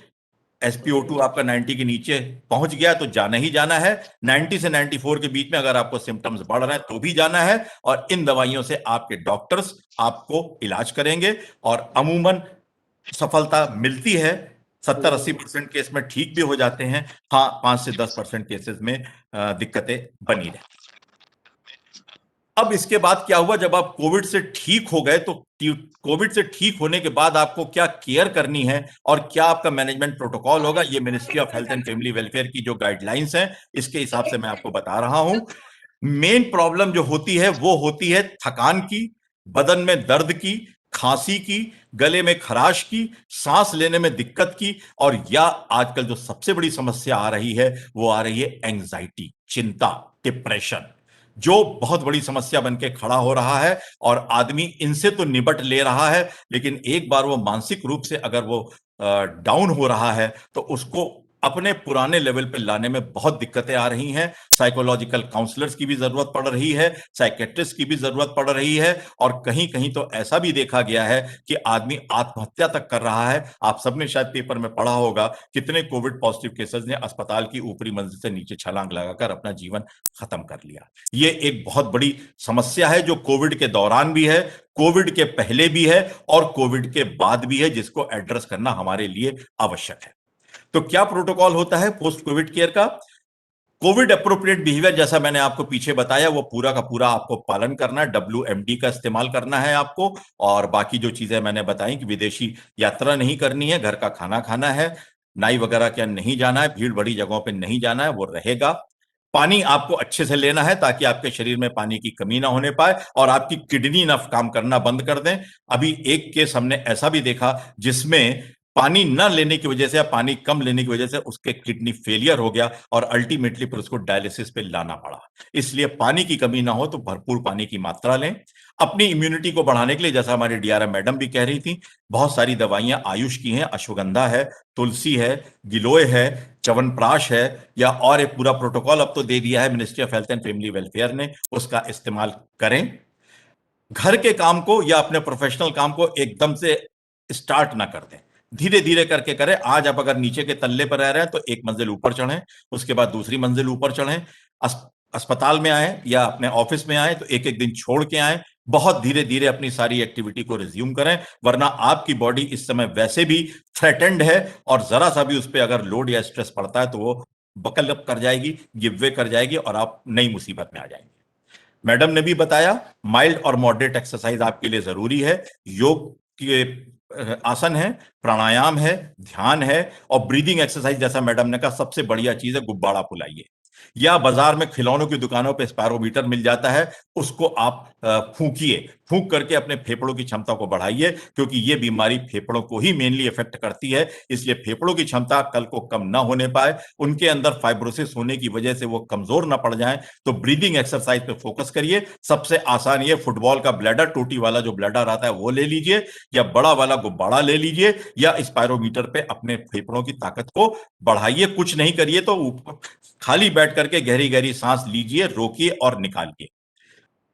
SpO2 आपका 90 के नीचे पहुंच गया तो जाना ही जाना है। 90 से 94 के बीच में अगर आपको सिम्टम्स बढ़ रहे हैं तो भी जाना है, और इन दवाइयों से आपके डॉक्टर्स आपको इलाज करेंगे और अमूमन सफलता मिलती है। 70-80% केस में ठीक भी हो जाते हैं। हाँ, 5 से 10% केसेस में दिक्कतें बनी रहती। अब इसके बाद क्या हुआ, जब आप कोविड से ठीक हो गए तो कोविड से ठीक होने के बाद आपको क्या केयर करनी है और क्या आपका मैनेजमेंट प्रोटोकॉल होगा, ये ministry of health and family welfare की जो गाइडलाइंस हैं, इसके हिसाब से मैं आपको बता रहा हूं। मेन प्रॉब्लम जो होती है वो होती है थकान की, बदन में दर्द की, खांसी की, गले में खराश की, सांस लेने में दिक्कत की, और या आजकल जो सबसे बड़ी समस्या आ रही है वो आ रही है एंजाइटी, चिंता, डिप्रेशन, जो बहुत बड़ी समस्या बन के खड़ा हो रहा है। और आदमी इनसे तो निपट ले रहा है, लेकिन एक बार वो मानसिक रूप से अगर वो डाउन हो रहा है तो उसको अपने पुराने लेवल पे लाने में बहुत दिक्कतें आ रही हैं। साइकोलॉजिकल काउंसलर्स की भी जरूरत पड़ रही है, साइकेट्रिस्ट की भी जरूरत पड़ रही है, और कहीं कहीं तो ऐसा भी देखा गया है कि आदमी आत्महत्या तक कर रहा है। आप सबने शायद पेपर में पढ़ा होगा, कितने कोविड पॉजिटिव केसेस ने अस्पताल की ऊपरी मंजिल से नीचे छलांग लगाकर अपना जीवन खत्म कर लिया। ये एक बहुत बड़ी समस्या है, जो कोविड के दौरान भी है, कोविड के पहले भी है और कोविड के बाद भी है, जिसको एड्रेस करना हमारे लिए आवश्यक है। तो क्या प्रोटोकॉल होता है पोस्ट कोविड केयर का? कोविड अप्रोप्रिएट बिहेवियर, जैसा मैंने आपको पीछे बताया, वो पूरा का पूरा आपको पालन करना है। WMD का इस्तेमाल करना है आपको, और बाकी जो चीजें मैंने बताई कि विदेशी यात्रा नहीं करनी है, घर का खाना खाना है, नाई वगैरह के नहीं जाना है, भीड़ बड़ी जगहों पे नहीं जाना है, वो रहेगा। पानी आपको अच्छे से लेना है ताकि आपके शरीर में पानी की कमी ना होने पाए और आपकी किडनी ना काम करना बंद कर दें। अभी एक केस हमने ऐसा भी देखा जिसमें पानी न लेने की वजह से या पानी कम लेने की वजह से उसके किडनी फेलियर हो गया और अल्टीमेटली फिर उसको डायलिसिस पे लाना पड़ा। इसलिए पानी की कमी ना हो तो भरपूर पानी की मात्रा लें। अपनी इम्यूनिटी को बढ़ाने के लिए, जैसा हमारी DRM मैडम भी कह रही थी, बहुत सारी दवाइयां आयुष की हैं, अश्वगंधा है, तुलसी है, गिलोय है, च्यवनप्राश है, या और एक पूरा प्रोटोकॉल अब तो दे दिया है ministry of health and family welfare ने, उसका इस्तेमाल करें। घर के काम को या अपने प्रोफेशनल काम को एकदम से स्टार्ट ना कर दें, धीरे धीरे करके करें। आज आप अगर नीचे के तल्ले पर रह रहे हैं तो एक मंजिल ऊपर चढ़ें, उसके बाद दूसरी मंजिल ऊपर चढ़ें। अस्पताल में आए या अपने ऑफिस में आए तो एक एक दिन छोड़ के आए, बहुत धीरे धीरे अपनी सारी एक्टिविटी को रिज्यूम करें, वरना आपकी बॉडी इस समय वैसे भी थ्रेटेंड है और जरा सा भी उस पर अगर लोड या स्ट्रेस पड़ता है तो वो बकल अप कर जाएगी, गिव वे कर जाएगी और आप नई मुसीबत में आ जाएंगे। मैडम ने भी बताया, माइल्ड और मॉडरेट एक्सरसाइज आपके लिए जरूरी है। योग के आसन है, प्राणायाम है, ध्यान है, और ब्रीदिंग एक्सरसाइज, जैसा मैडम ने कहा, सबसे बढ़िया चीज है गुब्बारा फुलाइए, या बाजार में खिलौनों की दुकानों पे स्पायरोमीटर मिल जाता है, उसको आप फूंकिए, फूंक करके अपने फेफड़ों की क्षमता को बढ़ाइए, क्योंकि ये बीमारी फेफड़ों को ही मेनली इफेक्ट करती है। इसलिए फेफड़ों की क्षमता कल को कम ना होने पाए, उनके अंदर फाइब्रोसिस होने की वजह से वो कमजोर ना पड़ जाएं, तो ब्रीदिंग एक्सरसाइज पे फोकस करिए। सबसे आसान ये फुटबॉल का ब्लैडर, टोटी वाला जो ब्लैडर आता है वो ले लीजिए, या बड़ा वाला गुब्बारा ले लीजिए, या स्पायरोमीटर पे अपने फेफड़ों की ताकत को बढ़ाइए। कुछ नहीं करिए तो ऊपर खाली बैठ करके गहरी गहरी सांस लीजिए, रोकिए और निकालिए।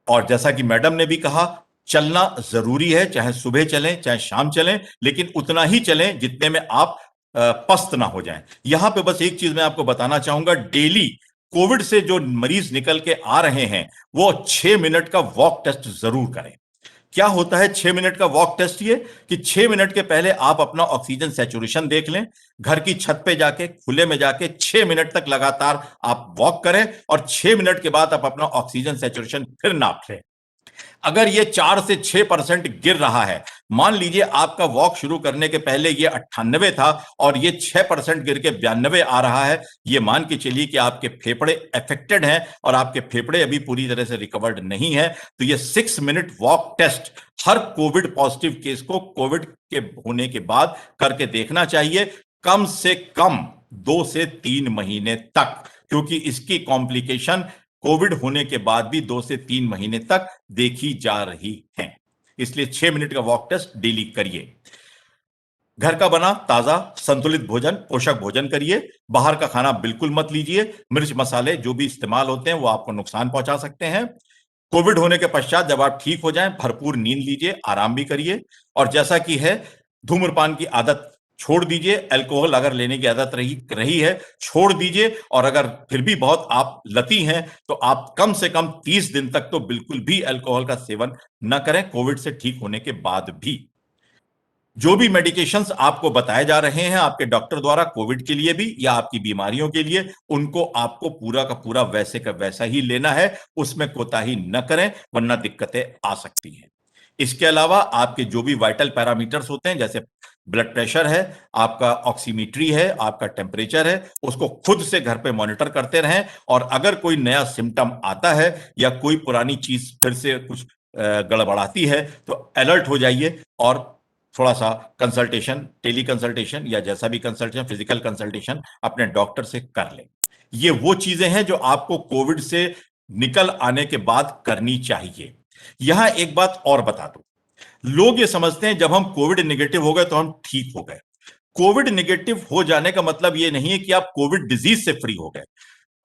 और जैसा कि मैडम ने भी कहा, चलना जरूरी है, चाहे सुबह चलें चाहे शाम चलें, लेकिन उतना ही चलें जितने में आप पस्त ना हो जाएं। यहां पे बस एक चीज मैं आपको बताना चाहूंगा, डेली कोविड से जो मरीज निकल के आ रहे हैं वो 6 मिनट का वॉक टेस्ट जरूर करें। क्या होता है 6 मिनट का वॉक टेस्ट? ये कि 6 मिनट के पहले आप अपना ऑक्सीजन सैचुरेशन देख लें, घर की छत पे जाके, खुले में जाके 6 मिनट तक लगातार आप वॉक करें, और 6 मिनट के बाद आप अपना ऑक्सीजन सैचुरेशन फिर नाप लें। अगर ये 4 से 6% गिर रहा है, मान लीजिए आपका वॉक शुरू करने के पहले ये 98 था और ये 6% गिर के 92 आ रहा है, ये मान के चलिए कि आपके फेफड़े अफेक्टेड हैं और आपके फेफड़े अभी पूरी तरह से रिकवर्ड नहीं है। तो ये 6 मिनट वॉक टेस्ट हर कोविड पॉजिटिव केस को कोविड के होने के बाद करके देखना चाहिए, कम से कम 2 से 3 महीने तक, क्योंकि इसकी कॉम्प्लिकेशन कोविड होने के बाद भी 2 से 3 महीने तक देखी जा रही है। इसलिए 6 मिनट का वॉक टेस्ट डेली करिए। घर का बना ताजा संतुलित भोजन, पोषक भोजन करिए। बाहर का खाना बिल्कुल मत लीजिए। मिर्च मसाले जो भी इस्तेमाल होते हैं वो आपको नुकसान पहुंचा सकते हैं। कोविड होने के पश्चात जब आप ठीक हो जाएं, भरपूर नींद लीजिए, आराम भी करिए। और जैसा कि है, धूम्रपान की आदत छोड़ दीजिए। अल्कोहल अगर लेने की आदत रही है, छोड़ दीजिए। और अगर फिर भी बहुत आप लती हैं तो आप कम से कम 30 दिन तक तो बिल्कुल भी अल्कोहल का सेवन न करें, कोविड से ठीक होने के बाद भी। जो भी मेडिकेशंस आपको बताए जा रहे हैं आपके डॉक्टर द्वारा कोविड के लिए भी या आपकी बीमारियों के लिए, उनको आपको पूरा का पूरा वैसे का वैसा ही लेना है, उसमें कोताही न करें, वरना दिक्कतें आ सकती हैं। इसके अलावा आपके जो भी वाइटल पैरामीटर्स होते हैं, जैसे ब्लड प्रेशर है, आपका ऑक्सीमीट्री है, आपका टेम्परेचर है, उसको खुद से घर पे मॉनिटर करते रहें। और अगर कोई नया सिम्टम आता है या कोई पुरानी चीज फिर से कुछ गड़बड़ाती है तो अलर्ट हो जाइए और थोड़ा सा कंसल्टेशन, टेली कंसल्टेशन या जैसा भी कंसल्टेशन, फिजिकल कंसल्टेशन अपने डॉक्टर से कर लें। ये वो चीजें हैं जो आपको कोविड से निकल आने के बाद करनी चाहिए। यहां एक बात और बता दूं, लोग ये समझते हैं जब हम कोविड नेगेटिव हो गए तो हम ठीक हो गए। कोविड नेगेटिव हो जाने का मतलब ये नहीं है कि आप कोविड डिजीज से फ्री हो गए।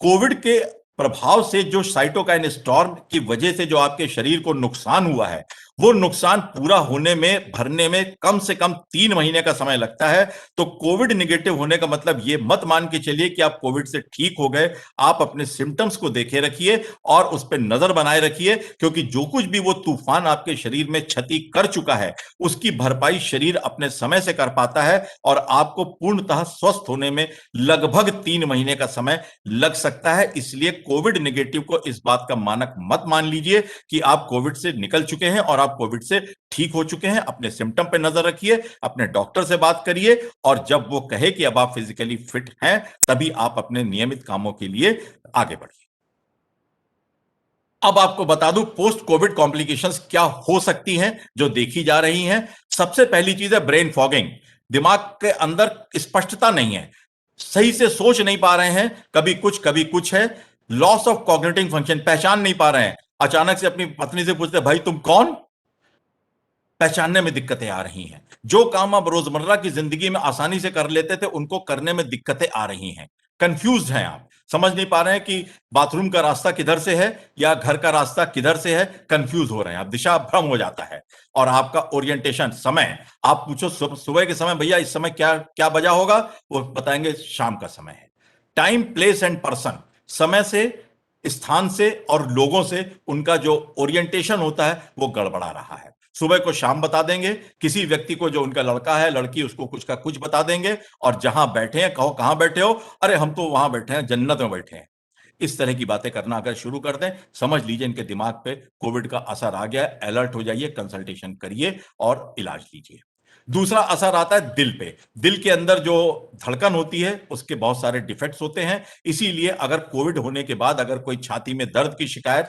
कोविड के प्रभाव से जो साइटोकाइन स्टॉर्म की वजह से जो आपके शरीर को नुकसान हुआ है, वो नुकसान पूरा होने में, भरने में कम से कम 3 महीने का समय लगता है। तो कोविड निगेटिव होने का मतलब ये मत मान के चलिए कि आप कोविड से ठीक हो गए। आप अपने सिम्टम्स को देखे रखिए और उस पर नजर बनाए रखिए, क्योंकि जो कुछ भी वो तूफान आपके शरीर में क्षति कर चुका है, उसकी भरपाई शरीर अपने समय से कर पाता है और आपको पूर्णतः स्वस्थ होने में लगभग 3 महीने का समय लग सकता है। इसलिए कोविड नेगेटिव को इस बात का मानक मत मान लीजिए कि आप कोविड से निकल चुके हैं और आप कोविड से ठीक हो चुके हैं। अपने सिम्टम पे नजर रखिए, अपने डॉक्टर से बात करिए और जब वो कहे कि अब आप फिजिकली फिट हैं, तभी आप अपने नियमित कामों के लिए आगे बढ़िए। अब आपको बता दूं पोस्ट कोविड कॉम्प्लिकेशंस क्या हो सकती हैं जो देखी जा रही हैं। सबसे पहली चीज है ब्रेन फॉगिंग। दिमाग के अंदर स्पष्टता नहीं है, सही से सोच नहीं पा रहे हैं, कभी कुछ है। लॉस ऑफ कॉग्निटिव फंक्शन, पहचान नहीं पा रहे हैं। अचानक से अपनी पत्नी से पूछते भाई तुम कौन, पहचानने में दिक्कतें आ रही हैं। जो काम आप रोजमर्रा की जिंदगी में आसानी से कर लेते थे, उनको करने में दिक्कतें आ रही हैं। कंफ्यूज हैं, आप समझ नहीं पा रहे हैं कि बाथरूम का रास्ता किधर से है या घर का रास्ता किधर से है। कंफ्यूज हो रहे हैं आप, दिशा भ्रम हो जाता है। और आपका ओरिएंटेशन, समय, आप पूछो सुबह के समय भैया इस समय क्या क्या बजा होगा, वो बताएंगे शाम का समय है। टाइम, प्लेस एंड पर्सन, समय से, स्थान से और लोगों से उनका जो ओरिएंटेशन होता है वो गड़बड़ा रहा है। सुबह को शाम बता देंगे, किसी व्यक्ति को जो उनका लड़का है लड़की उसको कुछ का कुछ बता देंगे, और जहां बैठे हैं कहो कहां बैठे हो, अरे हम तो वहां बैठे हैं, जन्नत में बैठे हैं। इस तरह की बातें करना अगर शुरू कर दें, समझ लीजिए इनके दिमाग पे कोविड का असर आ गया है। अलर्ट हो जाइए, कंसल्टेशन करिए और इलाज लीजिए। दूसरा असर आता है दिल पे। दिल के अंदर जो धड़कन होती है उसके बहुत सारे डिफेक्ट्स होते हैं। इसीलिए अगर कोविड होने के बाद अगर कोई छाती में दर्द की शिकायत,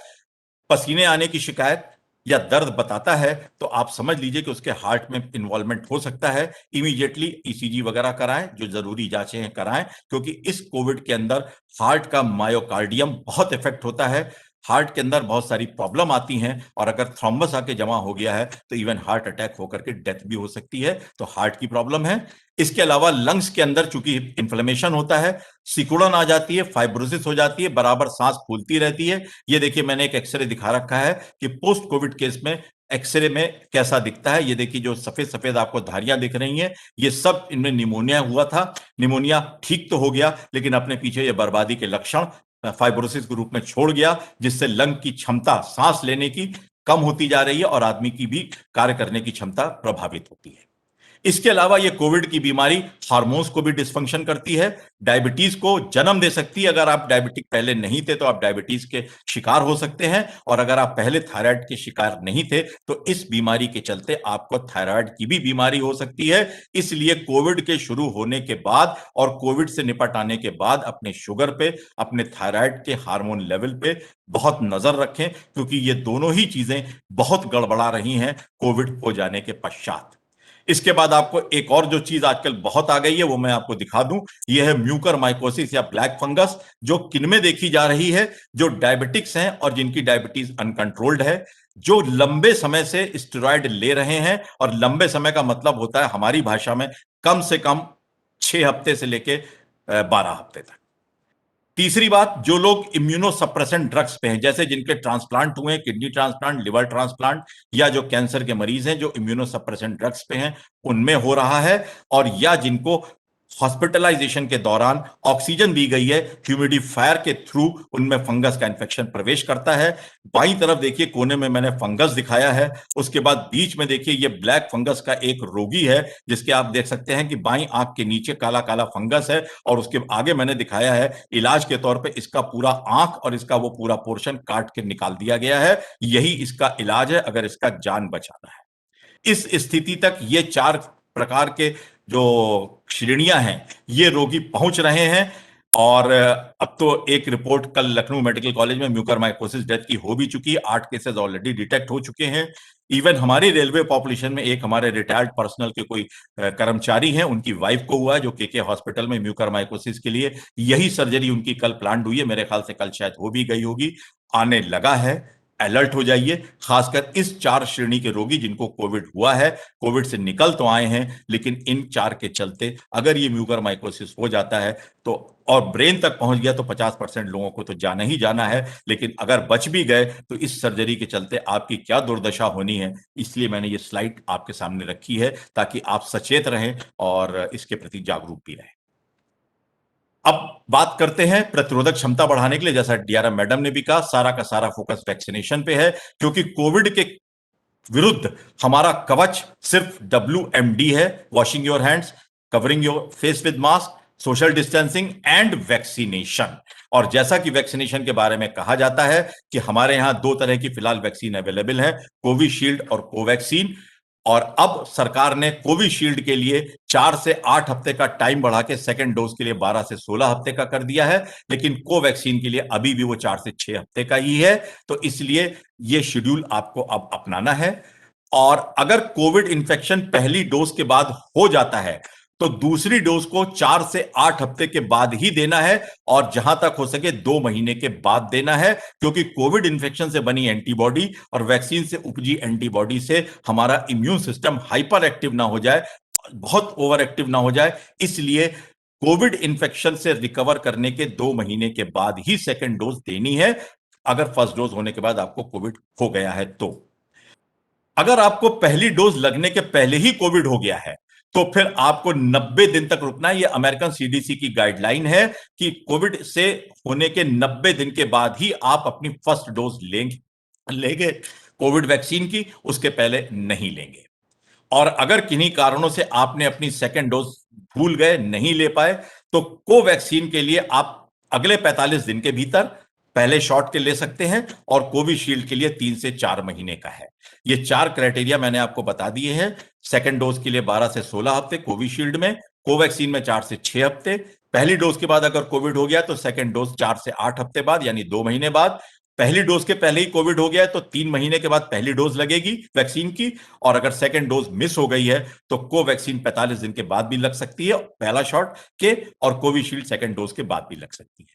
पसीने आने की शिकायत या दर्द बताता है, तो आप समझ लीजिए कि उसके हार्ट में इन्वॉल्वमेंट हो सकता है। इमीडिएटली ईसीजी वगैरह कराएं, जो जरूरी जांचें हैं कराएं, क्योंकि इस कोविड के अंदर हार्ट का मायोकार्डियम बहुत इफेक्ट होता है। हार्ट के अंदर बहुत सारी प्रॉब्लम आती हैं और अगर थ्रोम्बस आके जमा हो गया है तो इवन हार्ट अटैक होकर के डेथ भी हो सकती है। तो हार्ट की प्रॉब्लम है। इसके अलावा लंग्स के अंदर चूंकि इन्फ्लेमेशन होता है, सिकुड़न आ जाती है, फाइब्रोसिस हो जाती है, बराबर सांस फूलती रहती है। ये देखिए मैंने एक एक्सरे दिखा रखा है कि पोस्ट कोविड केस में एक्सरे में कैसा दिखता है। ये देखिए जो सफेद सफेद आपको धारियां दिख रही हैं, ये सब इनमें निमोनिया हुआ था। निमोनिया ठीक तो हो गया, लेकिन अपने पीछे ये बर्बादी के लक्षण फाइब्रोसिस के रूप में छोड़ गया, जिससे लंग की क्षमता सांस लेने की कम होती जा रही है और आदमी की भी कार्य करने की क्षमता प्रभावित होती है। इसके अलावा ये कोविड की बीमारी हार्मोन्स को भी डिसफंक्शन करती है, डायबिटीज को जन्म दे सकती है। अगर आप डायबिटिक पहले नहीं थे तो आप डायबिटीज के शिकार हो सकते हैं, और अगर आप पहले थायराइड के शिकार नहीं थे तो इस बीमारी के चलते आपको थायराइड की भी बीमारी हो सकती है। इसलिए कोविड के शुरू होने के बाद और कोविड से निपट आने के बाद अपने शुगर पे, अपने थायराइड के हार्मोन लेवल पे बहुत नजर रखें, क्योंकि ये दोनों ही चीजें बहुत गड़बड़ा रही हैं कोविड हो जाने के पश्चात। इसके बाद आपको एक और जो चीज आजकल बहुत आ गई है वो मैं आपको दिखा दूं, यह है म्यूकरमाइकोसिस या ब्लैक फंगस, जो किनमें देखी जा रही है? जो डायबिटिक्स हैं और जिनकी डायबिटीज अनकंट्रोल्ड है, जो लंबे समय से स्टेरॉयड ले रहे हैं, और लंबे समय का मतलब होता है हमारी भाषा में कम से कम 6 हफ्ते से लेके 12 हफ्ते तक। तीसरी बात, जो लोग इम्यूनो सप्रेसेंट ड्रग्स पे हैं, जैसे जिनके ट्रांसप्लांट हुए, किडनी ट्रांसप्लांट, लिवर ट्रांसप्लांट, या जो कैंसर के मरीज हैं जो इम्यूनो सप्रेसेंट ड्रग्स पे हैं, उनमें हो रहा है, और या जिनको हॉस्पिटलाइजेशन के दौरान ऑक्सीजन दी गई है ह्यूमिडिफायर के थ्रू, उनमें फंगस का इन्फेक्शन प्रवेश करता है। बाईं तरफ देखिए कोने में मैंने फंगस दिखाया है, उसके बाद बीच में देखिए ये ब्लैक फंगस का एक रोगी है, जिसके आप देख सकते हैं कि बाईं आंख के नीचे काला काला फंगस है, और उसके आगे मैंने दिखाया है इलाज के तौर पे इसका पूरा आंख और इसका वो पूरा पोर्शन काट के निकाल दिया गया है। यही इसका इलाज है अगर इसका जान बचाना है। इस स्थिति तक ये 4 प्रकार के जो श्रेणियां हैं ये रोगी पहुंच रहे हैं, और अब तो एक रिपोर्ट कल लखनऊ मेडिकल कॉलेज में म्यूकरमाइकोसिस डेथ की हो भी चुकी है, 8 केसेस ऑलरेडी डिटेक्ट हो चुके हैं। इवन हमारी रेलवे पॉपुलेशन में एक हमारे रिटायर्ड पर्सनल के कोई कर्मचारी हैं, उनकी वाइफ को हुआ है, जो केके हॉस्पिटल में म्यूकरमाइकोसिस के लिए यही सर्जरी उनकी कल प्लान हुई है, मेरे ख्याल से कल शायद हो भी गई होगी, आने लगा है। अलर्ट हो जाइए, खासकर इस 4 श्रेणी के रोगी जिनको कोविड हुआ है, कोविड से निकल तो आए हैं लेकिन इन 4 के चलते अगर ये म्यूकरमाइकोसिस हो जाता है तो, और ब्रेन तक पहुंच गया, तो 50% लोगों को तो जाना ही जाना है, लेकिन अगर बच भी गए तो इस सर्जरी के चलते आपकी क्या दुर्दशा होनी है। इसलिए मैंने ये स्लाइड आपके सामने रखी है ताकि आप सचेत रहें और इसके प्रति जागरूक भी रहें। अब बात करते हैं प्रतिरोधक क्षमता बढ़ाने के लिए। जैसा डीआरएम मैडम ने भी कहा, सारा का सारा फोकस वैक्सीनेशन पे है, क्योंकि कोविड के विरुद्ध हमारा कवच सिर्फ WMD है, washing your hands, covering your face with mask, social distancing and vaccination. और जैसा कि वैक्सीनेशन के बारे में कहा जाता है कि हमारे यहां 2 तरह की फिलहाल वैक्सीन अवेलेबल है, कोविशील्ड और कोवैक्सीन, और अब सरकार ने कोविशील्ड के लिए 4 से 8 हफ्ते का टाइम बढ़ा के सेकेंड डोज के लिए 12 से 16 हफ्ते का कर दिया है, लेकिन कोवैक्सीन के लिए अभी भी वो 4 से 6 हफ्ते का ही है। तो इसलिए ये शेड्यूल आपको अब अपनाना है, और अगर कोविड इंफेक्शन पहली डोज के बाद हो जाता है तो दूसरी डोज को 4 से 8 हफ्ते के बाद ही देना है, और जहां तक हो सके 2 महीने के बाद देना है, क्योंकि कोविड इंफेक्शन से बनी एंटीबॉडी और वैक्सीन से उपजी एंटीबॉडी से हमारा इम्यून सिस्टम हाइपर एक्टिव ना हो जाए, बहुत ओवर एक्टिव ना हो जाए। इसलिए कोविड इंफेक्शन से रिकवर करने के 2 महीने के बाद ही सेकेंड डोज देनी है, अगर फर्स्ट डोज होने के बाद आपको कोविड हो गया है तो। अगर आपको पहली डोज लगने के पहले ही कोविड हो गया है तो फिर आपको 90 दिन तक रुकना है। यह अमेरिकन CDC की गाइडलाइन है कि कोविड से होने के 90 दिन के बाद ही आप अपनी फर्स्ट डोज लेंगे कोविड वैक्सीन की, उसके पहले नहीं लेंगे। और अगर किन्हीं कारणों से आपने अपनी सेकेंड डोज भूल गए, नहीं ले पाए, तो कोवैक्सीन के लिए आप अगले 45 दिन के भीतर पहले शॉट के ले सकते हैं, और कोविशील्ड के लिए 3 से 4 महीने का है। ये 4 क्राइटेरिया मैंने आपको बता दिए हैं। सेकेंड डोज के लिए 12 से 16 हफ्ते कोविशील्ड में, कोवैक्सीन में 4 से 6 हफ्ते, पहली डोज के बाद अगर कोविड हो गया तो सेकेंड डोज 4 से 8 हफ्ते बाद, यानी 2 महीने बाद। पहली डोज के पहले ही कोविड हो गया है तो 3 महीने के बाद पहली डोज लगेगी वैक्सीन की, और अगर सेकेंड डोज मिस हो गई है तो कोवैक्सीन 45 दिन के बाद भी लग सकती है पहला शॉट के, और कोविशील्ड सेकेंड डोज के बाद भी लग सकती है।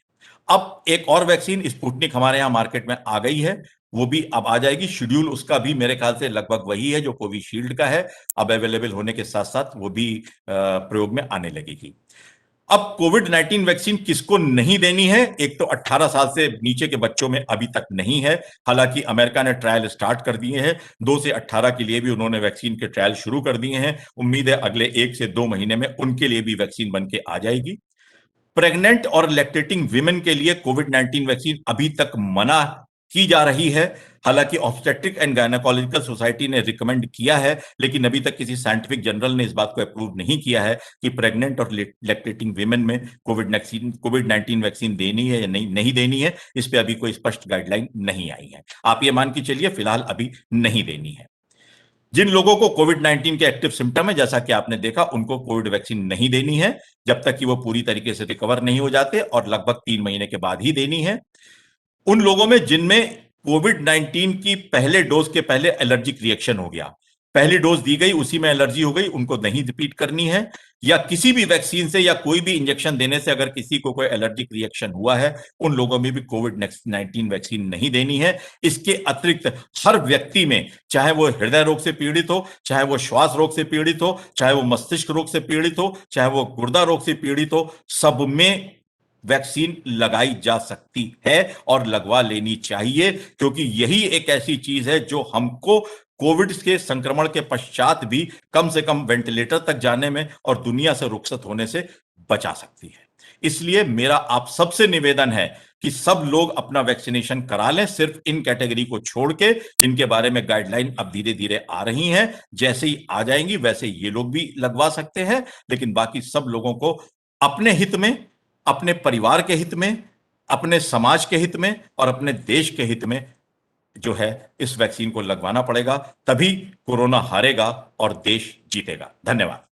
अब एक और वैक्सीन स्पुतनिक हमारे यहां मार्केट में आ गई है, वो भी अब आ जाएगी। शेड्यूल उसका भी मेरे ख्याल से लगभग वही है जो कोविशील्ड का है, अब अवेलेबल होने के साथ साथ वो भी प्रयोग में आने लगेगी। अब कोविड-19 वैक्सीन किसको नहीं देनी है? एक तो 18 साल से नीचे के बच्चों में अभी तक नहीं है, हालांकि अमेरिका ने ट्रायल स्टार्ट कर दिए हैं, 2 से 18 के लिए भी उन्होंने वैक्सीन के ट्रायल शुरू कर दिए हैं। उम्मीद है अगले 1 से 2 महीने में उनके लिए भी वैक्सीन बन के आ जाएगी। प्रेग्नेंट और लैक्टेटिंग विमेन के लिए कोविड-19 वैक्सीन अभी तक मना की जा रही है, हालांकि ऑब्स्टेट्रिक एंड गायनेकोलॉजिकल सोसाइटी ने रिकमेंड किया है, लेकिन अभी तक किसी साइंटिफिक जर्नल ने इस बात को अप्रूव नहीं किया है कि प्रेग्नेंट और लैक्टेटिंग विमेन में कोविड-19 वैक्सीन देनी है या नहीं देनी है। इस पे अभी कोई स्पष्ट गाइडलाइन नहीं आई है। आप ये मान के चलिए फिलहाल अभी नहीं देनी है। जिन लोगों को कोविड-19 के एक्टिव सिम्टम है, जैसा कि आपने देखा, उनको कोविड वैक्सीन नहीं देनी है जब तक कि वो पूरी तरीके से रिकवर नहीं हो जाते, और लगभग 3 महीने के बाद ही देनी है। उन लोगों में जिनमें कोविड-19 की पहले डोज के पहले एलर्जिक रिएक्शन हो गया, पहली डोज दी गई उसी में एलर्जी हो गई, उनको नहीं रिपीट करनी है। या किसी भी वैक्सीन से या कोई भी इंजेक्शन देने से अगर किसी को कोई एलर्जिक रिएक्शन हुआ है, उन लोगों में भी कोविड-19 वैक्सीन नहीं देनी है। इसके अतिरिक्त हर व्यक्ति में, चाहे वो हृदय रोग से पीड़ित हो, चाहे वो श्वास रोग से पीड़ित हो, चाहे वो मस्तिष्क रोग से पीड़ित हो, चाहे वो गुर्दा रोग से पीड़ित हो, सब में वैक्सीन लगाई जा सकती है और लगवा लेनी चाहिए, क्योंकि यही एक ऐसी चीज है जो हमको कोविड के संक्रमण के पश्चात भी कम से कम वेंटिलेटर तक जाने में और दुनिया से रुखसत होने से बचा सकती है। इसलिए मेरा आप सबसे निवेदन है कि सब लोग अपना वैक्सीनेशन करा लें, सिर्फ इन कैटेगरी को छोड़ के जिनके बारे में गाइडलाइन अब धीरे धीरे आ रही हैं। जैसे ही आ जाएंगी वैसे ये लोग भी लगवा सकते हैं, लेकिन बाकी सब लोगों को अपने हित में, अपने परिवार के हित में, अपने समाज के हित में और अपने देश के हित में जो है इस वैक्सीन को लगवाना पड़ेगा, तभी कोरोना हारेगा और देश जीतेगा। धन्यवाद।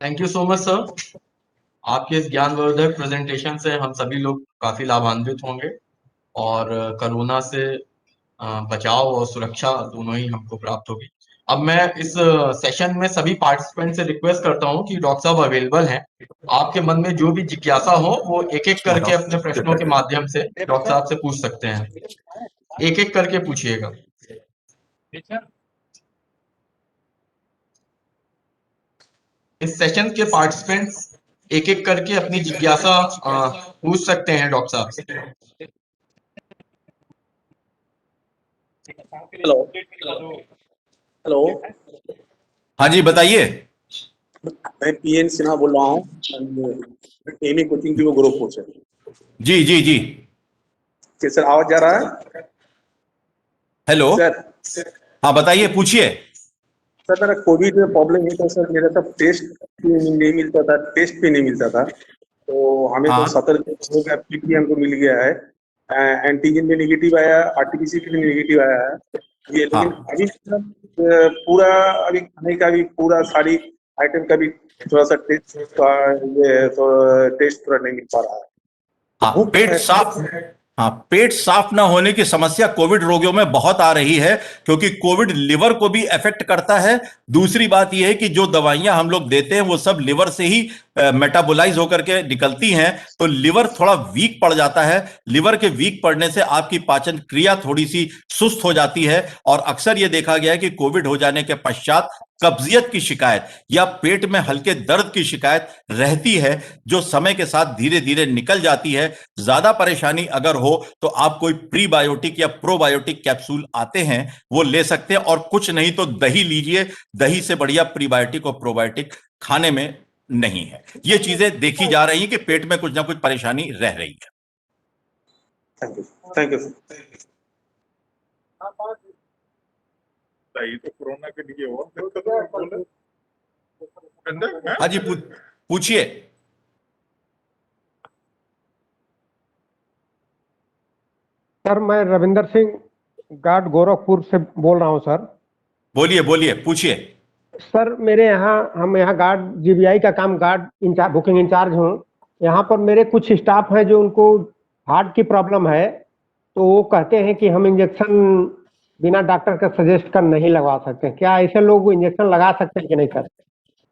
Thank you so much sir. आपके इस ज्ञानवर्धक प्रेजेंटेशन से हम सभी लोग काफी लाभान्वित होंगे और कोरोना से बचाव और सुरक्षा दोनों ही हमको प्राप्त होगी। अब मैं इस सेशन में सभी पार्टिसिपेंट से रिक्वेस्ट करता हूं कि डॉक्टर साहब अवेलेबल हैं, आपके मन में जो भी जिज्ञासा हो वो एक एक करके अपने प्रश्नों के माध्यम से डॉक्टर साहब से पूछ सकते हैं। एक एक करके पूछिएगा। इस सेशन के पार्टिसिपेंट्स एक एक करके अपनी जिज्ञासा पूछ सकते हैं डॉक्टर साहब से। हेलो हेलो, हाँ जी बताइए। मैं पीएन सिन्हा बोल रहा हूँ, एमी कोचिंग की वो ग्रुप कोच है। जी जी जी सर आवाज जा रहा है? Hello sir. हाँ बताइए, पूछिए। सर मेरा कोविड में प्रॉब्लम ये था सर, मेरा सब टेस्ट नहीं मिलता था, टेस्ट भी नहीं मिलता था, तो हमें तो 17 दिन का पीटीएम को मिल गया है, एंटीजन भी नेगेटिव आया, आरटीपीसीआर भी नेगेटिव आया है ये। लेकिन अभी पूरा अभी खाने का भी पूरा सारी आइटम का भी थोड़ा सा टेस्ट थोड़ा नहीं मिल पा रहा है। पेट साफ ना होने की समस्या कोविड रोगियों में बहुत आ रही है, क्योंकि कोविड लिवर को भी अफेक्ट करता है। दूसरी बात यह है कि जो दवाइयां हम लोग देते हैं वो सब लिवर से ही मेटाबोलाइज होकर के निकलती हैं, तो लिवर थोड़ा वीक पड़ जाता है। लिवर के वीक पड़ने से आपकी पाचन क्रिया थोड़ी सी सुस्त हो जाती है, और अक्सर यह देखा गया है कि कोविड हो जाने के पश्चात कब्जियत की शिकायत या पेट में हल्के दर्द की शिकायत रहती है, जो समय के साथ धीरे धीरे निकल जाती है। ज्यादा परेशानी अगर हो तो आप कोई प्रीबायोटिक या प्रोबायोटिक कैप्सूल आते हैं वो ले सकते हैं, और कुछ नहीं तो दही लीजिए। दही से बढ़िया प्रीबायोटिक और प्रोबायोटिक खाने में नहीं है। ये चीजें देखी जा रही हैं कि पेट में कुछ ना कुछ परेशानी रह रही है। Thank you. तो कोरोना के लिए हो हाँ जी पूछिए। सर मैं रविंदर सिंह गार्ड गोरखपुर से बोल रहा हूं सर। बोलिए बोलिए, पूछिए। सर मेरे हम यहाँ गार्ड जीबीआई का काम गार्ड इंचार्ज बुकिंग इंचार्ज हूँ। यहाँ पर मेरे कुछ स्टाफ हैं जो उनको हार्ट की प्रॉब्लम है, तो वो कहते हैं कि हम इंजेक्शन बिना डॉक्टर का सजेस्ट कर नहीं लगवा सकते। क्या ऐसे लोग इंजेक्शन लगा सकते हैं कि नहीं सर?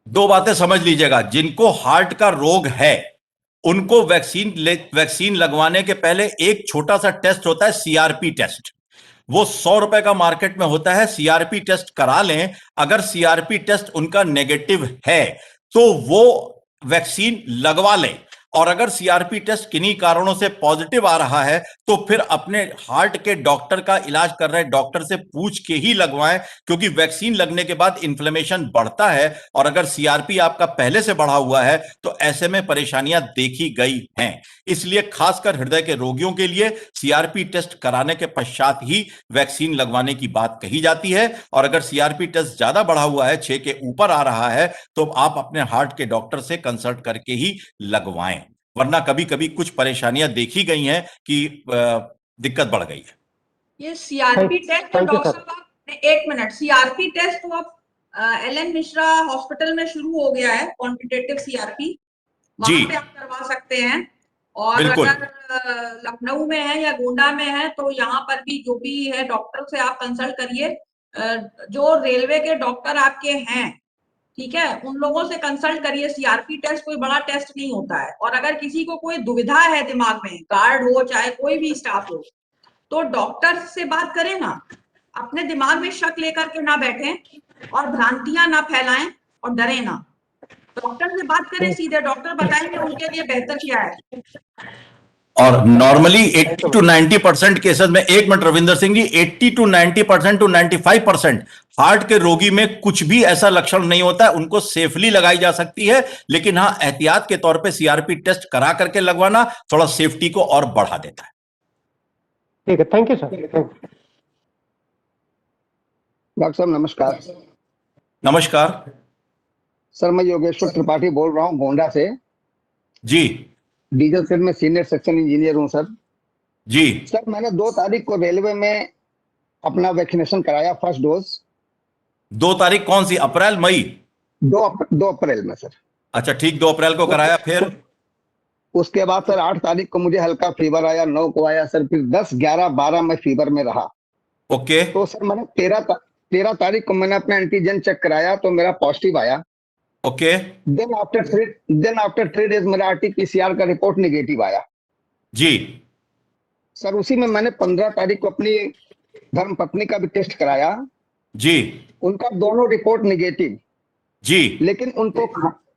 दो बातें समझ लीजिएगा। जिनको हार्ट का रोग है उनको वैक्सीन लगवाने के पहले एक छोटा सा टेस्ट होता है, सीआरपी टेस्ट। वो 100 रुपए का मार्केट में होता है। सीआरपी टेस्ट करा लें। अगर सीआरपी टेस्ट उनका नेगेटिव है तो वो वैक्सीन लगवा लें। और अगर सीआरपी टेस्ट किन्हीं कारणों से पॉजिटिव आ रहा है तो फिर अपने हार्ट के डॉक्टर का इलाज कर रहे डॉक्टर से पूछ के ही लगवाएं, क्योंकि वैक्सीन लगने के बाद इन्फ्लेमेशन बढ़ता है और अगर सीआरपी आपका पहले से बढ़ा हुआ है तो ऐसे में परेशानियां देखी गई हैं। इसलिए खासकर हृदय के रोगियों के लिए सीआरपी टेस्ट कराने के पश्चात ही वैक्सीन लगवाने की बात कही जाती है। और अगर सीआरपी टेस्ट ज्यादा बढ़ा हुआ है, 6 के ऊपर आ रहा है, तो आप अपने हार्ट के डॉक्टर से कंसल्ट करके ही लगवाएं, वरना कभी कभी कुछ परेशानियां देखी गई हैं कि दिक्कत बढ़ गई है। ये सीआरपी टेस्ट तो डॉक्टर साहब, एक मिनट, सीआरपी टेस्ट तो अब एलएन मिश्रा हॉस्पिटल में शुरू हो गया है, क्वांटिटेटिव सीआरपी, वहां पे आप करवा सकते हैं। और अगर लखनऊ में है या गोंडा में है तो यहाँ पर भी जो भी है डॉक्टर से आप कंसल्ट करिए। जो रेलवे के डॉक्टर आपके हैं, ठीक है, उन लोगों से कंसल्ट करिए। सीआरपी टेस्ट कोई बड़ा टेस्ट नहीं होता है। और अगर किसी को कोई दुविधा है दिमाग में, गार्ड हो चाहे कोई भी स्टाफ हो, तो डॉक्टर से बात करें ना, अपने दिमाग में शक लेकर के ना बैठें और भ्रांतियां ना फैलाएं और डरे ना। डॉक्टर से बात करें सीधे, डॉक्टर बताएंगे उनके लिए बेहतर क्या है। और नॉर्मली 80 to 90% केसेस में, एक minute Ravinder Singh ji, 80 to 90% to 95% heart के रोगी में कुछ भी ऐसा लक्षण नहीं होता है, उनको सेफली लगाई जा सकती है। लेकिन हाँ, एहतियात के तौर पे सीआरपी टेस्ट करा करके लगवाना थोड़ा सेफ्टी को और बढ़ा देता है। ठीक है, थैंक यू सर। डॉक्टर साहब नमस्कार। नमस्कार सर, मैं योगेश्वर त्रिपाठी बोल रहा हूँ गोंडा से। जी। डीजल सेल में सीनियर सेक्शन इंजीनियर हूँ सर। जी सर, मैंने 2 तारीख को रेलवे में अपना वैक्सीनेशन कराया, फर्स्ट डोज। 2 तारीख कौन सी, अप्रैल मई? 2 अप्रैल में सर। अच्छा ठीक, 2 अप्रैल को कराया। फिर उसके बाद सर 8 तारीख को मुझे हल्का फीवर आया, 9 को आया सर, फिर 10, 11, 12 में फीवर में रहा। ओके। तो सर मैंने 13 तारीख को मैंने अपना एंटीजन चेक कराया तो मेरा पॉजिटिव आया। ओके। देन आफ्टर 3 डेज मेरा आरटीपीसीआर का रिपोर्ट निगेटिव आया। जी सर उसी में मैंने 15 तारीख को अपनी धर्म पत्नी का भी टेस्ट कराया। जी। उनका दोनों रिपोर्ट निगेटिव। जी। लेकिन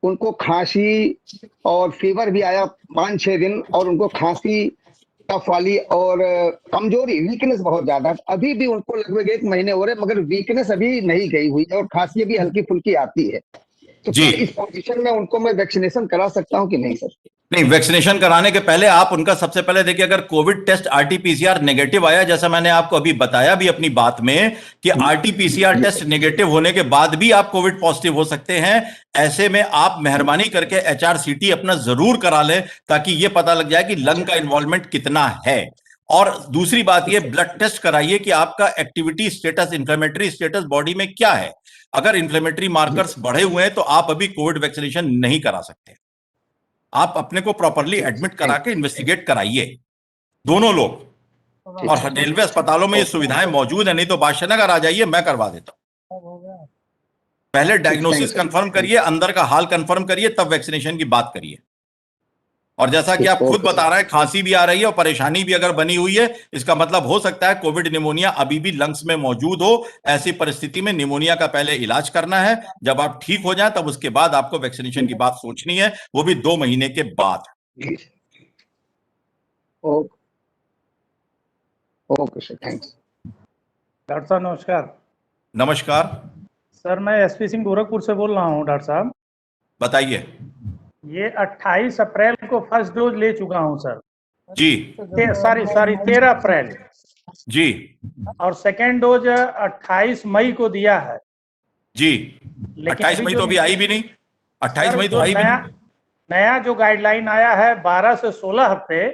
उनको खांसी और फीवर भी आया 5-6 दिन, और उनको खांसी, कफ वाली और कमजोरी, वीकनेस बहुत ज्यादा। अभी भी उनको लगभग 1 महीने हो रहे, मगर वीकनेस अभी नहीं गई हुई है और खांसी भी हल्की फुल्की आती है। तो जी। इस पोजीशन में उनको मैं वैक्सीनेशन करा सकता हूं कि नहीं सर? नहीं, वैक्सीनेशन कराने के पहले आप उनका सबसे पहले देखिए, अगर कोविड टेस्ट आरटीपीसीआर नेगेटिव आया, जैसा मैंने आपको अभी बताया भी अपनी बात में कि आरटीपीसीआर टेस्ट नेगेटिव होने के बाद भी आप कोविड पॉजिटिव हो सकते हैं। ऐसे में आप मेहरबानी करके एचआरसीटी अपना जरूर करा लें, ताकि यह पता लग जाए कि लंग का इन्वॉल्वमेंट कितना है। और दूसरी बात यह, ब्लड टेस्ट कराइए कि आपका activity status, inflammatory status body में क्या है। अगर इंफ्लेमेटरी मार्कर्स बढ़े हुए हैं तो आप अभी कोविड वैक्सीनेशन नहीं करा सकते। आप अपने को प्रॉपरली एडमिट करा के इन्वेस्टिगेट कराइए, दोनों लोग। और रेलवे अस्पतालों में ये सुविधाएं मौजूद है, नहीं तो बादशाहनगर आ जाइए, मैं करवा देता हूं। पहले डायग्नोसिस कंफर्म करिए, अंदर का हाल कंफर्म करिए, तब वैक्सीनेशन की बात करिए। और जैसा कि आप खुद बता रहे हैं, खांसी भी आ रही है और परेशानी भी अगर बनी हुई है, इसका मतलब हो सकता है कोविड निमोनिया अभी भी लंग्स में मौजूद हो। ऐसी परिस्थिति में निमोनिया का पहले इलाज करना है। जब आप ठीक हो जाएं तब उसके बाद आपको वैक्सीनेशन की बात सोचनी है, वो भी 2 महीने के बाद। Okay sir, thanks. डॉक्टर साहब नमस्कार। नमस्कार सर, मैं एसपी सिंह गोरखपुर से बोल रहा हूँ। डॉक्टर साहब बताइए। ये 28 अप्रैल को फर्स्ट डोज ले चुका हूँ सर। जी। सॉरी 13 अप्रैल जी। और सेकेंड डोज 28 मई को दिया है जी। 28 मई तो अभी आई भी नहीं। 28 मई तो आई भी नहीं। नया जो गाइडलाइन आया है 12 से 16 हफ्ते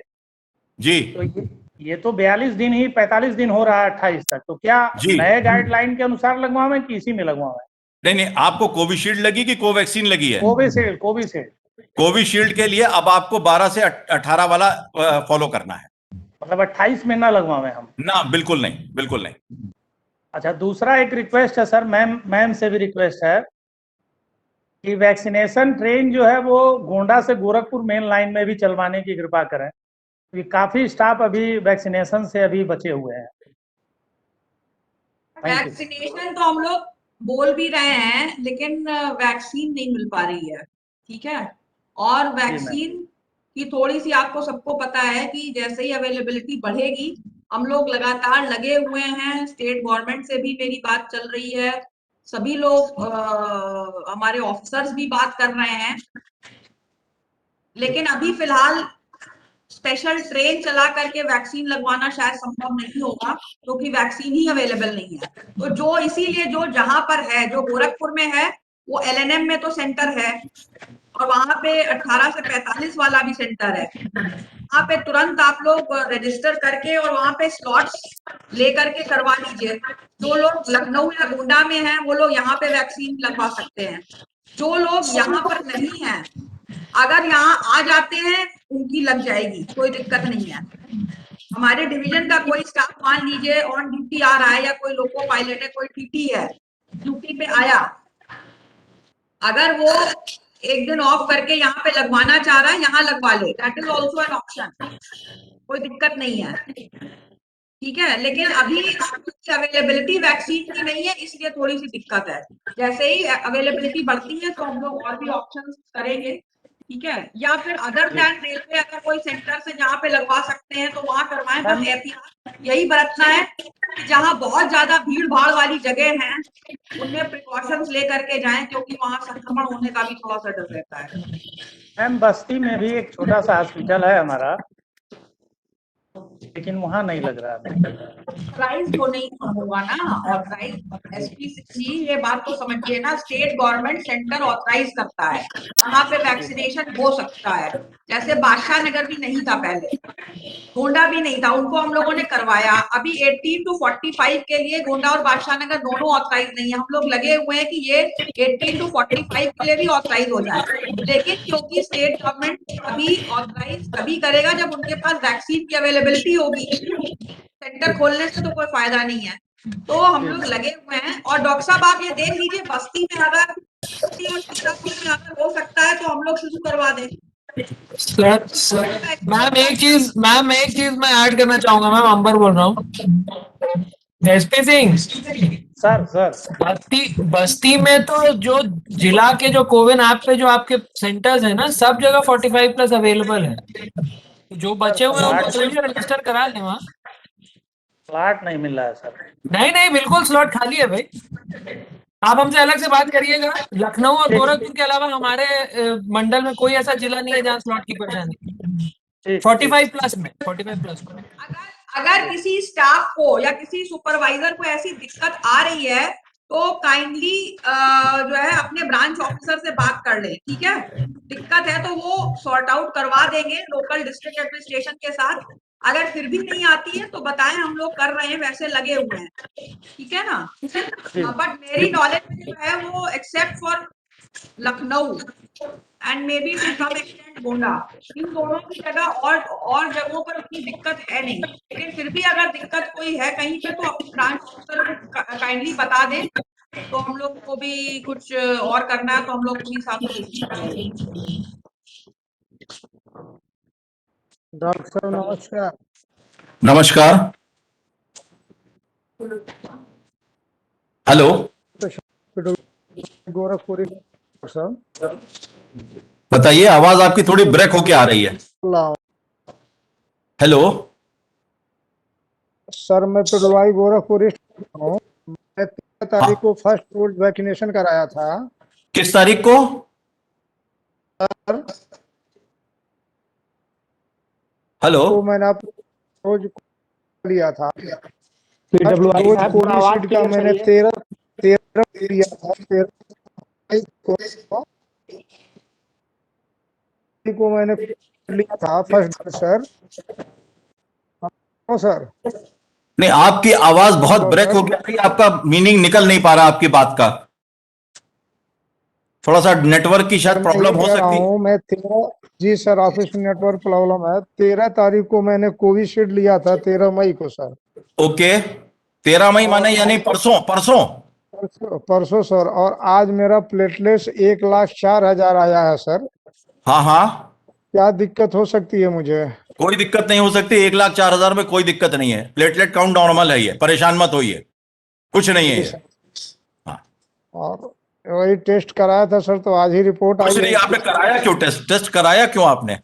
जी, तो ये तो 42 दिन ही 45 दिन हो रहा है 28 तक। तो क्या नए गाइडलाइन के अनुसार लगवावें कि इसी में लगवावें? नहीं, आपको कोविशील्ड लगी कि कोवैक्सीन लगी है? कोविशील्ड। कोविशील्ड के लिए अब आपको 12 से 18 वाला फॉलो करना है। मतलब 28 में ना लगवावें हम? ना, बिल्कुल नहीं, बिल्कुल नहीं। अच्छा, दूसरा एक रिक्वेस्ट है सर, मैम से भी रिक्वेस्ट है कि वैक्सीनेशन ट्रेन जो है वो गोंडा से गोरखपुर मेन लाइन में भी चलवाने की कृपा करें, क्योंकि काफी स्टाफ अभी वैक्सीनेशन से अभी बचे हुए हैं। वैक्सीनेशन तो हम लोग बोल भी रहे हैं, लेकिन वैक्सीन नहीं मिल पा रही है, ठीक है। और वैक्सीन कि थोड़ी सी आपको सबको पता है कि जैसे ही अवेलेबिलिटी बढ़ेगी, हम लोग लगातार लगे हुए हैं, स्टेट गवर्नमेंट से भी मेरी बात चल रही है, सभी लोग हमारे ऑफिसर्स भी बात कर रहे हैं, लेकिन अभी फिलहाल स्पेशल ट्रेन चला करके वैक्सीन लगवाना शायद संभव नहीं होगा, क्योंकि वैक्सीन ही अवेलेबल नहीं है। तो जो इसीलिए जो जहां पर है, जो गोरखपुर में है, वो LNM में तो सेंटर है, और वहां पे 18 से 45 वाला भी सेंटर है। वहां पे तुरंत आप लोग रजिस्टर करके और वहां पे स्लॉट्स लेकर के करवा लीजिए। जो लोग लखनऊ या गोंडा में हैं, वो लोग यहाँ पे वैक्सीन लगवा सकते हैं। जो लोग यहाँ पर नहीं हैं, अगर यहाँ आ जाते हैं, उनकी लग जाएगी, कोई दिक्कत नहीं है। हमारे डिवीजन का कोई स्टाफ मान लीजिए ऑन ड्यूटी आ रहा है, या कोई लोको पायलट है, कोई टीटी है, ड्यूटी पे आया, अगर वो एक दिन ऑफ करके यहाँ पे लगवाना चाह रहा है, यहाँ लगवा ले, that is also an option, कोई दिक्कत नहीं है, ठीक है। लेकिन अभी अवेलेबिलिटी वैक्सीन की नहीं है, इसलिए थोड़ी सी दिक्कत है। जैसे ही अवेलेबिलिटी बढ़ती है तो हम लोग और भी ऑप्शन करेंगे, ठीक है। या फिर अदर दैन रेलवे अगर कोई सेंटर से जहाँ पे लगवा सकते हैं तो वहां करवाएं। बस एहतियात यही बरतना है कि जहाँ बहुत ज्यादा भीड़ भाड़ वाली जगह है, उनमें प्रिकॉशंस लेकर के जाएं, क्योंकि वहां संक्रमण होने का भी थोड़ा सा डर रहता है। मैम, बस्ती में भी एक छोटा सा हॉस्पिटल है हमारा, लेकिन वहां नहीं लग रहा है। ऑथराइज तो नहीं होगा ना, ऑथराइज एसपी ये बात तो समझिए ना, स्टेट गवर्नमेंट सेंटर ऑथराइज करता है, वहां पे वैक्सीनेशन हो सकता है। जैसे बादशाह नगर भी नहीं था पहले, गोंडा भी नहीं था, उनको हम लोगों ने करवाया। अभी 18 to 45 के लिए गोंडा और बादशाह नगर दोनों ऑथराइज नहीं है। हम लोग लगे हुए हैं कि ये 18 to 45 के लिए भी ऑथराइज हो जाए, लेकिन क्योंकि स्टेट गवर्नमेंट अभी ऑथराइज तभी करेगा जब उनके पास वैक्सीन की अवेलेबिलिटी होगी। सेंटर खोलने से तो कोई फायदा नहीं है, तो हम लोग लगे हुए हैं। और डॉक्टर साहब आप ये देख लीजिए, बस्ती में अगर अगर हो सकता है तो हम लोग शुरू करवा दें। मैम एक चीज मैं ऐड करना चाहूंगा। मैम अंबर बोल रहा हूँ, एसपी सिंह सर बस्ती में तो जो जिला के जो कोविन ऐप पे जो आपके सेंटर्स है ना, सब जगह 45 प्लस अवेलेबल है। जो बचे हुए हैं उनको जल्दी रजिस्टर करा लें। वहाँ स्लॉट नहीं मिल रहा है सर। नहीं बिल्कुल स्लॉट खाली है भाई। आप हमसे अलग से बात करिएगा। लखनऊ और गोरखपुर के अलावा हमारे मंडल में कोई ऐसा जिला नहीं है जहाँ स्लॉट की परेशानी। 45 प्लस में अगर किसी स्टाफ को या किसी सुपरवाइजर को ऐसी दिक्कत आ रही है तो काइंडली जो है अपने ब्रांच ऑफिसर से बात कर ले, ठीक है। दिक्कत है तो वो सॉर्ट आउट करवा देंगे लोकल डिस्ट्रिक्ट एडमिनिस्ट्रेशन के साथ। अगर फिर भी नहीं आती है तो बताएं, हम लोग कर रहे हैं, वैसे लगे हुए हैं, ठीक है ना। बट मेरी नॉलेज में जो है वो except for Lucknow and maybe to some extent Gonda, इन दोनों की जगह और जगहों पर उतनी दिक्कत है नहीं। लेकिन फिर भी अगर दिक्कत कोई है कहीं पे तो अपने ब्रांच ऑफिसर को काइंडली बता दें, तो हम लोग को भी कुछ और करना है तो हम लोग उसी हिसाब से करेंगे। डॉक्टर साहब नमस्कार। नमस्कार। हेलो गोरखपुरी सर, बताइए, आवाज आपकी थोड़ी ब्रेक होके आ रही है। हेलो सर, मैं पिडवाई गोरखपुरी हूँ। मैं 13 तारीख को फर्स्ट डोज वैक्सीनेशन कराया था। किस तारीख को? सर हेलो, तो मैंने आप रोज लिया था। PWI कोविशील्ड का मैंने 13 लिया था। 13 को मैंने लिया था फर्स्ट डोज सर। सर नहीं, आपकी आवाज बहुत ब्रेक हो गई, आपका मीनिंग निकल नहीं पा रहा आपकी बात का। थोड़ा सा नेटवर्क की शायद प्रॉब्लम हो सकती है। मैं 13 जी सर, ऑफिस में नेटवर्क प्रॉब्लम है। 13 तारीख को मैंने कोविशील्ड लिया था, 13 मई को सर। ओके, 13 मई माने यानी परसों सर। और आज मेरा प्लेटलेट्स 1,04,000 आया है सर। हाँ, क्या दिक्कत हो सकती है मुझे? कोई दिक्कत नहीं हो सकती। 1,04,000 में कोई दिक्कत नहीं है। प्लेटलेट काउंट नॉर्मल है, ये परेशान मत होइए, कुछ नहीं है। हाँ, और वही टेस्ट कराया था सर, तो आज ही रिपोर्ट आई। नहीं, आपने कराया क्यों? टेस्ट कराया क्यों आपने?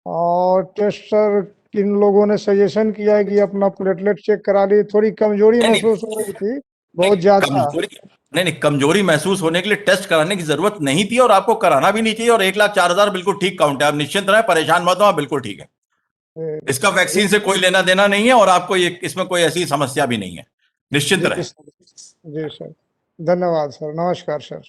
और टेस्ट सर किन लोगों ने सजेशन किया है कि अपना प्लेटलेट चेक करा ली, थोड़ी कमजोरी नहीं, महसूस हो रही थी बहुत ज्यादा। नहीं, कमजोरी महसूस होने के लिए टेस्ट कराने की जरूरत नहीं थी और आपको कराना भी नहीं चाहिए। और 1,04,000 बिल्कुल ठीक काउंट है, आप निश्चिंत रहें, परेशान मत हो, बिल्कुल ठीक है। इसका वैक्सीन से कोई लेना देना नहीं है और आपको ये इसमें कोई ऐसी समस्या भी नहीं है, निश्चिंत रहें। जी सर, धन्यवाद सर, नमस्कार सर।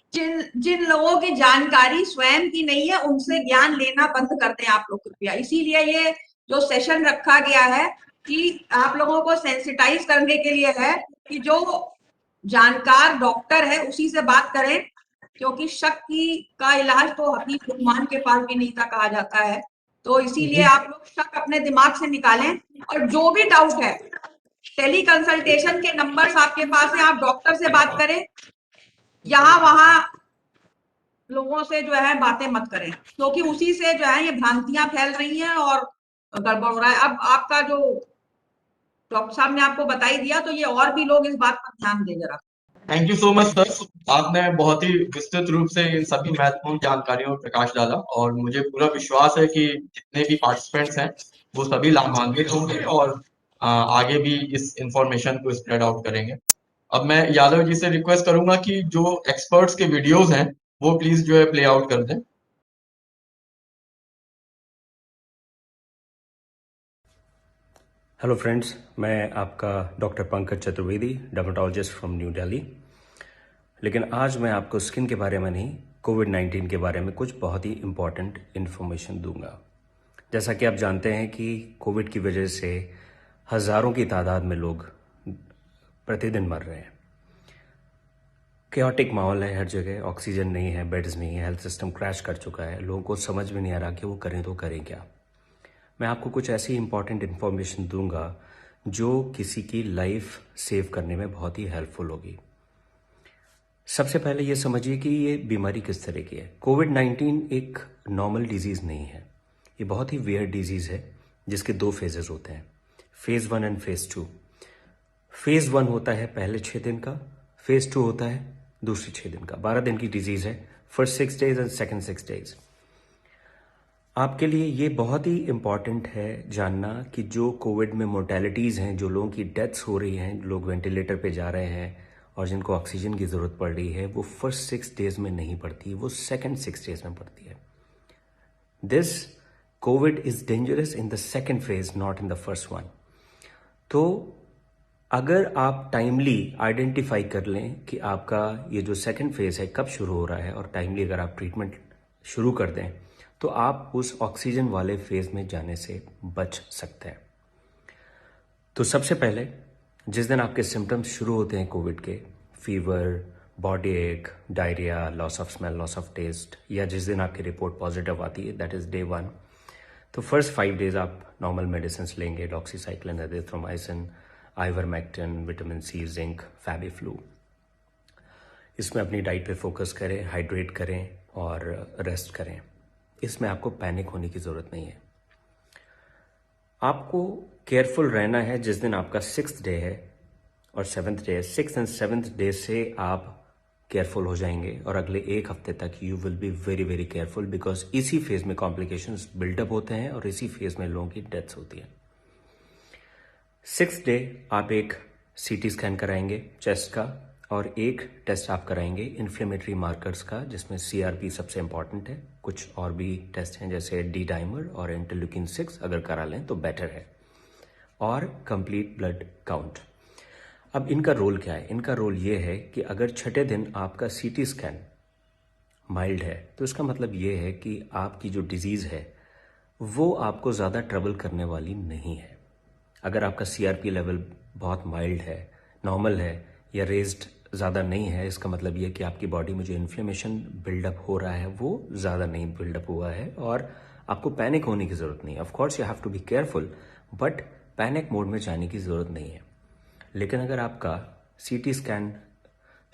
जिन लोगों की जानकारी स्वयं की नहीं है उनसे ज्ञान लेना बंद कर दें आप लोग कृपया। इसीलिए ये जो सेशन रखा गया है कि आप लोगों को सेंसिटाइज करने के लिए है कि जो जानकार डॉक्टर है उसी से बात करें, क्योंकि शक का इलाज तो हकीक लुकमान के पास भी नहीं था कहा जाता है। तो इसीलिए आप लोग शक अपने दिमाग से निकालें और जो भी डाउट है टेली कंसल्टेशन के नंबर्स आपके पास है, आप डॉक्टर से बात करें, यहाँ वहां लोगों से जो है बातें मत करें, क्योंकि उसी से जो है ये भ्रांतियां फैल रही हैं और गड़बड़ हो रहा है। अब आपका जो डॉक्टर साहब ने आपको बताई दिया तो ये और भी लोग इस बात पर ध्यान दें जरा। Thank you so much sir, आपने बहुत ही विस्तृत रूप से इन सभी महत्वपूर्ण जानकारियों पर प्रकाश डाला और मुझे पूरा विश्वास है कि जितने भी पार्टिसिपेंट्स हैं वो सभी लाभान्वित होंगे और आगे भी इस इंफॉर्मेशन को स्प्रेड आउट करेंगे। अब मैं यादव जी से रिक्वेस्ट करूंगा कि जो एक्सपर्ट्स के वीडियोस हैं वो प्लीज जो है प्ले आउट कर दें। हेलो फ्रेंड्स, मैं आपका doctor Pankaj Chaturvedi, dermatologist from new Delhi. लेकिन आज मैं आपको स्किन के बारे में नहीं, कोविड-19 के बारे में कुछ बहुत ही इम्पॉर्टेंट इन्फॉर्मेशन दूंगा। जैसा कि आप जानते हैं कि कोविड की वजह से हज़ारों की तादाद में लोग प्रतिदिन मर रहे हैं। कैओटिक माहौल है हर जगह, ऑक्सीजन नहीं है, बेड्स नहीं है, हेल्थ सिस्टम क्रैश कर चुका है, लोगों को समझ में नहीं आ रहा कि वो करें तो करें क्या। मैं आपको कुछ ऐसी इंपॉर्टेंट इन्फॉर्मेशन दूंगा जो किसी की लाइफ सेव करने में बहुत ही हेल्पफुल होगी। सबसे पहले ये समझिए कि ये बीमारी किस तरह की है। कोविड-19 एक नॉर्मल डिजीज़ नहीं है, ये बहुत ही वियर्ड डिजीज़ है जिसके 2 फेजेस होते हैं, फेज़ 1 एंड फेज़ 2। फेज़ 1 होता है पहले 6 दिन का, फेज़ 2 होता है दूसरे 6 दिन का। 12 दिन की डिजीज़ है, first 6 days and second 6 days. आपके लिए ये बहुत ही इम्पॉर्टेंट है जानना कि जो कोविड में मोर्टेलिटीज़ हैं, जो लोगों की डेथ्स हो रही हैं, लोग वेंटिलेटर पे जा रहे हैं और जिनको ऑक्सीजन की ज़रूरत पड़ रही है, वो फर्स्ट 6 डेज में नहीं पड़ती, वो सेकेंड 6 डेज में पड़ती है। This Covid is dangerous in the second phase, not in the first one. तो अगर आप टाइमली आइडेंटिफाई कर लें कि आपका ये जो सेकेंड फेज है कब शुरू हो रहा है और टाइमली अगर आप ट्रीटमेंट शुरू कर दें तो आप उस ऑक्सीजन वाले फेज में जाने से बच सकते हैं। तो सबसे पहले जिस दिन आपके सिम्टम्स शुरू होते हैं कोविड के, fever, body ache, diarrhoea, loss of smell, loss of taste, या जिस दिन आपकी रिपोर्ट पॉजिटिव आती है, दैट इज डे 1, तो फर्स्ट 5 डेज आप नॉर्मल मेडिसिन लेंगे, doxycycline, azithromycin, ivermectin, vitamin C, zinc, Fabiflu. इसमें अपनी डाइट पे फोकस करें, हाइड्रेट करें और रेस्ट करें। इसमें आपको पैनिक होने की ज़रूरत नहीं है। आपको केयरफुल रहना है जिस दिन आपका 6th डे है और 7th डे है। 6th एंड 7th डे से आप केयरफुल हो जाएंगे और अगले 1 हफ्ते तक you will be very very careful, because इसी फेज में कॉम्प्लिकेशंस बिल्डअप होते हैं और इसी फेज में लोगों की डेथ्स होती है। 6th डे आप एक CT स्कैन कराएंगे चेस्ट का और एक टेस्ट आप कराएंगे इन्फ्लेमेटरी मार्कर्स का, जिसमें CRP सबसे इंपॉर्टेंट है। कुछ और भी टेस्ट हैं जैसे D-डाइमर और इंटरल्यूकिन 6, अगर करा लें तो बेटर है, और कंप्लीट ब्लड काउंट। अब इनका रोल क्या है? इनका रोल ये है कि अगर 6ठे दिन आपका CT स्कैन माइल्ड है तो इसका मतलब ये है कि आपकी जो डिजीज़ है वो आपको ज़्यादा ट्रबल करने वाली नहीं है। अगर आपका CRP लेवल बहुत माइल्ड है, नॉर्मल है या रेज्ड ज़्यादा नहीं है, इसका मतलब ये कि आपकी बॉडी में जो इन्फ्लेमेशन बिल्डअप हो रहा है वो ज़्यादा नहीं बिल्डअप हुआ है और आपको पैनिक होने की ज़रूरत नहीं है। Of course you have to be careful, but panic mode में जाने की ज़रूरत नहीं है। लेकिन अगर आपका CT स्कैन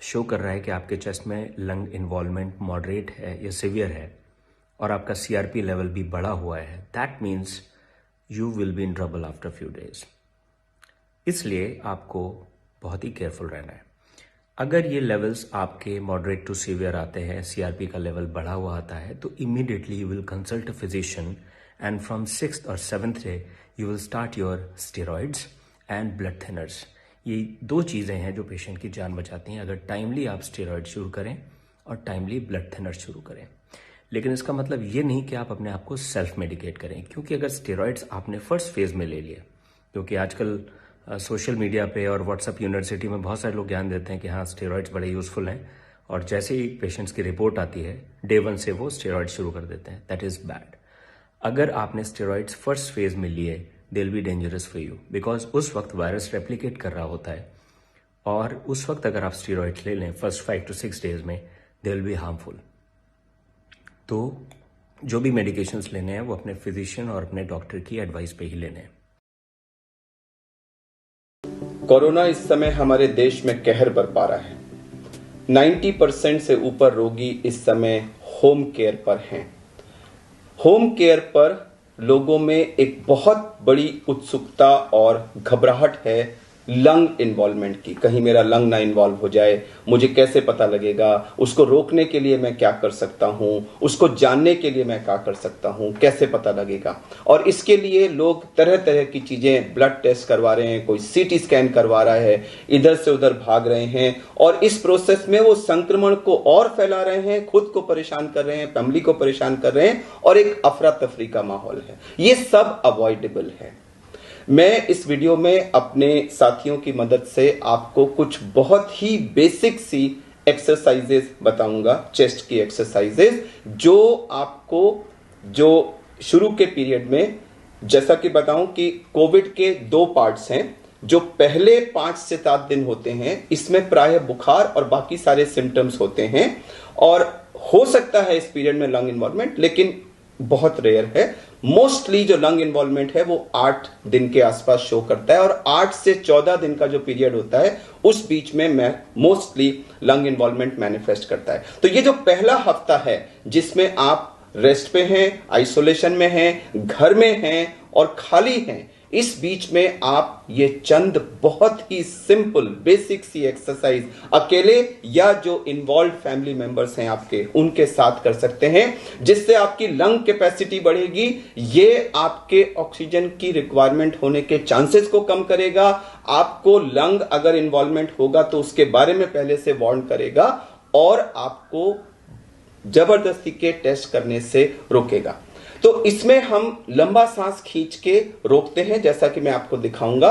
शो कर रहा है कि आपके चेस्ट में लंग इन्वॉल्वमेंट मॉडरेट है या सिवियर है और आपका CRP लेवल भी बढ़ा हुआ है, that means you will be in trouble after few days. इसलिए आपको बहुत ही केयरफुल रहना है। अगर ये लेवल्स आपके मॉडरेट टू सीवियर आते हैं, CRP का लेवल बढ़ा हुआ आता है, तो immediately you will consult a physician and from 6th or 7th day you will start your steroids and blood thinners. ये दो चीज़ें हैं जो पेशेंट की जान बचाती हैं अगर टाइमली आप स्टेरॉइड शुरू करें और टाइमली ब्लड थिनर शुरू करें। लेकिन इसका मतलब ये नहीं कि आप अपने आप को सेल्फ मेडिकेट करें, क्योंकि अगर स्टेरॉइड्स आपने फर्स्ट फेज में ले लिए, क्योंकि आजकल सोशल मीडिया पे और व्हाट्सएप यूनिवर्सिटी में बहुत सारे लोग ज्ञान देते हैं कि हाँ स्टेरॉइड्स बड़े यूज़फुल हैं, और जैसे ही पेशेंट्स की रिपोर्ट आती है डे 1 से वो स्टेरॉइड शुरू कर देते हैं। That is bad. अगर आपने स्टेरॉइड्स फर्स्ट फेज में लिए they will be dangerous for you, because उस वक्त वायरस रेप्लिकेट कर रहा होता है, और उस वक्त अगर आप स्टेरॉइड्स ले लें फर्स्ट 5 to 6 डेज में दे विल बी हार्मफुल। तो जो भी मेडिकेशंस लेने हैं वो अपने फिजिशियन और अपने डॉक्टर की एडवाइस पे ही लेने हैं। कोरोना इस समय हमारे देश में कहर बरपा रहा है। 90% से ऊपर रोगी इस समय होम केयर पर हैं। होम केयर पर लोगों में एक बहुत बड़ी उत्सुकता और घबराहट है लंग इन्वॉल्वमेंट की। कहीं मेरा लंग ना इन्वॉल्व हो जाए, मुझे कैसे पता लगेगा, उसको रोकने के लिए मैं क्या कर सकता हूं, उसको जानने के लिए मैं क्या कर सकता हूं, कैसे पता लगेगा। और इसके लिए लोग तरह तरह की चीजें, ब्लड टेस्ट करवा रहे हैं, कोई सीटी स्कैन करवा रहा है, इधर से उधर भाग रहे हैं, और इस प्रोसेस में वो संक्रमण को और फैला रहे हैं, खुद को परेशान कर रहे हैं, फैमिली को परेशान कर रहे हैं, और एक अफरा तफरी का माहौल है। ये सब अवॉइडेबल है। मैं इस वीडियो में अपने साथियों की मदद से आपको कुछ बहुत ही बेसिक सी एक्सरसाइजेस बताऊंगा, चेस्ट की एक्सरसाइजेस, जो आपको जो शुरू के पीरियड में, जैसा कि बताऊं कि कोविड के 2 पार्ट्स हैं। जो पहले 5 से 7 दिन होते हैं इसमें प्रायः बुखार और बाकी सारे सिम्टम्स होते हैं, और हो सकता है इस पीरियड में लंग इन्वॉल्वमेंट, लेकिन बहुत रेयर है। मोस्टली जो लंग इन्वॉल्वमेंट है वो 8 दिन के आसपास शो करता है, और 8 से 14 दिन का जो पीरियड होता है उस बीच में मोस्टली लंग इन्वॉल्वमेंट मैनिफेस्ट करता है। तो ये जो पहला हफ्ता है जिसमें आप रेस्ट पे हैं, आइसोलेशन में हैं, घर में हैं और खाली हैं, इस बीच में आप ये चंद बहुत ही सिंपल बेसिक सी एक्सरसाइज अकेले या जो इन्वॉल्व फैमिली मेंबर्स हैं आपके, उनके साथ कर सकते हैं, जिससे आपकी लंग कैपेसिटी बढ़ेगी। ये आपके ऑक्सीजन की रिक्वायरमेंट होने के चांसेस को कम करेगा। आपको लंग अगर इन्वॉल्वमेंट होगा तो उसके बारे में पहले से वार्न करेगा, और आपको जबरदस्ती के टेस्ट करने से रोकेगा। तो इसमें हम लंबा सांस खींच के रोकते हैं, जैसा कि मैं आपको दिखाऊंगा।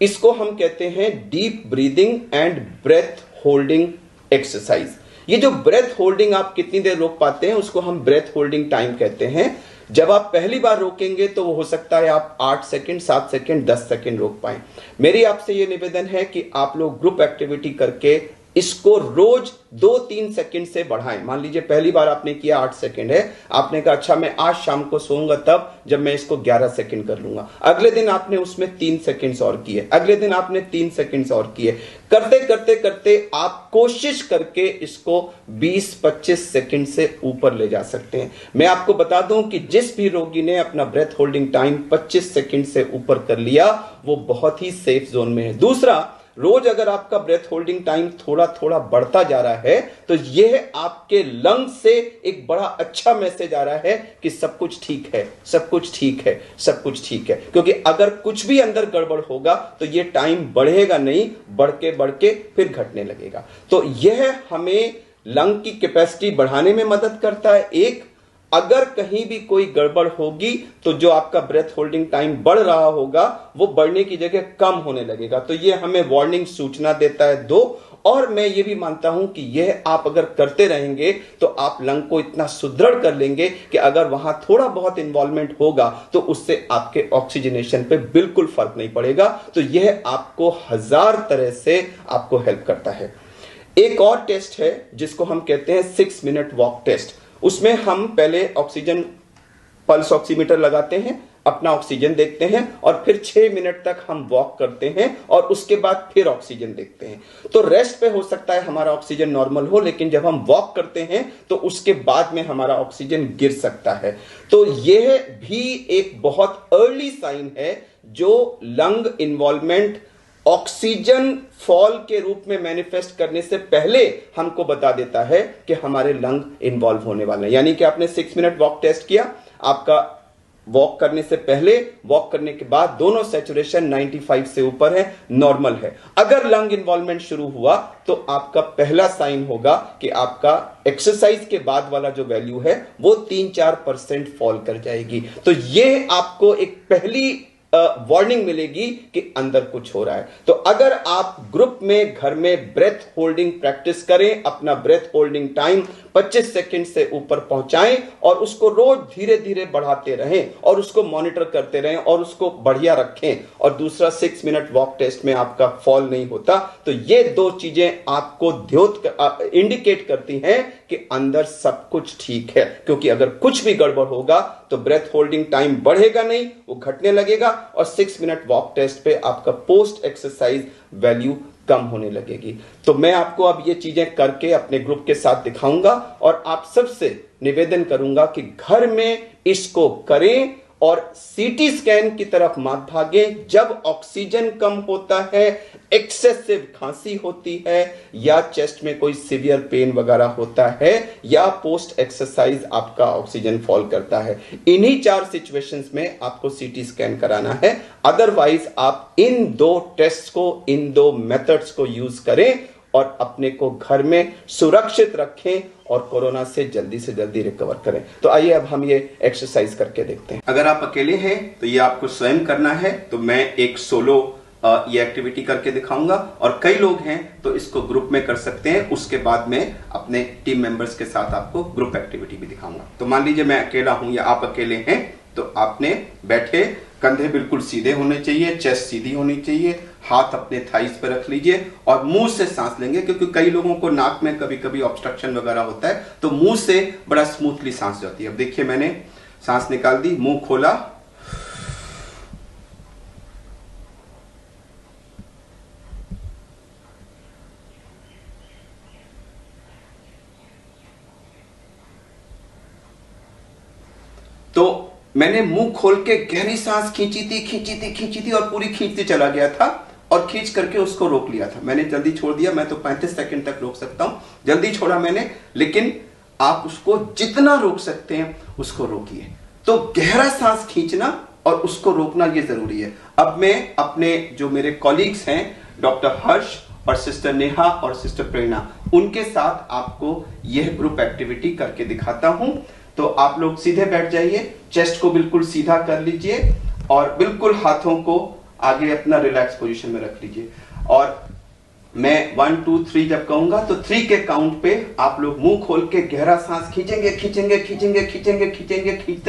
इसको हम कहते हैं deep breathing and breath holding exercise. ये जो ब्रेथ होल्डिंग आप कितनी देर रोक पाते हैं उसको हम ब्रेथ होल्डिंग टाइम कहते हैं। जब आप पहली बार रोकेंगे तो वो हो सकता है आप 8 सेकंड, 7 सेकंड, 10 सेकंड रोक पाएं। मेरी आपसे ये निवेदन है कि आप लोग ग्रुप एक्टिविटी करके इसको रोज 2-3 सेकंड से बढ़ाएं। मान लीजिए पहली बार आपने किया 8 सेकंड है, आपने कहा अच्छा मैं आज शाम को सोऊंगा तब जब मैं इसको 11 सेकंड कर लूंगा। अगले दिन आपने उसमें 3 सेकंड्स और किए, अगले दिन आपने 3 सेकंड्स और किए। करते करते करते आप कोशिश करके इसको 20-25 सेकंड से ऊपर ले जा सकते हैं। मैं आपको बता दूं कि जिस भी रोगी ने अपना ब्रेथ होल्डिंग टाइम 25 सेकंड से ऊपर कर लिया वो बहुत ही सेफ जोन में है। दूसरा, रोज अगर आपका ब्रेथ होल्डिंग टाइम थोड़ा थोड़ा बढ़ता जा रहा है तो यह आपके लंग से एक बड़ा अच्छा मैसेज आ रहा है कि सब कुछ ठीक है, सब कुछ ठीक है, सब कुछ ठीक है। क्योंकि अगर कुछ भी अंदर गड़बड़ होगा तो यह टाइम बढ़ेगा नहीं, बढ़ के फिर घटने लगेगा। तो यह हमें लंग की कैपेसिटी बढ़ाने में मदद करता है। एक, अगर कहीं भी कोई गड़बड़ होगी तो जो आपका ब्रेथ होल्डिंग टाइम बढ़ रहा होगा वो बढ़ने की जगह कम होने लगेगा। तो ये हमें वार्निंग सूचना देता है। 2, और मैं ये भी मानता हूं कि यह आप अगर करते रहेंगे तो आप लंग को इतना सुदृढ़ कर लेंगे कि अगर वहां थोड़ा बहुत इन्वॉल्वमेंट होगा तो उससे आपके ऑक्सीजनेशन पे बिल्कुल फर्क नहीं पड़ेगा। तो यह आपको 1000 तरह से आपको हेल्प करता है। एक और टेस्ट है जिसको हम कहते हैं 6 मिनट वॉक टेस्ट। उसमें हम पहले ऑक्सीजन पल्स ऑक्सीमीटर लगाते हैं, अपना ऑक्सीजन देखते हैं और फिर 6 मिनट तक हम वॉक करते हैं और उसके बाद फिर ऑक्सीजन देखते हैं। तो रेस्ट पे हो सकता है हमारा ऑक्सीजन नॉर्मल हो, लेकिन जब हम वॉक करते हैं तो उसके बाद में हमारा ऑक्सीजन गिर सकता है। तो यह भी एक बहुत अर्ली साइन है जो लंग इन्वॉल्वमेंट ऑक्सीजन फॉल के रूप में मैनिफेस्ट करने से पहले हमको बता देता है कि हमारे लंग इन्वॉल्व होने वाले हैं। यानी कि आपने 6 मिनट वॉक टेस्ट किया, आपका वॉक करने से पहले, वॉक करने के बाद दोनों सैचुरेशन 95 से ऊपर है, नॉर्मल है। अगर लंग इन्वॉल्वमेंट शुरू हुआ तो आपका पहला साइन होगा कि आपका एक्सरसाइज के बाद वाला जो वैल्यू है वो 3-4% फॉल कर जाएगी। तो ये आपको एक पहली वार्निंग मिलेगी कि अंदर कुछ हो रहा है। तो अगर आप ग्रुप में घर में ब्रेथ होल्डिंग प्रैक्टिस करें, अपना ब्रेथ होल्डिंग टाइम 25 सेकंड से ऊपर पहुंचाएं और उसको रोज धीरे धीरे बढ़ाते रहें और उसको मॉनिटर करते रहें और उसको बढ़िया रखें, और दूसरा 6 मिनट वॉक टेस्ट में आपका फॉल नहीं होता, तो ये दो चीजें आपको इंडिकेट करती हैं कि अंदर सब कुछ ठीक है। क्योंकि अगर कुछ भी गड़बड़ होगा तो ब्रेथ होल्डिंग टाइम बढ़ेगा नहीं, वो घटने लगेगा और 6 मिनट वॉक टेस्ट पे आपका पोस्ट एक्सरसाइज वैल्यू कम होने लगेगी। तो मैं आपको अब ये चीजें करके अपने ग्रुप के साथ दिखाऊंगा और आप सबसे निवेदन करूंगा कि घर में इसको करें और सीटी स्कैन की तरफ मत भागें। जब ऑक्सीजन कम होता है, एक्सेसिव खांसी होती है या चेस्ट में कोई सीवियर पेन वगैरह होता है या पोस्ट एक्सरसाइज आपका ऑक्सीजन फॉल करता है, इन्हीं 4 सिचुएशंस में आपको सीटी स्कैन कराना है। अदरवाइज आप इन 2 टेस्ट को, इन 2 मेथड्स को यूज करें और अपने को घर में सुरक्षित रखें और कोरोना से जल्दी रिकवर करें। तो आइए अब हम ये एक्सरसाइज करके देखते हैं। अगर आप अकेले हैं तो ये आपको स्वयं करना है, तो मैं एक सोलो ये एक्टिविटी करके दिखाऊंगा, और कई लोग हैं तो इसको ग्रुप में कर सकते हैं। उसके बाद में अपने टीम मेंबर्स के साथ आपको ग्रुप एक्टिविटी भी दिखाऊंगा। तो मान लीजिए मैं अकेला हूं या आप अकेले हैं, तो आपने बैठे, कंधे बिल्कुल सीधे होने चाहिए, चेस्ट सीधी होनी चाहिए, हाथ अपने थाइस पर रख लीजिए और मुंह से सांस लेंगे, क्योंकि कई लोगों को नाक में कभी कभी ऑब्स्ट्रक्शन वगैरह होता है, तो मुंह से बड़ा स्मूथली सांस जाती है। अब देखिए मैंने सांस निकाल दी, मुंह खोला, तो मैंने मुंह खोल के गहरी सांस खींची थी और पूरी खींचते चला गया था और खींच करके उसको रोक लिया था। मैंने जल्दी छोड़ दिया, मैं तो 35 सेकंड तक रोक सकता हूं, जल्दी छोड़ा मैंने, लेकिन आप उसको जितना रोक सकते हैं उसको रोकिए। तो गहरा सांस खींचना और उसको रोकना ये जरूरी है। अब मैं अपने जो मेरे कॉलीग्स हैं, डॉक्टर हर्ष और सिस्टर नेहा और सिस्टर प्रेरणा, उनके साथ आपको यह ग्रुप एक्टिविटी करके दिखाता हूं। तो आप लोग सीधे बैठ जाइए, चेस्ट को बिल्कुल सीधा कर लीजिए और बिल्कुल हाथों को आगे अपना रिलैक्स पोजीशन में रख लीजिए। और मैं 1 2 3 जब कहूंगा तो 3 के काउंट पे आप लोग मुंह खोल के गहरा सांस खींचते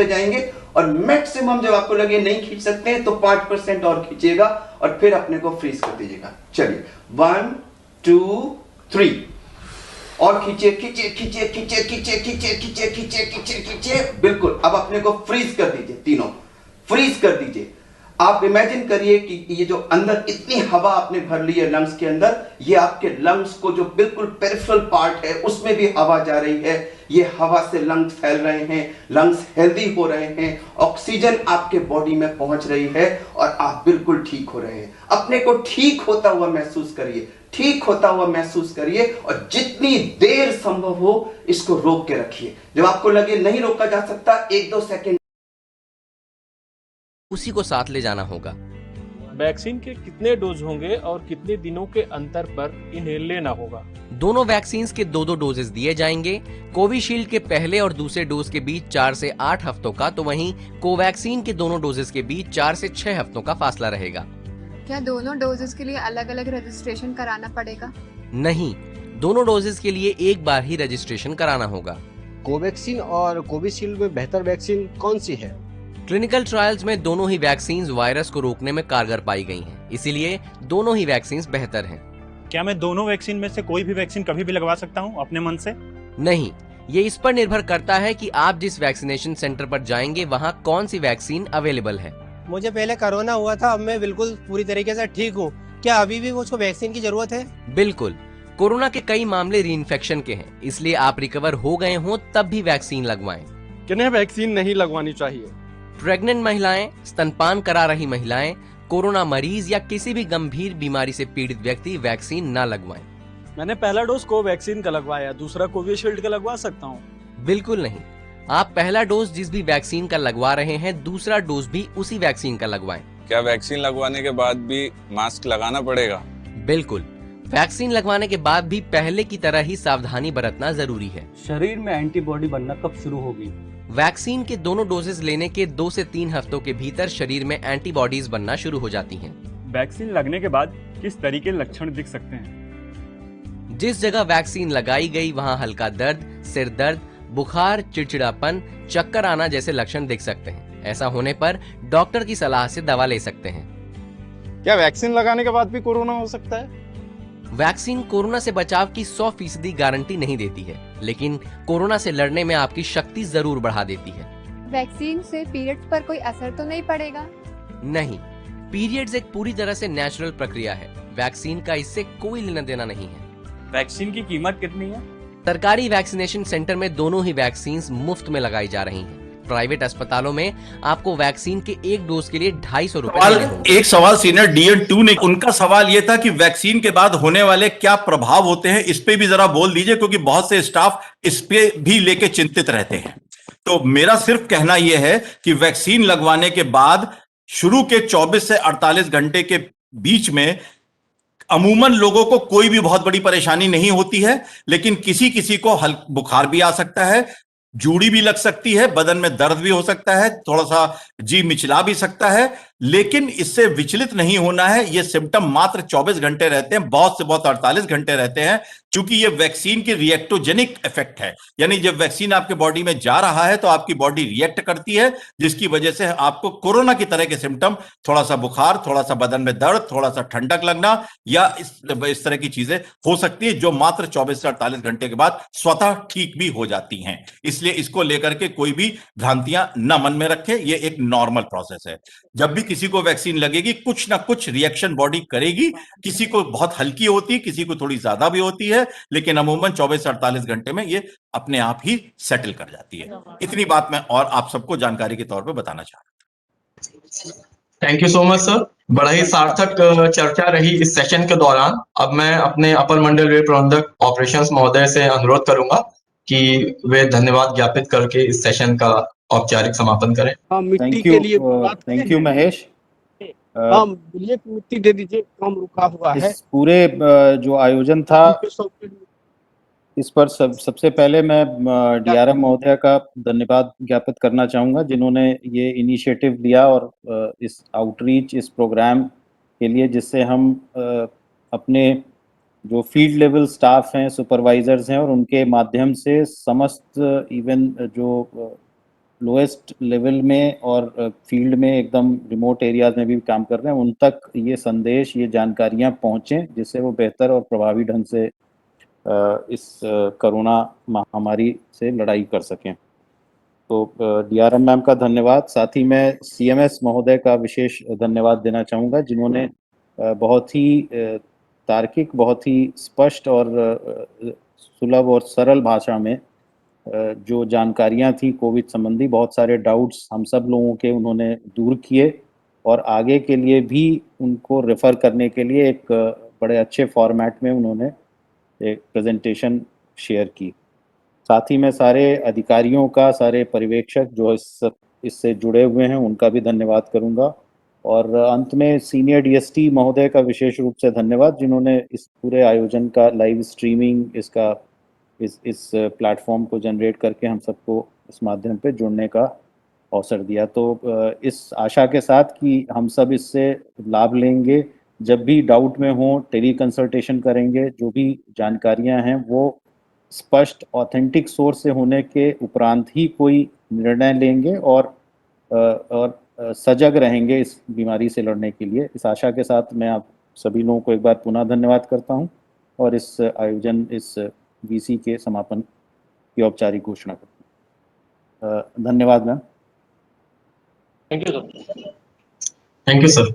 जाएंगे और मैक्सिमम जब आपको लगे नहीं खींच सकते हैं तो 5% और खींचिएगा और फिर अपने को फ्रीज कर दीजिएगा। चलिए 1 2 3 और खींचे, बिल्कुल। अब अपने को फ्रीज कर दीजिए, तीनों फ्रीज कर दीजिए। आप इमेजिन करिए कि ये जो अंदर इतनी हवा आपने भर ली है लंग्स के अंदर, ये आपके लंग्स को जो बिल्कुल पेरिफेरल पार्ट है उसमें भी हवा जा रही है। ये हवा से लंग्स फैल रहे हैं, लंग्स हेल्दी हो रहे हैं, ऑक्सीजन आपके बॉडी में पहुंच रही है और आप बिल्कुल ठीक हो रहे हैं। अपने को ठीक होता हुआ महसूस करिए, ठीक होता हुआ महसूस करिए और जितनी देर संभव हो इसको रोक के रखिए। जब आपको लगे नहीं रोका जा सकता, 1-2 सेकंड उसी को साथ ले जाना होगा। वैक्सीन के कितने डोज होंगे और कितने दिनों के अंतर पर इन्हें लेना होगा? दोनों वैक्सीन के 2-2 डोजेस दिए जाएंगे। कोविशील्ड के पहले और दूसरे डोज के बीच 4 से 8 हफ्तों का, तो वहीं कोवैक्सीन के दोनों डोजेस के बीच 4 से 6 हफ्तों का फासला रहेगा। क्या दोनों डोजेस के लिए अलग अलग रजिस्ट्रेशन कराना पड़ेगा? नहीं, दोनों डोजेस के लिए एक बार ही रजिस्ट्रेशन कराना होगा। कोवैक्सीन और कोविशील्ड में बेहतर वैक्सीन कौन सी है? क्लिनिकल ट्रायल्स में दोनों ही वैक्सीन वायरस को रोकने में कारगर पाई गई हैं, इसीलिए दोनों ही वैक्सीन बेहतर हैं। क्या मैं दोनों वैक्सीन में से कोई भी वैक्सीन कभी भी लगवा सकता हूं अपने मन से? नहीं, ये इस पर निर्भर करता है कि आप जिस वैक्सीनेशन सेंटर पर जाएंगे वहाँ कौन सी वैक्सीन अवेलेबल है। मुझे पहले कोरोना हुआ था, अब मैं बिल्कुल पूरी तरीके से ठीक हूँ। क्या अभी भी मुझको वैक्सीन की जरूरत है? बिल्कुल, कोरोना के कई मामले रीइंफेक्शन के हैं, इसलिए आप रिकवर हो गए हों तब भी वैक्सीन लगवाएं। किन्हें वैक्सीन नहीं लगवानी चाहिए? प्रेग्नेंट महिलाएं, स्तनपान करा रही महिलाएं, कोरोना मरीज या किसी भी गंभीर बीमारी से पीड़ित व्यक्ति वैक्सीन न लगवाएं। मैंने पहला डोज कोवैक्सीन का लगवाया, दूसरा कोविशील्ड का लगवा सकता हूँ? बिल्कुल नहीं, आप पहला डोज जिस भी वैक्सीन का लगवा रहे हैं, दूसरा डोज भी उसी वैक्सीन का लगवाएं। क्या वैक्सीन लगवाने के बाद भी मास्क लगाना पड़ेगा? बिल्कुल, वैक्सीन लगवाने के बाद भी पहले की तरह ही सावधानी बरतना जरूरी है। शरीर में एंटीबॉडी बनना कब शुरू होगी? वैक्सीन के दोनों डोजेस लेने के 2 से 3 हफ्तों के भीतर शरीर में एंटीबॉडीज बनना शुरू हो जाती हैं। वैक्सीन लगने के बाद किस तरीके लक्षण दिख सकते हैं? जिस जगह वैक्सीन लगाई गई वहां हल्का दर्द, सिर दर्द, बुखार, चिड़चिड़ापन, चक्कर आना जैसे लक्षण दिख सकते हैं। ऐसा होने पर डॉक्टर की सलाह से दवा ले सकते हैं। क्या वैक्सीन लगाने के बाद भी कोरोना हो सकता है? वैक्सीन कोरोना से बचाव की 100% गारंटी नहीं देती है, लेकिन कोरोना से लड़ने में आपकी शक्ति जरूर बढ़ा देती है। वैक्सीन से पीरियड्स पर कोई असर तो नहीं पड़ेगा? नहीं, पीरियड्स एक पूरी तरह से नेचुरल प्रक्रिया है। वैक्सीन का इससे कोई लेना देना नहीं है। वैक्सीन की कीमत कितनी है? सरकारी वैक्सीनेशन सेंटर में दोनों ही वैक्सीन मुफ्त में लगाई जा रही हैं। प्राइवेट अस्पतालों में आपको वैक्सीन के एक डोज के लिए 250 रुपए। एक सवाल सीनियर DN2 ने, उनका सवाल यह था कि वैक्सीन के बाद होने वाले क्या प्रभाव होते हैं, इस पे भी जरा बोल दीजिए, क्योंकि बहुत से स्टाफ इस पे भी लेके चिंतित रहते हैं। तो मेरा सिर्फ कहना यह है कि वैक्सीन लगवाने के बाद शुरू के 24 से 48 घंटे के बीच में अमूमन लोगों को कोई भी बहुत बड़ी परेशानी नहीं होती है, लेकिन किसी किसी को हल्का बुखार भी आ सकता है, जूड़ी भी लग सकती है, बदन में दर्द भी हो सकता है, थोड़ा सा जी मिचला भी सकता है, लेकिन इससे विचलित नहीं होना है। ये सिम्टम मात्र 24 घंटे रहते हैं, बहुत से बहुत 48 घंटे रहते हैं, क्योंकि ये वैक्सीन की रिएक्टोजेनिक इफेक्ट है। यानी जब वैक्सीन आपके बॉडी में जा रहा है तो आपकी बॉडी रिएक्ट करती है, जिसकी वजह से आपको कोरोना की तरह के सिम्टम, थोड़ा सा बुखार, थोड़ा सा बदन में दर्द, थोड़ा सा ठंडक लगना या इस तरह की चीजें हो सकती है, जो मात्र 24 से 48 घंटे के बाद स्वतः ठीक भी हो जाती हैं। इसलिए इसको लेकर के कोई भी भ्रांतियां न मन में रखें, ये एक नॉर्मल प्रोसेस है। जब भी किसी को वैक्सीन लगेगी कुछ ना कुछ रिएक्शन बॉडी करेगी, किसी को बहुत हल्की होती है, किसी को थोड़ी ज्यादा भी होती है, लेकिन अमूमन 24 से 48 घंटे में ये अपने आप ही सेटल कर जाती है। इतनी बात मैं और आप सबको जानकारी के तौर पे बताना चाह रहा था। Thank you so much sir, बड़ा ही सार्थक चर्चा रही इस सेशन के दौरान। अब मैं अपने अपर मंडल रेल प्रबंधक ऑपरेशंस महोदय से अनुरोध करूंगा कि वे धन्यवाद ज्ञापित करके इस सेशन का औपचारिक समापन करें। मिट्टी के लिए थैंक यू महेश। बोलिए कि मिट्टी दे दीजिए, काम रुका हुआ है। इस पूरे जो आयोजन था इस पर सबसे पहले मैं DRM महोदय का धन्यवाद ज्ञापित करना चाहूँगा, जिन्होंने ये इनिशिएटिव लिया और इस आउटरीच, इस प्रोग्राम के लिए, जिससे हम अपने जो फील्ड लेवल स्टाफ हैं, सुपरवाइजर्स हैं, और उनके माध्यम से समस्त इवन जो लोएस्ट लेवल में और फील्ड में एकदम रिमोट एरियाज में भी काम कर रहे हैं, उन तक ये संदेश, ये जानकारियाँ पहुँचें, जिससे वो बेहतर और प्रभावी ढंग से इस कोरोना महामारी से लड़ाई कर सकें। तो DRM मैम का धन्यवाद। साथ ही मैं CMS महोदय का विशेष धन्यवाद देना चाहूँगा, जिन्होंने बहुत ही तार्किक, बहुत ही स्पष्ट और सुलभ और सरल भाषा में जो जानकारियां थी कोविड संबंधी, बहुत सारे डाउट्स हम सब लोगों के उन्होंने दूर किए और आगे के लिए भी उनको रेफर करने के लिए एक बड़े अच्छे फॉर्मेट में उन्होंने एक प्रेजेंटेशन शेयर की। साथ ही मैं सारे अधिकारियों का, सारे पर्यवेक्षक जो इससे जुड़े हुए हैं, उनका भी धन्यवाद करूंगा। और अंत में सीनियर DST महोदय का विशेष रूप से धन्यवाद, जिन्होंने इस पूरे आयोजन का लाइव स्ट्रीमिंग, इसका इस प्लेटफॉर्म को जनरेट करके हम सबको इस माध्यम पे जुड़ने का अवसर दिया। तो इस आशा के साथ कि हम सब इससे लाभ लेंगे, जब भी डाउट में हो टेली कंसल्टेशन करेंगे, जो भी जानकारियां हैं वो स्पष्ट ऑथेंटिक सोर्स से होने के उपरांत ही कोई निर्णय लेंगे और सजग रहेंगे इस बीमारी से लड़ने के लिए। इस आशा के साथ मैं आप सभी लोगों को एक बार पुनः धन्यवाद करता हूं और इस आयोजन, इस VC के समापन की औपचारिक घोषणा करता हूं। धन्यवाद मैम। Thank you sir.